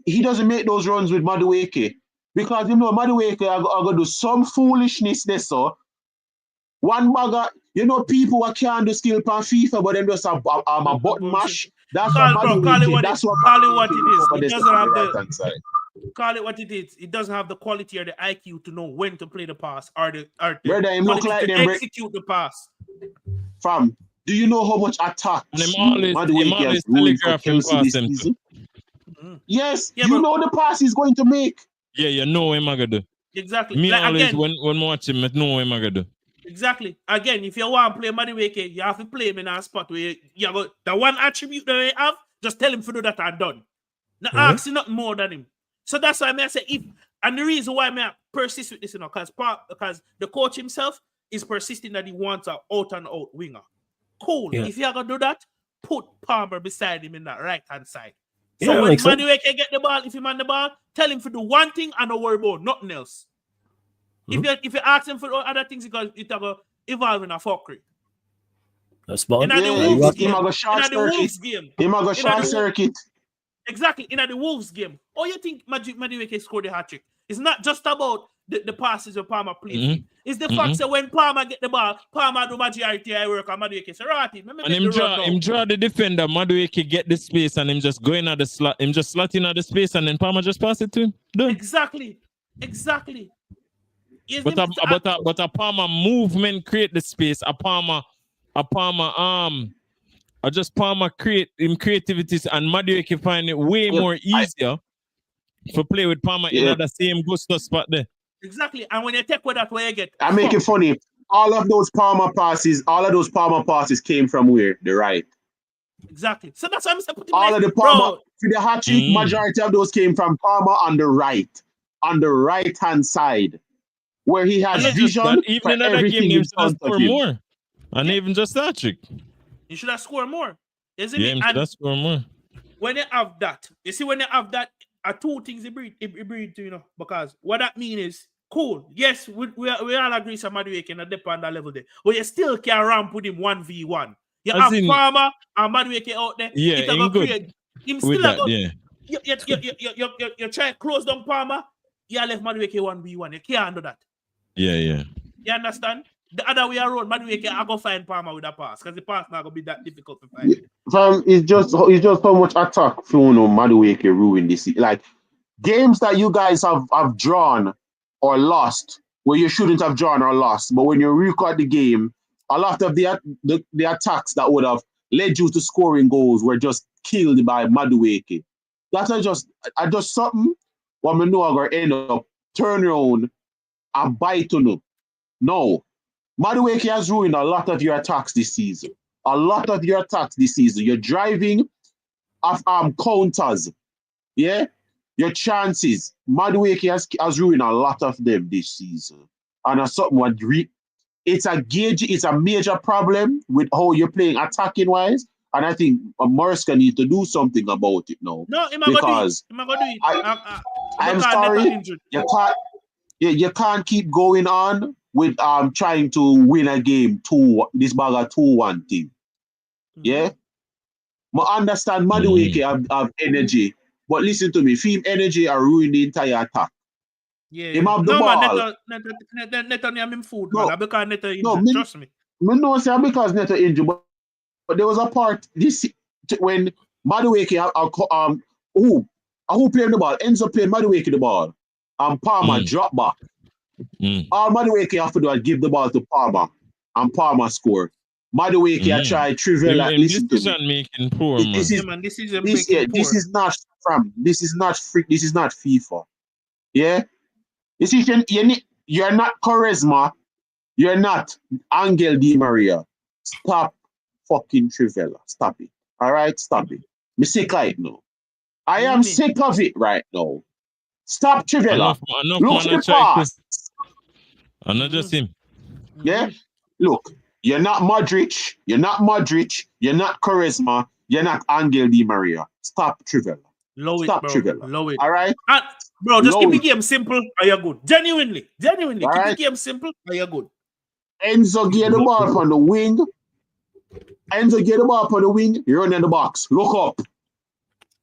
he doesn't make those runs with Madueke. Because you know Madueke are going to do some foolishness there, so one bagger, you know, people who can't do skill per FIFA, but them just a button mash. That's what Madueke. That's what it is. It doesn't have the call it what it is. It doesn't have the quality or the IQ to know when to play the pass or the look like to execute the pass. Fam, do you know how much attacks Madueke has ruined for Chelsea this season? Yes, you know the pass he's going to make. Yeah, you know what I'm gonna do. Exactly. Me like, always again, when I watch him, I know what I'm gonna do. Exactly. Again, if you want to play Madueke, you have to play him in a spot where you got the one attribute that you have, just tell him to do that and done. Not asking nothing more than him. So that's why I say and the reason why I persist with this, you know, because the coach himself is persisting that he wants an out and out winger. Cool. Yeah. If you're gonna do that, put Palmer beside him in that right hand side. So when Madueke get the ball, if he man the ball, tell him to do one thing and don't worry about nothing else. If you ask him for other things, it's going to evolve in a fuckery. That's bad. In the Wolves game. In the Wolves game. He might go short circuit. Exactly. In the Wolves game. Oh, you think Madueke scored the hat trick? It's not just about the passes of Palmer plays. It's the fact that when Palmer get the ball, Palmer do majority work and Madueke say, right, and him draw the defender, Madueke get the space and him just going at the slot, him just slotting at the space and then Palmer just pass it to him. Done. Exactly. But a Palmer movement create the space. A Palmer create him creativities and Madueke find it way more easier to play with Palmer in the same gusto spot there. Exactly. And when you take with that, where you get I make it funny. All of those Palmer passes came from where? The right. Exactly. So that's what I'm saying. All of the Palmer for the hat trick, majority of those came from Palmer on the right hand side, where he has vision for everything in front of him. More. And even just that trick. You should have scored more. He should have scored more. When you have that, are two things it breed to, you know, because what that means is, cool, yes, we all agree somebody can dip on that level there, but you still can ramp with him 1v1. You have Palmer and Madueke out there. Yeah, him still that, you try to close down Palmer, you left Madueke 1v1. You can't do that. Yeah. You understand? The other way around, Madueke, I go find Palmer with a pass because the pass not gonna be that difficult to find. It's just so much attack from Madueke ruined this. Like games that you guys have drawn or lost, where you shouldn't have drawn or lost, but when you record the game, a lot of the attacks that would have led you to scoring goals were just killed by Madueke. That's just something what we know are end up turn around and bite on you. No. Madueke has ruined a lot of your attacks this season. You're driving off counters. Yeah? Your chances. Madueke has ruined a lot of them this season. And that's something it's a major problem with how you're playing attacking wise. And I think Mariska needs to do something about it now. No, because I'm sorry. You can't keep going on with trying to win a game this bag of 2-1 team. Yeah? I understand Madueke have energy, but listen to me, Fim energy are ruining the entire attack. Yeah. Him have the ball. Neto him food, man. Because Neto injured, trust me. I know say because Neto injured, but there was a part when Madueke who played the ball, ends up playing Madueke the ball, and Palmer drop back. All Madueke have to do is give the ball to Palmer, and Palmer score. Madueke try trivial. Listen to me. Making poor, man. This is not FIFA. Yeah, decision. You're not charisma. You're not Angel Di Maria. Stop fucking Trivella. Stop it. All right? Stop it. Me sick of it now. I am sick of it right now. Stop Trivella. Enough Look man the pass. And not just him. Yeah? Look, you're not Modric. You're not Modric. You're not charisma. You're not Angel Di Maria. Stop Trivella. Stop Trivella. Low it. All right? Bro, just Low keep the it. game simple or you're good. Genuinely. All Keep right? the game simple or you're good. Enzo get the ball from the wing. You run in the box. Look up.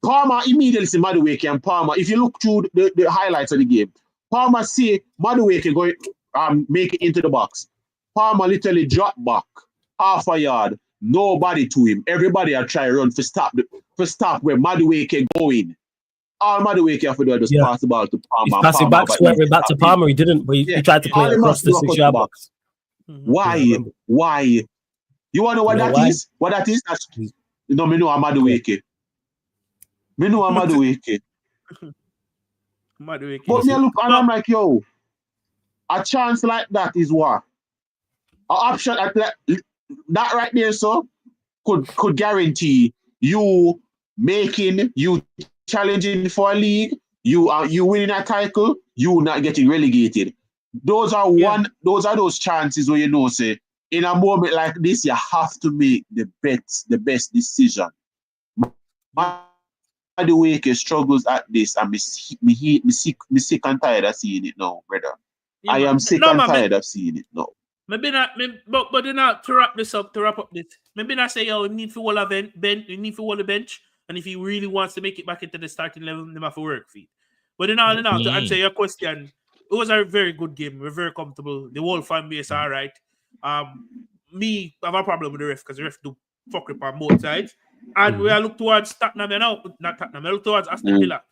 Palmer immediately see Madueke and Palmer. If you look through the highlights of the game, Palmer see Madueke going make it into the box. Palmer literally drop back half a yard. Nobody to him. Everybody are trying to run for stop where Madueke going. All Madueke have to do is just pass the ball to Palmer. Pass it back, square it back to Palmer. He didn't. But he tried to play it across the 6-yard box. Why? You want to know what that is? What that is? No, me know Madueke. Me know Madueke. But me look and I'm like, yo, a chance like that is what? An option like that right there, so could guarantee you challenging for a league, you winning a title, you not getting relegated. Those are those chances where you know, say, in a moment like this, you have to make the best decision. Madueke struggles at this, and me sick and tired of seeing it now, brother. Yeah, I am sick and tired of seeing it now. Maybe not, but you know, to wrap up this, maybe not say, yo, you need to hold a bench, and if he really wants to make it back into the starting level, they have to work for it. But to answer your question, it was a very good game. We're very comfortable. The whole fan base all right. Me have a problem with the ref because the ref do fuck up on both sides. And we are look towards Tottenham now, not Tottenham. We look towards Aston Villa.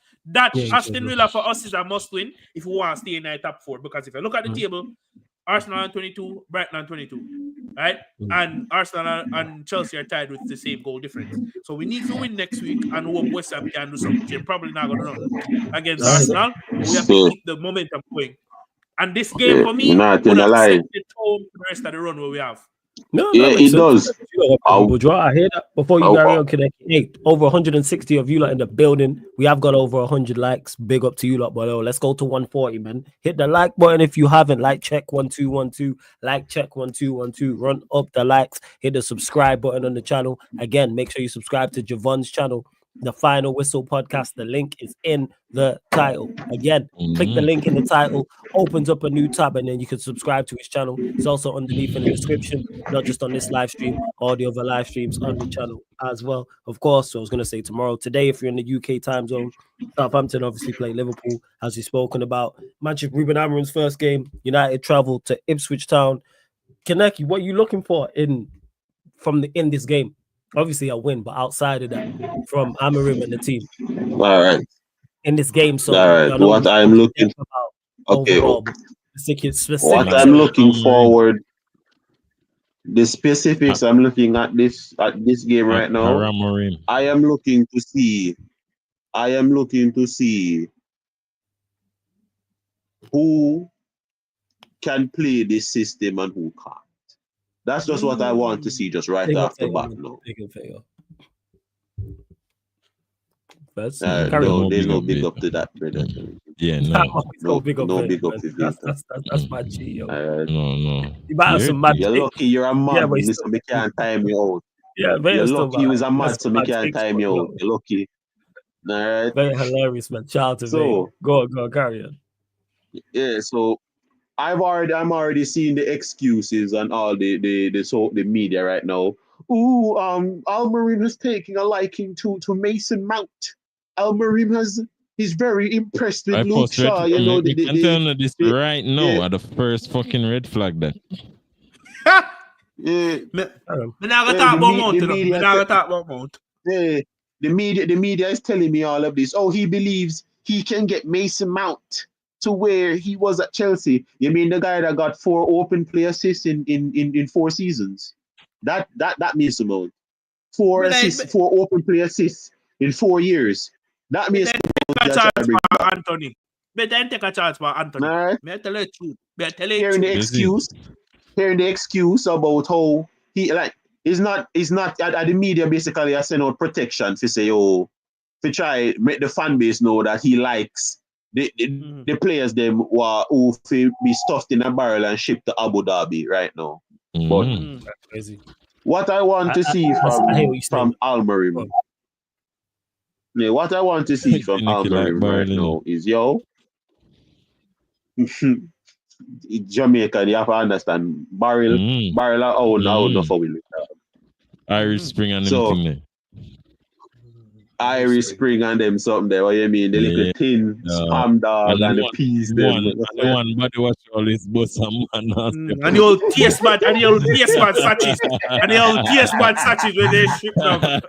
Aston Villa for us is a must win if we want to stay in the top 4. Because if you look at the table, Arsenal on 22, Brighton on 22, right? And Arsenal and Chelsea are tied with the same goal difference. So we need to win next week and hope West Ham can do something. They're probably not going to run against Arsenal. We have to keep the momentum going. And this game for me would have set the tone for the rest of the run where we have. No, it does. I hear that before you carry on, Connect. Hey, over 160 of you lot in the building. We have got over 100 likes. Big up to you lot, but let's go to 140, man. Hit the like button if you haven't. Like check 1212. Like check 1212. Run up the likes. Hit the subscribe button on the channel. Again, make sure you subscribe to Javon's channel, the Final Whistle podcast. The link is in the title. Again, click the link in the title, opens up a new tab, and then you can subscribe to his channel. It's also underneath in the description, not just on this live stream, all the other live streams on the channel as well. Of course, so I was going to say tomorrow. Today, if you're in the UK time zone, Southampton obviously play Liverpool, as we've spoken about. Manchester Ruben Amorim's first game, United travel to Ipswich Town. Kaneki, what are you looking for in this game? Obviously a win, but outside of that, from Amorim and the team. All right. In this game, so all right. What I'm looking for, specific. What I'm looking forward, the specifics I'm looking at this game right now. I am looking to see who can play this system and who can't. That's just what I want to see just right off the bat now. There's no big up to that, brother. Yeah, no big up to that. That's my G, yo. No. You're lucky you're a man, so we can't time you out. Yeah, you're lucky you is a man, so we can't time you out. You're lucky. All right. Very hilarious, man. Shout out to me. Go on, carry on. Yeah, so I'm already seeing the excuses and all the media right now. Ooh, Amorim is taking a liking to Mason Mount. Amorim he's very impressed with Luke Shaw. You know, I'm telling you this right now at the first fucking red flag that. The media is telling me all of this. Oh, he believes he can get Mason Mount to where he was at Chelsea. You mean the guy that got 4 open play assists in 4 seasons? That means amount. 4 assists, 4 open play assists in 4 years. That means Anthony. Better take a chance for Anthony. All right. May I tell you the truth? May I tell you Hearing the the truth? excuse about how he like it's not at the media basically I send out protection to say to try make the fan base know that he likes the players them who be stuffed in a barrel and shipped to Abu Dhabi right now. But That's crazy. what I want to see from Almerim. Yeah, what I want to see from Almerim right now is Jamaica, you have to understand barrel no for will. Irish Spring and everything there. Irish Spring and them something there. What you mean? The little tin spam dog and the peas them. And the one body wash all his boss and man. And the old taste bad sachets. And the old taste bad sachets where they ship them.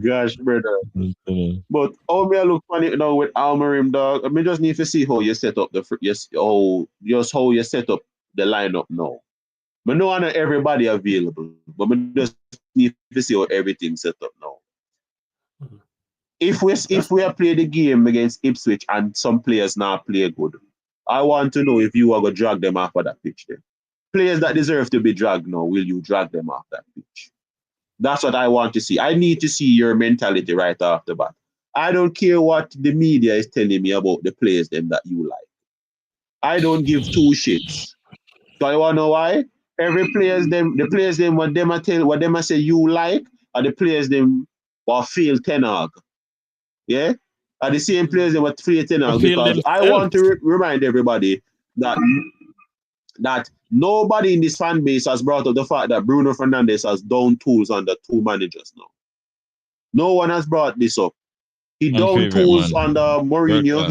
Gosh, brother. But how me I look funny now with Almerim, dog. I mean, just need to see how you set up how you set up the lineup now. But no one everybody available. But we just need to see how everything's set up now. If we play the game against Ipswich and some players now play good, I want to know if you are gonna drag them off of that pitch then. Players that deserve to be dragged now, will you drag them off that pitch? That's what I want to see. I need to see your mentality right off the bat. I don't care what the media is telling me about the players them that you like. I don't give two shits. So you wanna know why? The players them what them I say you like are the players them what feel Ten Hag. Yeah? Are the same players them what feel Ten Hag because I want to remind everybody that nobody in this fan base has brought up the fact that Bruno Fernandes has down tools under two managers now. No one has brought this up. He down tools under Mourinho.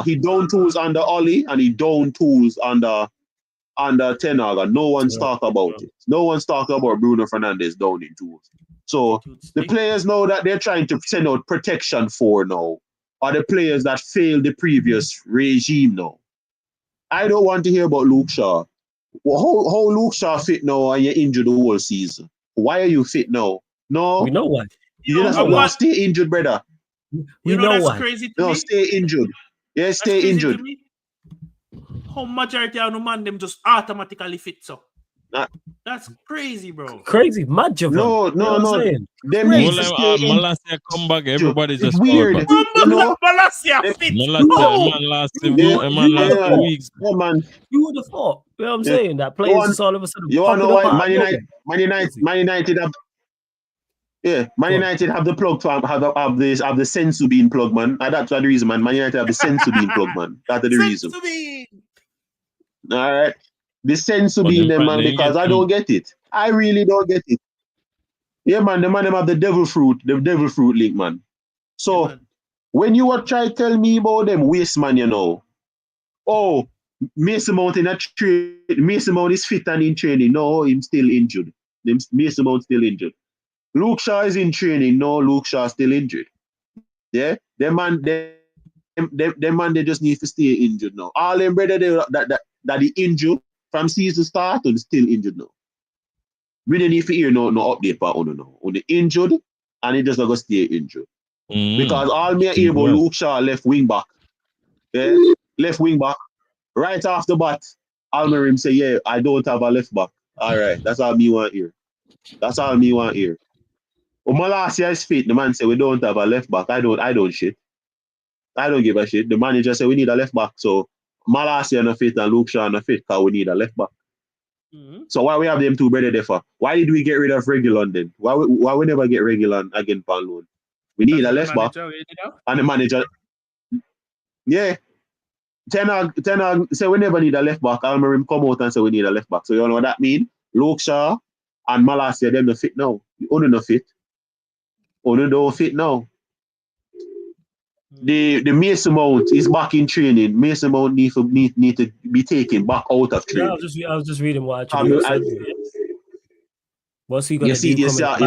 He down tools under Oli, and he down tools under Ten Hag. And no one's talked about it. No one's talked about Bruno Fernandes down in tools. So the players know that they're trying to send out protection for now are the players that failed the previous regime now. I don't want to hear about Luke Shaw. Well, how Luke Shaw fit now and you're injured the whole season? Why are you fit now? No. We know why. Stay injured, brother. We know that's why. Crazy to no, me? Stay injured. Yeah, stay injured. How majority of the man them just automatically fit so? That's crazy, bro. Crazy, mad of No. Them need to stay injured. Malasia come back, everybody just weird. Malasia fit. Last weeks. Yeah, man. You would have thought. You know what I'm saying? That players just all of a sudden. You want to know why Man United have the plug for have the Sensu being plug, man. And that's the reason, man. Man United have the Sensu being plug, man. That's the reason. All right. The Sensu being them, man, because I don't get it. I really don't get it. Yeah, man, the man them have the devil fruit link, man. So when you were trying to tell me about them waste man, you know, Mason Mount Mason Mount is fit and in training. No, he's still injured. Mason Mount still injured. Luke Shaw is in training. No, Luke Shaw still injured. Yeah, them man, they just need to stay injured now. All them brother that he injured from season start and still injured now. We don't need to hear no update for Uno now. On the injured and he just not gonna stay injured. Because all me hear about Luke Shaw left wing back. Yeah, left wing back. Right off the bat, Almerim say, yeah, I don't have a left back. All right, that's all me want here. That's all me want here. Malasia is fit. The man say we don't have a left back. I don't shit. I don't give a shit. The manager say we need a left back. So Malasia no fit and Luke Shaw no fit because we need a left back. So why we have them two brother there for? Why did we get rid of Regulon then? Why we never get Regulon again on loan? We need a left back. And the manager. Yeah. Ten Hag say we never need a left back. Almerim come out and say we need a left back. So you know what that mean? Luke Shaw and Malasia them no fit now. Only no fit. Only don't fit now. The Mason Mount is back in training. Mason Mount need to be taken back out of training. Yeah, I was just reading what what's he gonna do? Because I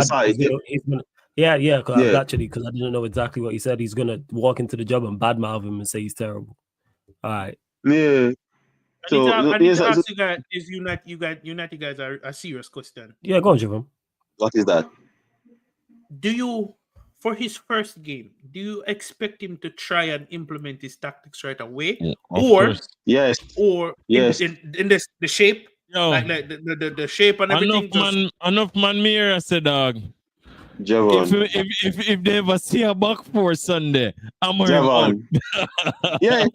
didn't know exactly what he said. He's gonna walk into the job and badmouth him and say he's terrible. All right. Yeah. So I need to ask you guys, is United guys are a serious question? Yeah, go on, Javon. What is that? Do you for his first game, do you expect him to try and implement his tactics right away, Of or course. Yes. or Yes. in this the shape, Yo, like the shape and everything? enough man me here, I said, dog. Javon. If they ever see a back four Sunday, I'm out. Javon. Yeah.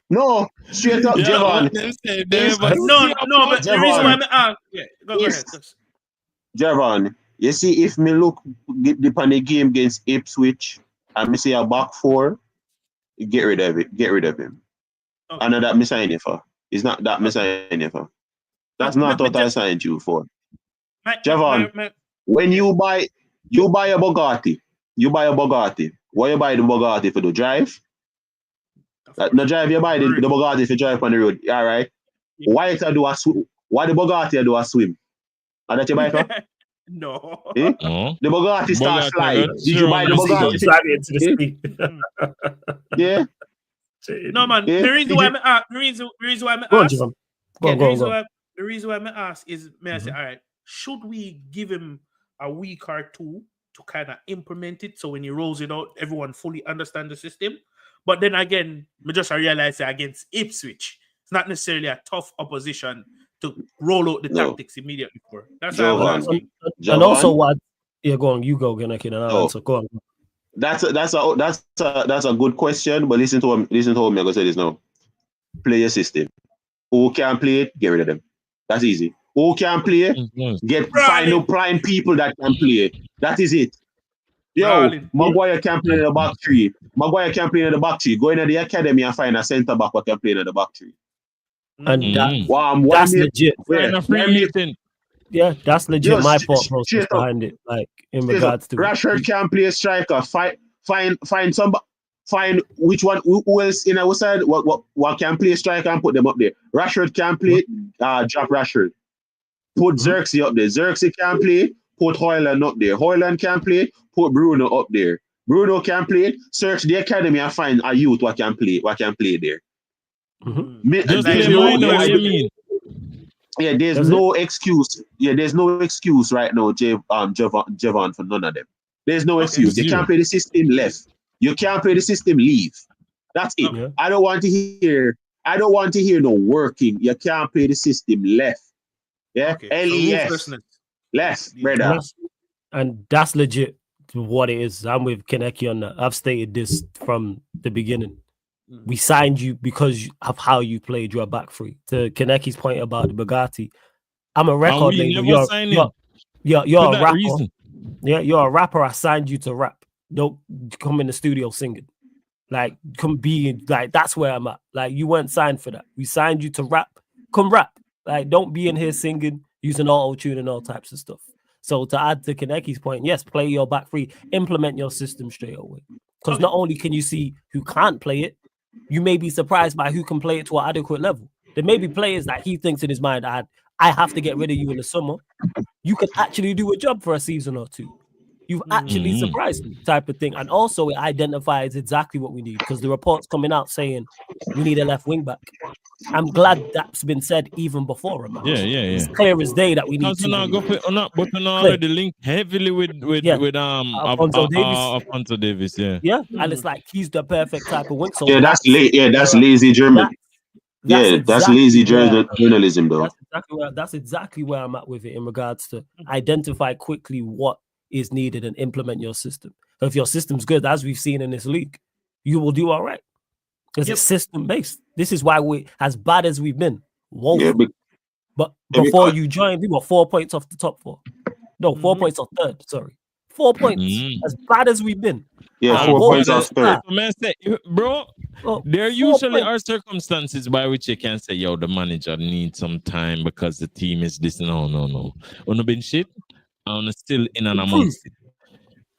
No. Straight up, Yeah, Javon. what them say, they If- ever No, see a no, but back the reason Javon. why I'm go If- ahead. Javon, you see, if me look on the game against Ipswich and me see a back four, get rid of it. Get rid of him. Okay. I know that me sign you for. It's not that me sign you for. That's not what I signed you for. Javon, when you buy a Bugatti, why you buy the Bugatti for the drive? No drive, you buy the Bugatti for drive on the road. All right. Yeah. Why it do a swim? Why the Bugatti do a swim? And that you buy for? No. Eh? Oh. The Bugatti start Bugatti fly. got Did you buy the zero on the Bugatti? Into the speed. Yeah. No, man. Yeah. The reason why I'm the reason why I'm Go on, ask, Javon. the reason why I'm ask is, may I say, all right, should we give him a week or two to kind of implement it, so when he rolls it out, everyone fully understand the system? But then again, I just realize that against Ipswich, it's not necessarily a tough opposition to roll out the tactics immediately for. That's what I was asking. And also, what? Yeah, go on. You go, Gennady, and I'll answer. Go on. That's a good question, but listen to him. I'm gonna say this now. Play your system. Who can play it? Get rid of them. That's easy. Who can play? Find the prime people that can play. That is it. Yo, Maguire can play in the back three. Go into the academy and find a centre back who can play in the back three. And that's legit. Yeah, that's legit. My thought process behind it, like in regards to Rashford can play a striker. Find which one. Who else in our side? What can play a striker and put them up there? Rashford can play. Drop Rashford. Put Xerxes up there. Xerxes can play. Put Højlund up there. Højlund can play. Put Bruno up there. Bruno can play. Search the academy and find a youth what can play there. Yeah, there's no excuse. Yeah, there's no excuse right now, Javon, for none of them. There's no excuse. You can't play the system left. You can't play the system leave. That's it. Okay. I don't want to hear no working. You can't play the system left. Yeah, LES left, brother. And that's legit what it is. I'm with Kaneki on that. I've stated this from the beginning. We signed you because of how you played your back three. To Kaneki's point about the Bugatti, I'm a record label. You're a rapper. Reason. Yeah, you're a rapper. I signed you to rap. Don't come in the studio singing. Like, come be like, that's where I'm at. Like, you weren't signed for that. We signed you to rap. Come rap. Like, don't be in here singing, using auto-tune and all types of stuff. So to add to Kaneki's point, yes, play your back three, implement your system straight away. Because not only can you see who can't play it, you may be surprised by who can play it to an adequate level. There may be players that he thinks in his mind, I have to get rid of you in the summer. You can actually do a job for a season or two. You've actually surprised me, type of thing. And also it identifies exactly what we need, because the report's coming out saying we need a left wing back. I'm glad that's been said even before. Yeah. It's clear as day that we need to. But already linked heavily with Alphonso Davis. Yeah, and it's like he's the perfect type of wing. So that's lazy German. That's lazy journalism, though. That's exactly where I'm at with it in regards to identify quickly what is needed and implement your system. If your system's good, as we've seen in this league, you will do all right. Because it's system based. This is why we, as bad as we've been, but before you joined, we were 4 points off the top four. No, 4 points off third. Sorry, 4 points. As bad as we've been. Yeah, 4 points off third. Bro, there usually are circumstances by which you can say, yo, the manager needs some time because the team is this. No. On been shit, I'm still in and amongst it.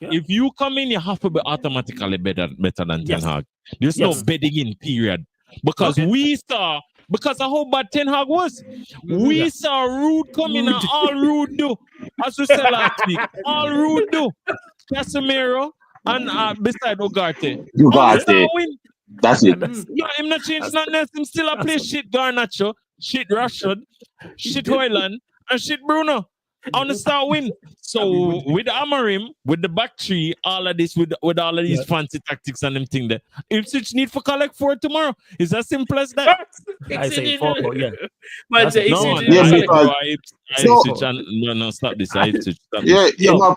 Yeah. If you come in, you have to be automatically better than Ten Hag. There's no bedding in period. Because because of how bad Ten Hag was. We saw Rude come in and all Rude do. As we said last week, all Rude do. Casemiro and beside Ugarte. That's it. Yeah, him not change nothing else. Him still a play shit Garnacho, shit Rashford, shit Højlund, and shit Bruno. I want to start win. So with Amarim, with the back three, all of this, with all of these fancy tactics and them thing there. Ipswich need for collect 4 tomorrow. It's as simple as that. I say 4, yeah. Man, say No, Ipswich man, need to because- Ipswich and no, stop this. Ipswich, stop Yeah, this. yeah, Yo, man.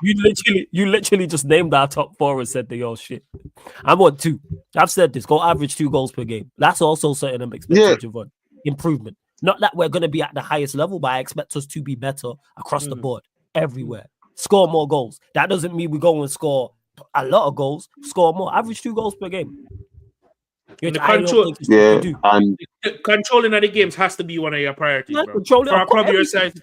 you literally just named our top 4 and said the shit. I want 2. I've said this. Go average 2 goals per game. That's also something I'm expecting, Javon. Improvement. Not that we're going to be at the highest level, but I expect us to be better across the board, everywhere. Score more goals. That doesn't mean we go and score a lot of goals. Score more. Average 2 goals per game. Which I don't think it's what Yeah, we do. and controlling of the games has to be one of your priorities, Yeah, bro. controlling For a of club your everything. size.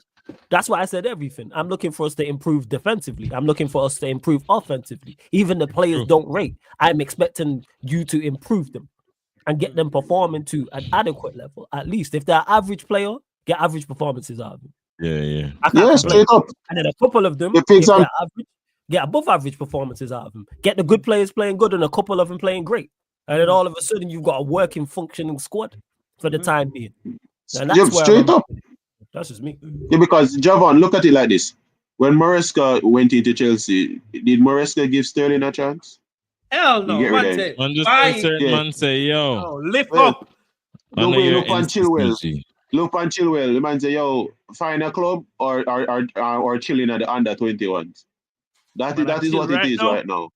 That's why I said everything. I'm looking for us to improve defensively. I'm looking for us to improve offensively. Even the players don't rate. I'm expecting you to improve them and get them performing to an adequate level. At least if they're an average player, get average performances out of them. Yeah. I can't yeah, complain. straight up. And then a couple of them, You if think they're some- average, get above average performances out of them. Get the good players playing good and a couple of them playing great. And then all of a sudden you've got a working, functioning squad for the time being. And that's Yeah, where straight I'm up. That's just me. Yeah, because Javon, look at it like this. When Maresca went into Chelsea, did Maresca give Sterling a chance? Hell no, You get rid man. of Say, Man, just buy a certain Yeah. man say, yo, oh, lift Well, up. I No know way, you're look on Chilwell. NCCG. Look on Chilwell. The man say, yo, find a club or chilling at the under 21s. That Man, I is chill what right it is now. right now.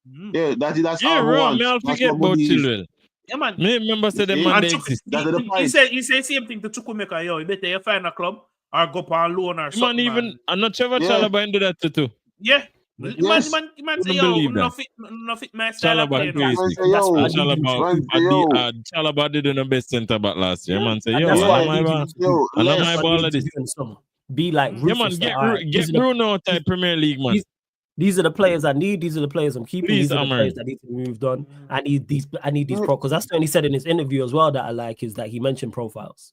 Mm. Yeah, that's Yeah, all we bro, want. me all That's forget what about money is. Chilwell. Yeah, man. Me remember say them see? man And they Chuk- exist. That's the he point. said same thing to Chukwemeka, yo. You better you find a club or go on loan or Man, something. even Man. I'm not Trevor Yeah. Chalobah do that too. Yeah. Yes. Man say, Couldn't yo, believe no that. fit my style of Chalobah playing. crazy. Man say, That's yo, why I need him to Chalobah, man say, yo, Chalobah did the best centre back last year. Yeah, Man say, and yo, that's I what know I my need ball. him to do. yo, I know Les, my That's what I ball need of to this. do in summer. Be like Yeah, ruthless. man, that, get all right, get Bruno type Premier League, man. these are the players I need. These are the players I'm keeping. Please, These are the Amar. players that need to be moved on. I need these pro because that's what he said in his interview as well that I like is that he mentioned profiles.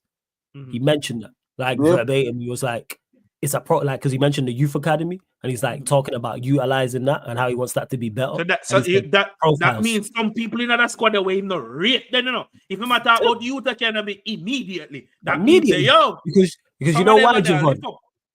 He mentioned that like verbatim. He was like, it's a pro like because he mentioned the youth academy and he's like talking about utilizing that and how he wants that to be better. That means some people in that squad away no rate. Then you know, if you matter about you, that can be immediately. That means say, yo, because you know why, Javon?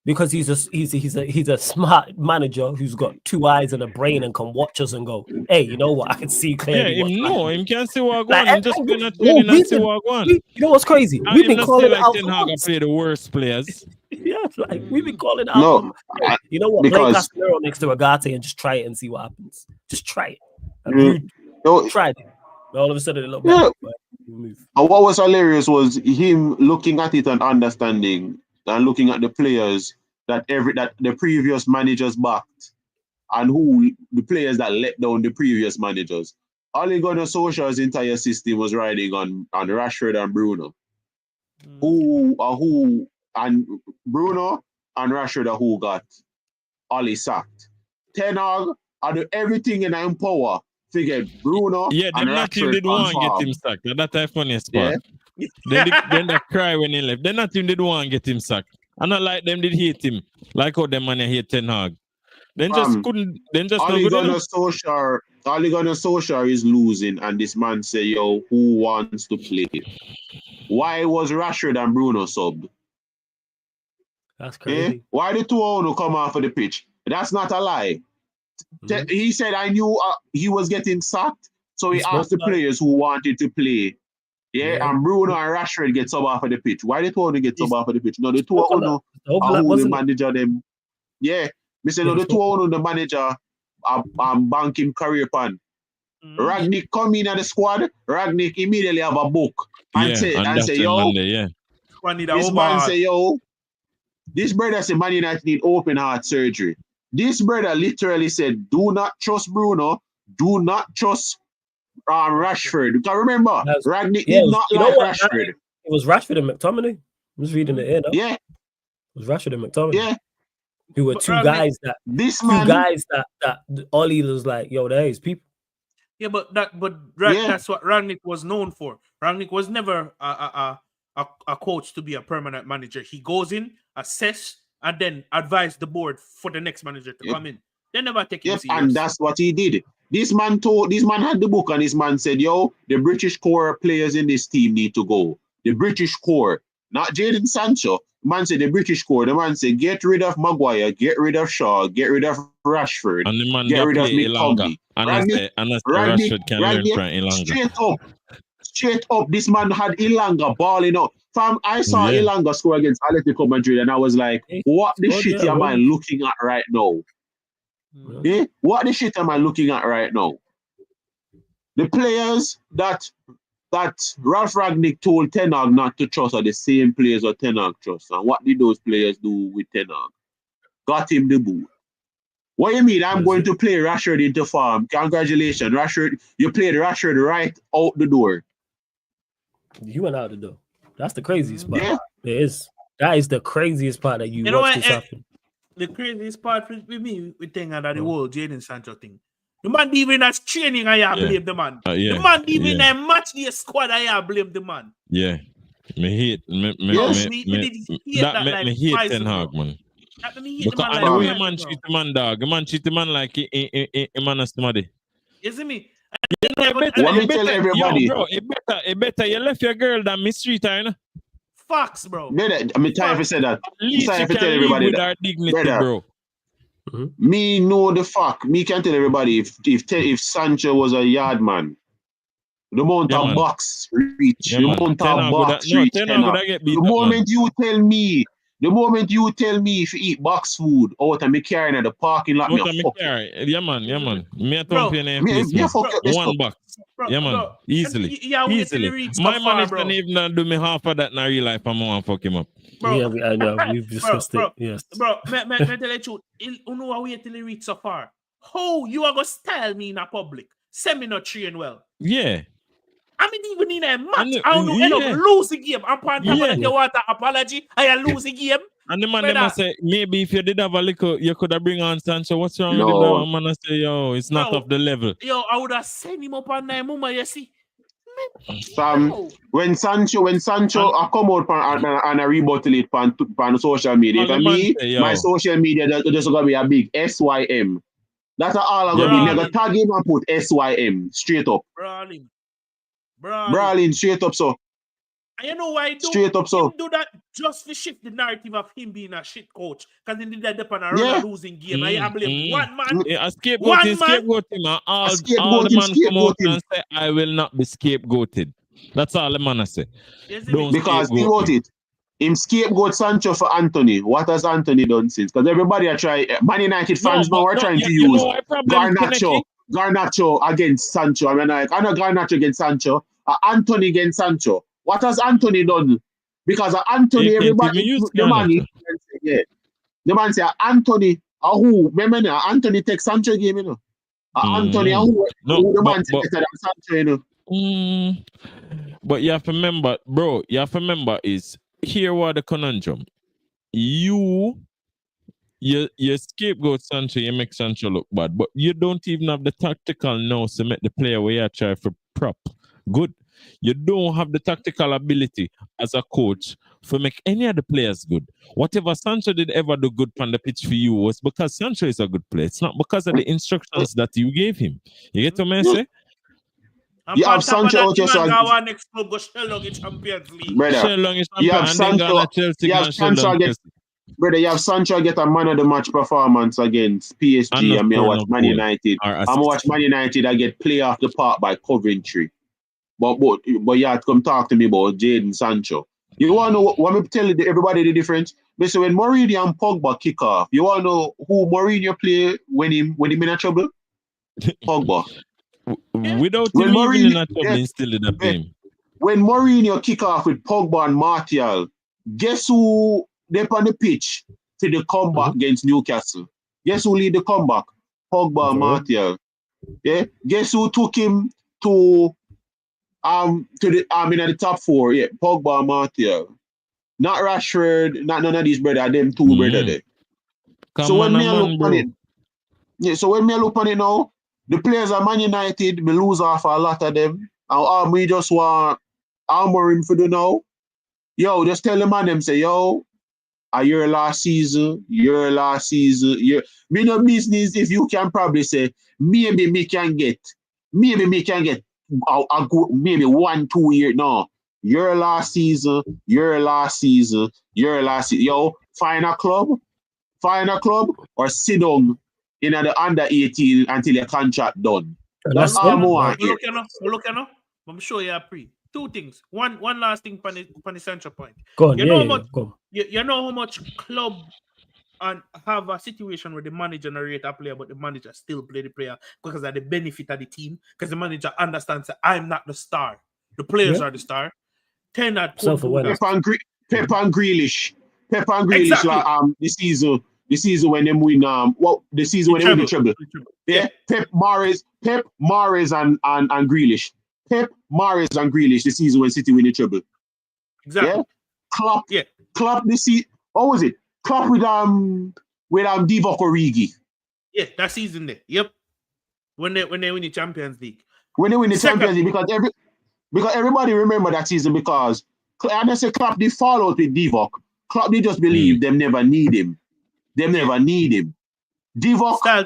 Because he's a smart manager who's got 2 eyes and a brain and can watch us and go, hey, you know what? I can see clearly. Yeah, him can see what Like, going. Him just playing a training and see what going. You know what's crazy? We've been calling out Ten Hag play the worst players. Yeah, like we've been calling out. No, you know what? Play because Casemiro next to Agate and just try it and see what happens. Just try it. And you tried it. All of a sudden, it looked better. And what was hilarious was him looking at it and understanding and looking at the players that the previous managers backed and who the players that let down the previous managers. Ole Gunnar Solskjaer's entire system was riding on Rashford and Bruno. Who and Bruno and Rashford are who got Ole sacked. Ten Hag had everything in his power. Figured Bruno. Yeah, them not team did want to get him sacked. That's the funniest part. Yeah. then they cry when he left. Then not team did want to get him sacked. And not like them did hate him. Like how them man hate Ten Hag. Then just couldn't. Then just Ole Gunnar Solskjaer is losing, and this man say, "Yo, who wants to play?" Why was Rashford and Bruno subbed? That's crazy. Why the 2 who come off of the pitch? That's not a lie. He said, "I knew he was getting sacked, so he asked the players who wanted to play." And Bruno and Rashford get sub off of the pitch. Why the 2 get sub off of the pitch? No, the 2 who the manager them. Yeah. Me say, no, the 2 the manager banking career pan. Ragnick come in at the squad. Ragnick immediately have a book and say, yo, Monday, this man say, yo, this brother say Man United need open heart surgery. This brother literally said, do not trust Bruno, do not trust Rashford. Because remember, Ragnick did not like Rashford. It was Rashford and McTominay. I'm just reading it here. Yeah. It was Rashford and McTominay. Yeah. Who were two guys that Ollie was like, yo, there is people. Yeah, that's what Rangnick was known for. Rangnick was never a coach to be a permanent manager. He goes in, assess, and then advise the board for the next manager to come in. They never take him serious. And that's what he did. This man had the book, and this man said, yo, the British core players in this team need to go. The British core, not Jadon Sancho. man say the British core, the man say get rid of Maguire, get rid of Shaw, get rid of Rashford, And the man get rid of Ilanga. McTominay. And I say Rashford can learn from Ilanga. Straight up, this man had Ilanga balling up. I saw Ilanga score against Atletico Madrid, and I was like, what the shit am I looking at right now? What the shit am I looking at right now? The players that Ralph Rangnick told Ten Hag not to trust are the same players that Ten Hag trusts. And what did those players do with Ten Hag? Got him the boot. What you mean? I'm going to play Rashford into form. Congratulations, Rashford. You played Rashford right out the door. You went out the door. That's the craziest part. Yeah. That is the craziest part that you watched this happen. The craziest part with me with thing that the whole Jadon Sancho thing. The man even as training, I blame the man. The man even a match the squad, I blame the man. Yeah. Me hate Ten Hag, man. Because the way man treat the man, dog. The man treat the man like a man as somebody. You see me? It better you left your girl than me street, you know? Facts, bro. I'm tired to say that. At least you can live with our dignity, bro. Me know the fact. Me can tell everybody if Sancho was a yard man, the amount of box reach, the amount of box reach. The moment you tell me if you eat box food out of me carrying at the parking lot, me fuck it. Yeah, man. Me don't pay any place, one box. Yeah, man. Easily. My man is not even do me half of that in real life. I'm going to fuck him up. Bro, I know. We've discussed it. Yes. Bro, me tell you truth. You know how we till he reach so far. How you are going to style me in a public? Send me not train well. Yeah. I mean, even in a match, I don't know, end up lose the game. I'm point that you want an apology. I lose the game. And the man must say, maybe if you did have a little, you could have bring on Sancho. What's wrong with the man? I say, yo, it's not of the level. Yo, I would have sent him up on that moment, you see. When Sancho I come out and I rebuttal it on social media. For me, my social media just gonna be a big SYM. That's all I'm gonna be. Never tag him and put SYM straight up. Brawling straight up, so. And you know why I do? Straight up, so. He do that just to shift the narrative of him being a shit coach. Because he did that on a losing game. I believe one man. A scapegoat him. All the man come out and say, I will not be scapegoated. That's all the man say. Because he wrote it. Him scapegoat Sancho for Anthony. What has Anthony done since? Because everybody are trying, Man United fans now are trying to use Garnacho against Sancho. I mean, like, I know Garnacho against Sancho. Anthony against Sancho. What has Anthony done? Because Anthony, everybody, the man say Anthony, who? Remember now, Anthony takes Sancho game, you know. Anthony, who the man say better than Sancho, you know. But you have to remember, bro, is here what the conundrum. You scapegoat Sancho, you make Sancho look bad, but you don't even have the tactical nose to make the player where you try for prop good. You don't have the tactical ability as a coach to make any of the players good. Whatever Sancho did ever do good on the pitch for you was because Sancho is a good player. It's not because of the instructions that you gave him. You get what I say? You have Sancho out your side. You have Sancho get a man of the match performance against PSG and me watch Man United. I'm watch Man United I get play off the park by Coventry. But you have to come talk to me about Jadon Sancho. You want to know what me tell everybody the difference? So when Mourinho and Pogba kick off, you want to know who Mourinho play when he in a trouble? Pogba. Without him even in a trouble, still in the game. When Mourinho kick off with Pogba and Martial, guess who they on the pitch to the comeback against Newcastle? Guess who lead the comeback? Pogba and Martial. Yeah. Guess who took him to the in the top four? Yeah, Pogba and Martial. Not Rashford, not none of these brothers, them two brothers there. So when me look on it now, the players are Man United, me lose off a lot of them. And we just want Almorim for do now. Yo, just tell the man them say, yo, your last season. Me no business if you can probably say, maybe me can get a good, maybe 1-2 years. No. your last season. Yo, find a club, or sit down in the under 18 until your contract done. That's all I want. Look, I'm sure you are pre. Two things. One last thing for the central point. Go on, you know how much club and have a situation where the manager narrate a player, but the manager still play the player because of the benefit of the team. Because the manager understands that I'm not the star. The players are the star. Pep and Grealish. Exactly. The season when they win the season when they win the treble. Yeah. Pep, Mahrez and Grealish. Pep, Mahrez and Grealish the season when City win the treble. Exactly. Yeah. Klopp this season. What was it? Klopp with Divock Origi. Yeah, that season there. Yep. When they win the Champions League. When they win the Champions League, because everybody remember that season because and I say Klopp did fall out with Divock. Klopp did just believe them never need him. Divock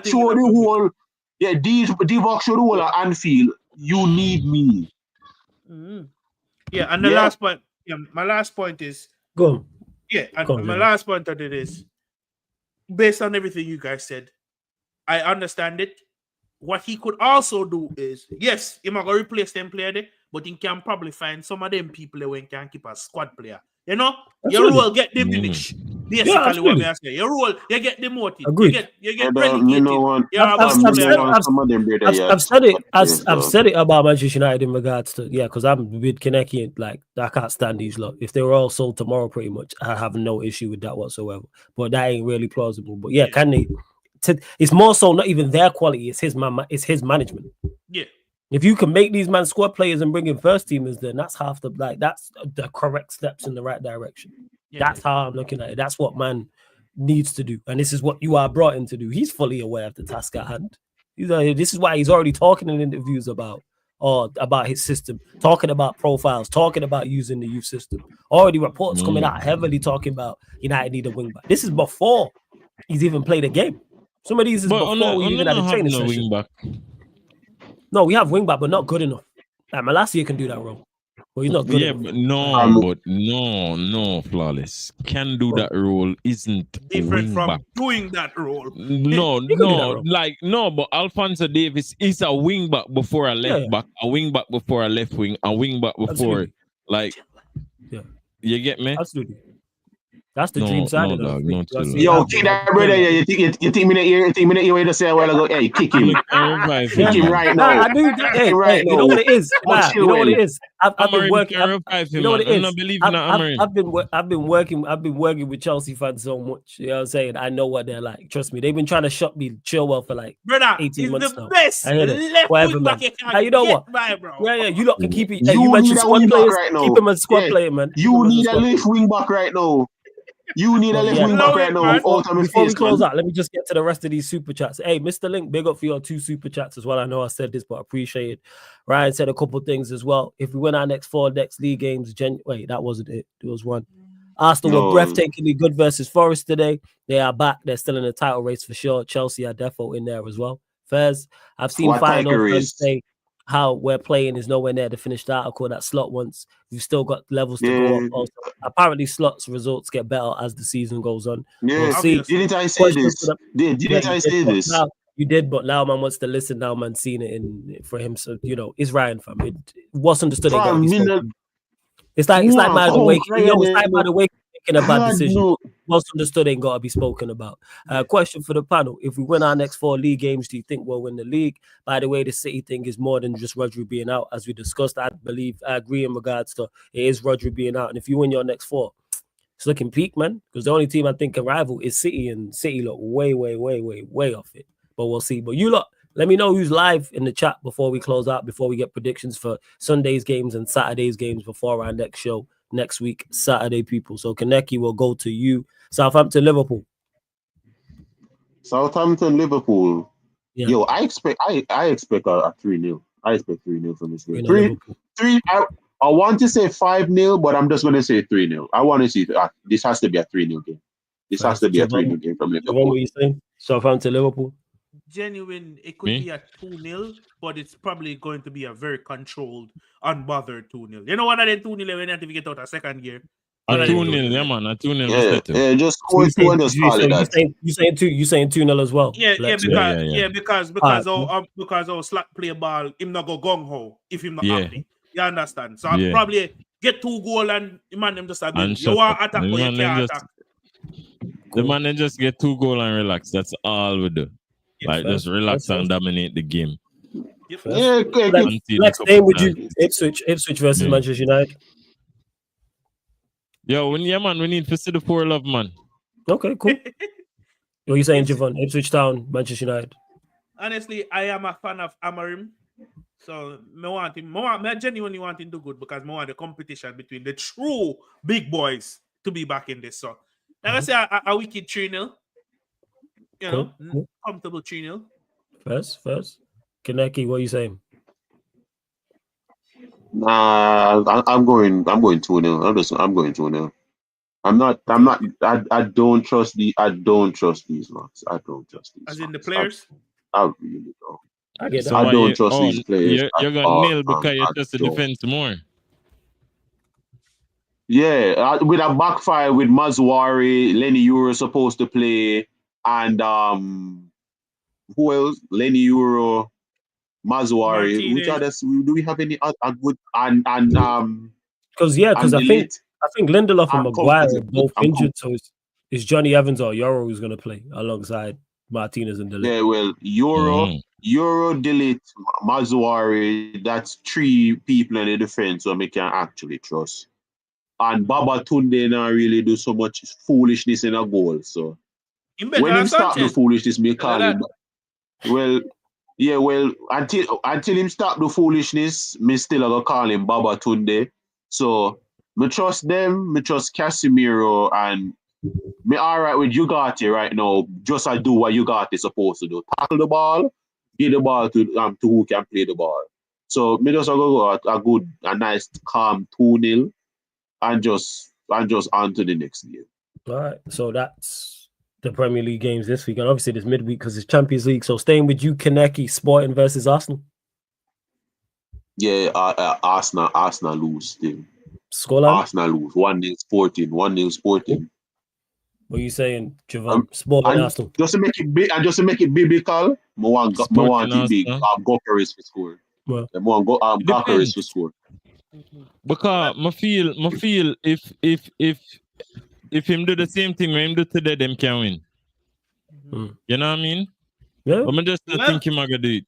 showed the whole. Yeah, Divock showed the whole at Anfield. You need me. Mm-hmm. Yeah, and the last point. Yeah, my last point is go. Yeah, and my last point of it is, based on everything you guys said, I understand it. What he could also do is, yes, he might go replace them player there, but he can probably find some of them people who can keep a squad player. You know, your role get diminished. Basically, what I say, your role you get demoted. Agreed. You get relegated. I've said it about Manchester United in regards to because I'm with Kaneki. Like I can't stand these lot. If they were all sold tomorrow, pretty much, I have no issue with that whatsoever. But that ain't really plausible. But can they? It's more so not even their quality. It's his management. Yeah. If you can make these man squad players and bring in first teamers, then that's half that's the correct steps in the right direction. Yeah. That's how I'm looking at it. That's what man needs to do. And this is what you are brought in to do. He's fully aware of the task at hand. This is why he's already talking in interviews about his system, talking about profiles, talking about using the youth system. Already reports coming out heavily talking about United need a wing back. This is before he's even played a game. Some of these is before we even had a training session. No, we have wing back, but not good enough. Like Malacia can do that role, but he's not good enough. But no, Flawless can do that role isn't different from doing that role. But Alphonso Davies is a wing back before a left back, a wing back before a left wing, a wing back before you get me? Absolutely. That's the dream side of it. Yo, kick that brother. You think me the ear way to say a while ago, hey, kick him. Kick him right now. I do that. Hey, you know what it is? You know what it is? I've been working. You know what it is? I've been working with Chelsea fans so much. You know what I'm saying? I know what they're like. Trust me. They've been trying to shut me Chilwell for like 18 months now. Best whatever, man. You know what? Yeah. You lot can keep it. You mentioned squad players. Keep him as squad player, man. You need a left wing back right now. You need a left wing back right now. Before we close out, let me just get to the rest of these super chats. Hey, Mr. Link, big up for your 2 super chats as well. I know I said this, but I appreciate it. Ryan said a couple things as well. If we win our next 4 league games, wait, that wasn't it. There was one. Arsenal were breathtakingly good versus Forest today. They are back. They're still in the title race for sure. Chelsea are defo in there as well. Fairs, I've seen fans say how we're playing is nowhere near the finished article. That Slot wants. We've still got levels to go up. Also, apparently, Slot's results get better as the season goes on. Yeah, we'll see. Didn't I say this? Didn't I say this? Now, you did, but now man wants to listen. Now man seen it for him. So it's Ryan, fam. It was understood. It's like by the way. It's like by the way. Making a bad decision. Most understood ain't got to be spoken about. Question for the panel: if we win our next 4 league games, do you think we'll win the league? By the way, the City thing is more than just Rodri being out, as we discussed. I agree in regards to it is Rodri being out, and if you win your next 4, it's looking peak, man. Because the only team I think can rival is City, and City look way off it. But we'll see. But you lot, let me know who's live in the chat before we close out, before we get predictions for Sunday's games and Saturday's games before our next show. Next week, Saturday, people. So Kaneki will go to you. Southampton, Liverpool. Yeah. Yo, I expect a 3-0. I expect 3-0 from this game. 3. I want to say 5-0, but I'm just going to say 3-0. I want to see this has to be a 3-0 game. This has to be a 3-0 game from Liverpool. What were you saying? Southampton, Liverpool. genuine. It could be a 2-0, but it's probably going to be a very controlled, unbothered 2-0. You know what I did 2-0 when you have to get out a second gear? A 2-0, yeah, man. A 2-0. Yeah, just score 2 and just call it that. You saying 2-0 as well? Because our slack play ball, him not go gung ho if him not happy. You understand? So I'll probably get 2 goals and man them just a bit. You want attack, but you can't attack. The man then just get 2 goals and relax. That's all we do. Just relax and dominate the game. Next game would you Ipswich versus Manchester United. Yo, we need to see the 4 love, man. Okay, cool. What are you saying, Javon? Ipswich Town, Manchester United. Honestly, I am a fan of Amorim. So I genuinely want him to do good because I want the competition between the true big boys to be back in this. So like I say a wicked 3-0. You know, comfortable 3-0. First. Kaneki, what are you saying? Nah, I'm going 2-0. I'm going 2-0. I don't trust these ones. I don't trust these. As in the players? I really don't. I get that. So I don't trust these players. You're gonna nail because you trust the defense more. Yeah, with a backfire with Mazuari, Lenny Euro supposed to play, and who else? Lenny Euro, Mazuari. Martinez. Which others do we have any other good and because I think Lindelof and Maguire are both injured, so it's Johnny Evans or Euro who's gonna play alongside Martinez and Delete. Yeah, well, Euro, Delete, Mazuari. That's 3 people in the defense, so we can actually trust. And Baba Tunde not really do so much foolishness in a goal. So when him stop the foolishness, me call him. Well, until him stop the foolishness, me still gonna call him Baba Tunde. So me trust them, me trust Casemiro, and me alright with Ugarte right now. Just I do what Ugarte is supposed to do: tackle the ball, give the ball to who can play the ball. So me just go a nice calm 2-0. And just on to the next game. All right. So that's the Premier League games this week. And obviously this midweek because it's Champions League. So staying with you, Kaneki, Sporting versus Arsenal. Yeah, Arsenal lose still. Scoreline? Arsenal lose. 1-0 Sporting. 1-0 Sporting. What are you saying, Javon? Sporting Arsenal. Just to make it biblical, I want to be Gokaris to score. Well, I want Gokaris to score. Because I feel if him do the same thing when him do today, them can win. You know what I mean? Yeah. But I just not think him gonna do it.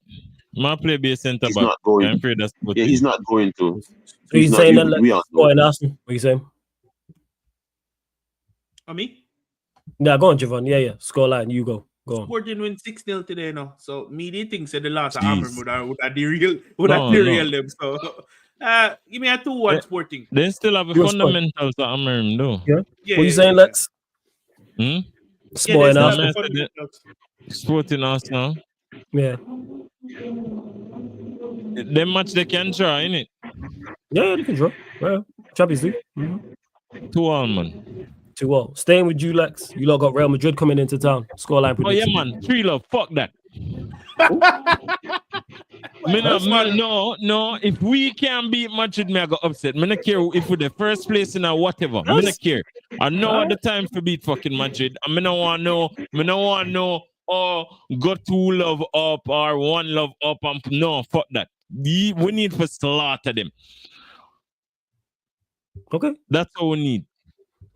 My play be a centre back. Not going. I'm afraid that's he's not going to. So he's saying that Sporting Arsenal. What are you saying? Me? Yeah, go on, Javon. Yeah. Scoreline, you go. Go on. Sporting win 6-0 today now. So me thinks that the last Hammer would have derailed them. So give me a 2-1 Sporting. They still have a fundamentals that I'm though. Yeah. What are you saying, Lex? Sporting Arsenal. Sporting Arsenal. Yeah. Them match they can draw, innit? Yeah, they can draw. Well, Champions League. 2-1, man. 2-1. Staying with you, Lex. You lot got Real Madrid coming into town. Scoreline prediction. Oh yeah, man. 3-love. Fuck that. No. If we can beat Madrid, me I go upset. Me not care if we're the first place in a whatever. Me not care. I know at the time to beat fucking Madrid. I no want to know. Or go 2 love up or 1 love up. No, fuck that. We need to slaughter them. Okay. That's all we need.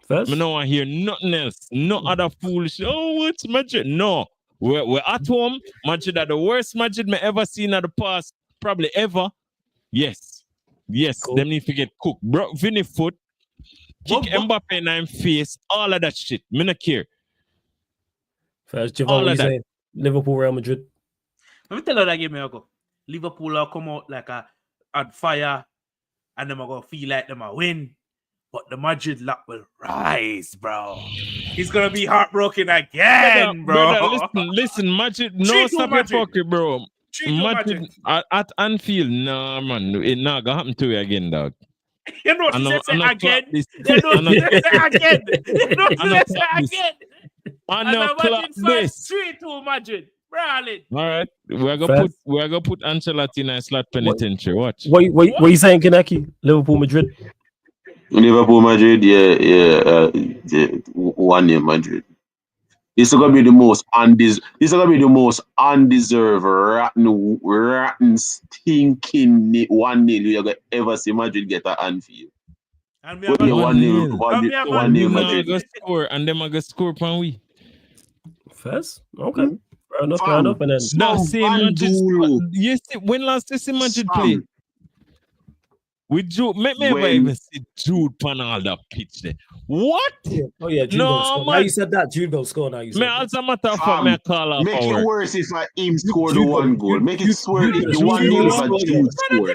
First. I don't want to hear nothing else. No other foolish. Oh, it's Madrid. No. We're at home. Madrid are the worst Madrid me ever seen in the past. Probably ever. Yes. Cool. Them need to get cooked. Bro, Vinny foot. Kick Mbappe in him face. All of that shit. Me not care. First, Javon, what you saying? Liverpool, Real Madrid. Let me tell you that game, I go. Liverpool will come out like on fire, and them are gonna feel like them are win. But the Madrid luck will rise, bro. He's gonna be heartbroken again, bro. Listen, Madrid. No, stop your fucking, bro. Madrid at Anfield, nah, man, it not gonna happen to you again, dog. You know what say again? You know what say again? I know clap this. 3-2 Madrid. Brawling. All right, we're gonna put Ancelotti in a slot penitentiary. Watch. What you saying, Kaneki? Liverpool, Madrid. Liverpool, Madrid, yeah. 1-0 Madrid. This is gonna be the most undeserved, rotten, stinking 1-0 you're gonna ever see Madrid get at Anfield. And we But are yeah, 1-0 1-0 Madrid. gonna score, and them are gonna score pan we. First, okay. Fair enough. And then That same Madrid. Bandulu. You see, when last you see Madrid play? With Jude, me When- even see Jude pan all that pitch there. What? oh yeah, Jude No, will score. Now man. you said that Jude will score. Now you said Me that. as a matter of fact, me call off Make it our. worse if him score the Jude- one goal. Jude- Make it Jude- swear Jude- if the Jude- 1-0 is a Jude- Jude score.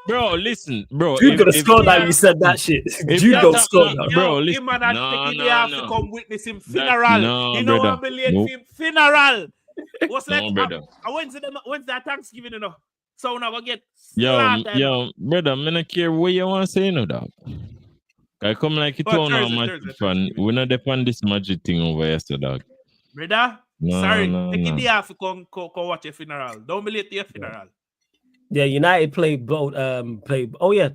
Bro, listen, bro. Jude gonna if- score. Now you said that shit. if Jude that gonna happened, score. Now. bro, Yo, listen. him and No, taking the half to come witness him funeral. no, you know brother. what I believe Nope. him funeral. What's No, like brother. Wednesday Thanksgiving, you know. So now I get Yo, brother, me not care what you want to say, no dog. I come like it on our Madrid fan. We not depend this Madrid thing over yesterday, dog. Brother, No, sorry, no, taking no. the half to come watch a funeral. Don't be late to your funeral. Yeah, United played both. Oh yeah,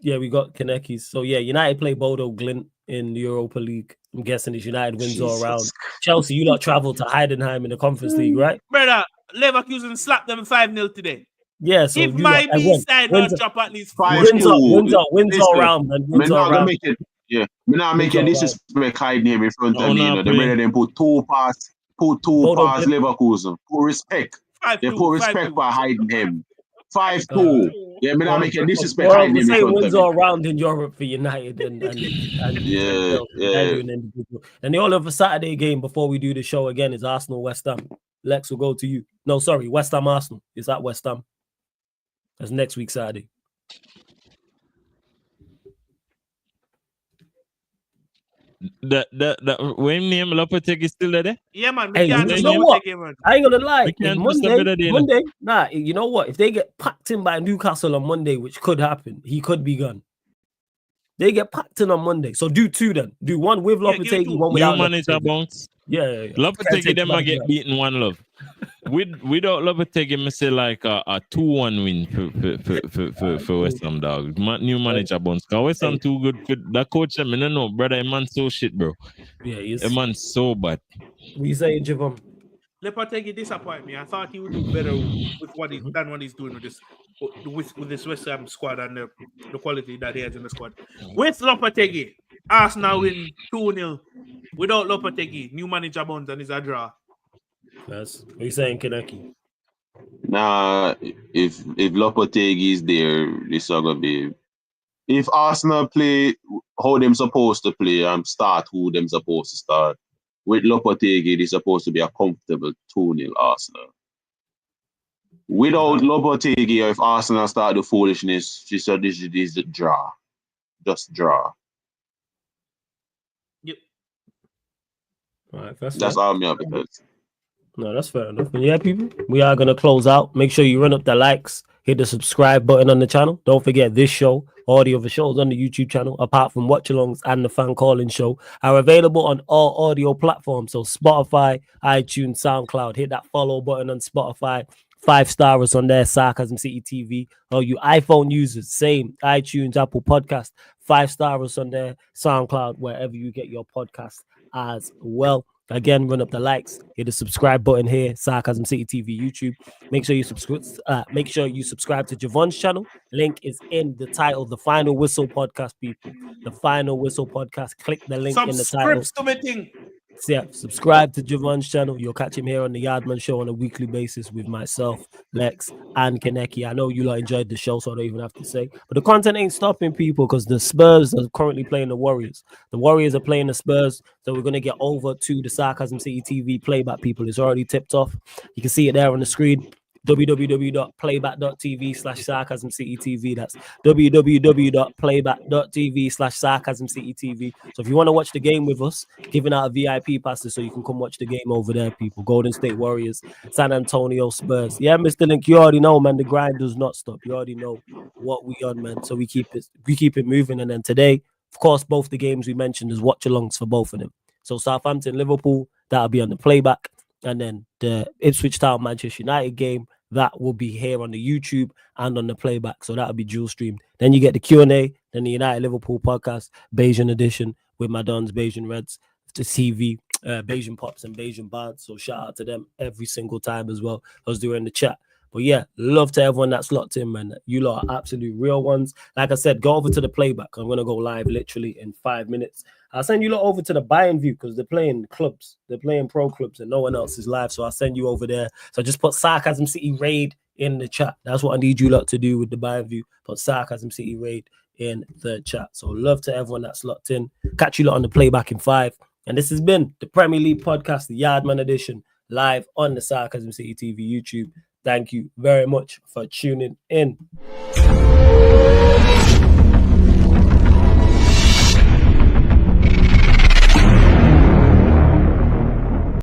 we got Kanekis. So yeah, United play Bodo Glint in the Europa League. I'm guessing it's United wins all around. Chelsea, you lot travel to Heidenheim in the Conference League, right? Brother, Leverkusen slapped them 5-0 today. Yeah. So If you my lot- B side wins- not drop at least Five- 5-0. wins all round, man. Me Wins all not gonna round. make it. Yeah, me not make it disrespect hide name in front of me. You know, the brother them put two past Bodo Glimt. Leverkusen. Put respect. They 5-2, put respect 5-2. for hiding him. 5-2. Yeah, me not make it disrespect Well, hide we name in say front wins of me. all round in Europe for United and Yeah. And the all of a Saturday game before we do the show again is Arsenal West Ham. Lex will go to you. No, sorry, West Ham Arsenal. Is that West Ham? That's next week Saturday. The when name Lopetegui is still there? Yeah, man. Hey, can't you just know take what? it, man. I ain't gonna lie. We If can't trust the better day, no. Monday, nah, you know what? If they get packed in by Newcastle on Monday, which could happen, he could be gone. They get packed in on Monday. So do two then. Do one with Yeah, give Lopetegui, two. one New without manager Lopetegui. bounce. Yeah. Lopetegui them I a get beaten 1-0. Without Lopetegui, me say like a 2-1 win for West Ham dog. New manager bounce. Cause West Ham too good for that coach. I mean, no, brother, a man so shit, bro. Yeah, he is. A man so bad. What you saying, Javon? Lopetegui disappoint me. I thought he would do better with what he's done, what he's doing with this West Ham squad and the quality that he has in the squad. With Lopetegui, Arsenal win 2-0. Without Lopetegui, new manager bounce and it's a draw. That's what you saying, Kaneki? Nah, if Lopetegui is there, this is gonna be. If Arsenal play how them supposed to play and start who them supposed to start, with Lopetegui, it's supposed to be a comfortable 2-0 Arsenal. Without Lopetegui, or if Arsenal start the foolishness, she said this is a draw. Just draw. Yep. All right, That's all me have because. No, that's fair enough. And yeah, people, we are going to close out. Make sure you run up the likes, hit the subscribe button on the channel. Don't forget this show, all the other shows on the YouTube channel, apart from watch-alongs and the fan calling show, are available on all audio platforms. So Spotify, iTunes, SoundCloud. Hit that follow button on Spotify. 5 stars on there, Sarcasm City TV. Or you iPhone users, same. iTunes, Apple Podcast. 5 stars on there, SoundCloud, wherever you get your podcast as well. Again, run up the likes, hit the subscribe button here, Sarcasm City TV YouTube. Make sure you subscribe. Make sure you subscribe to Javon's channel. Link is in the title, The Final Whistle Podcast, people. The Final Whistle Podcast. Click the link in the title. Scripts to me thing. So yeah, subscribe to Javon's channel. You'll catch him here on the Yardman Show on a weekly basis with myself, Lex, and Kaneki. I know you lot enjoyed the show, so I don't even have to say. But the content ain't stopping, people, because the Spurs are currently playing the Warriors. The Warriors are playing the Spurs, so we're going to get over to the Sarcasm City TV playback, people. It's already tipped off. You can see it there on the screen. www.playback.tv/sarcasmcitv. That's www.playback.tv/sarcasmcitv. So if you want to watch the game with us, giving out a VIP passes so you can come watch the game over there, people. Golden State Warriors, San Antonio Spurs. Yeah, Mr. Link, you already know, man. The grind does not stop. You already know what we on, man. So we keep it moving. And then today, of course, both the games we mentioned is watch-alongs for both of them. So Southampton, Liverpool, that'll be on the playback. and then the Ipswich Town Manchester United game, that will be here on the YouTube and on the playback. So that'll be dual streamed. Then you get the Q&A, then the United Liverpool podcast, Bayesian edition with my Dons, Bayesian Reds, to TV, Bayesian Pops and Bayesian Bards. So shout out to them every single time as well. I was doing the chat. But yeah, love to everyone that's locked in, man. You lot are absolute real ones. Like I said, go over to the playback. I'm going to go live literally in 5 minutes. I'll send you lot over to the buy-in view because they're playing clubs. They're playing pro clubs and no one else is live. So I'll send you over there. So just put Sarcasm City Raid in the chat. That's what I need you lot to do with the buy-in view. Put Sarcasm City Raid in the chat. So love to everyone that's locked in. Catch you lot on the playback in 5. And this has been the Premier League podcast, the Yardman edition, live on the Sarcasm City TV YouTube. Thank you very much for tuning in.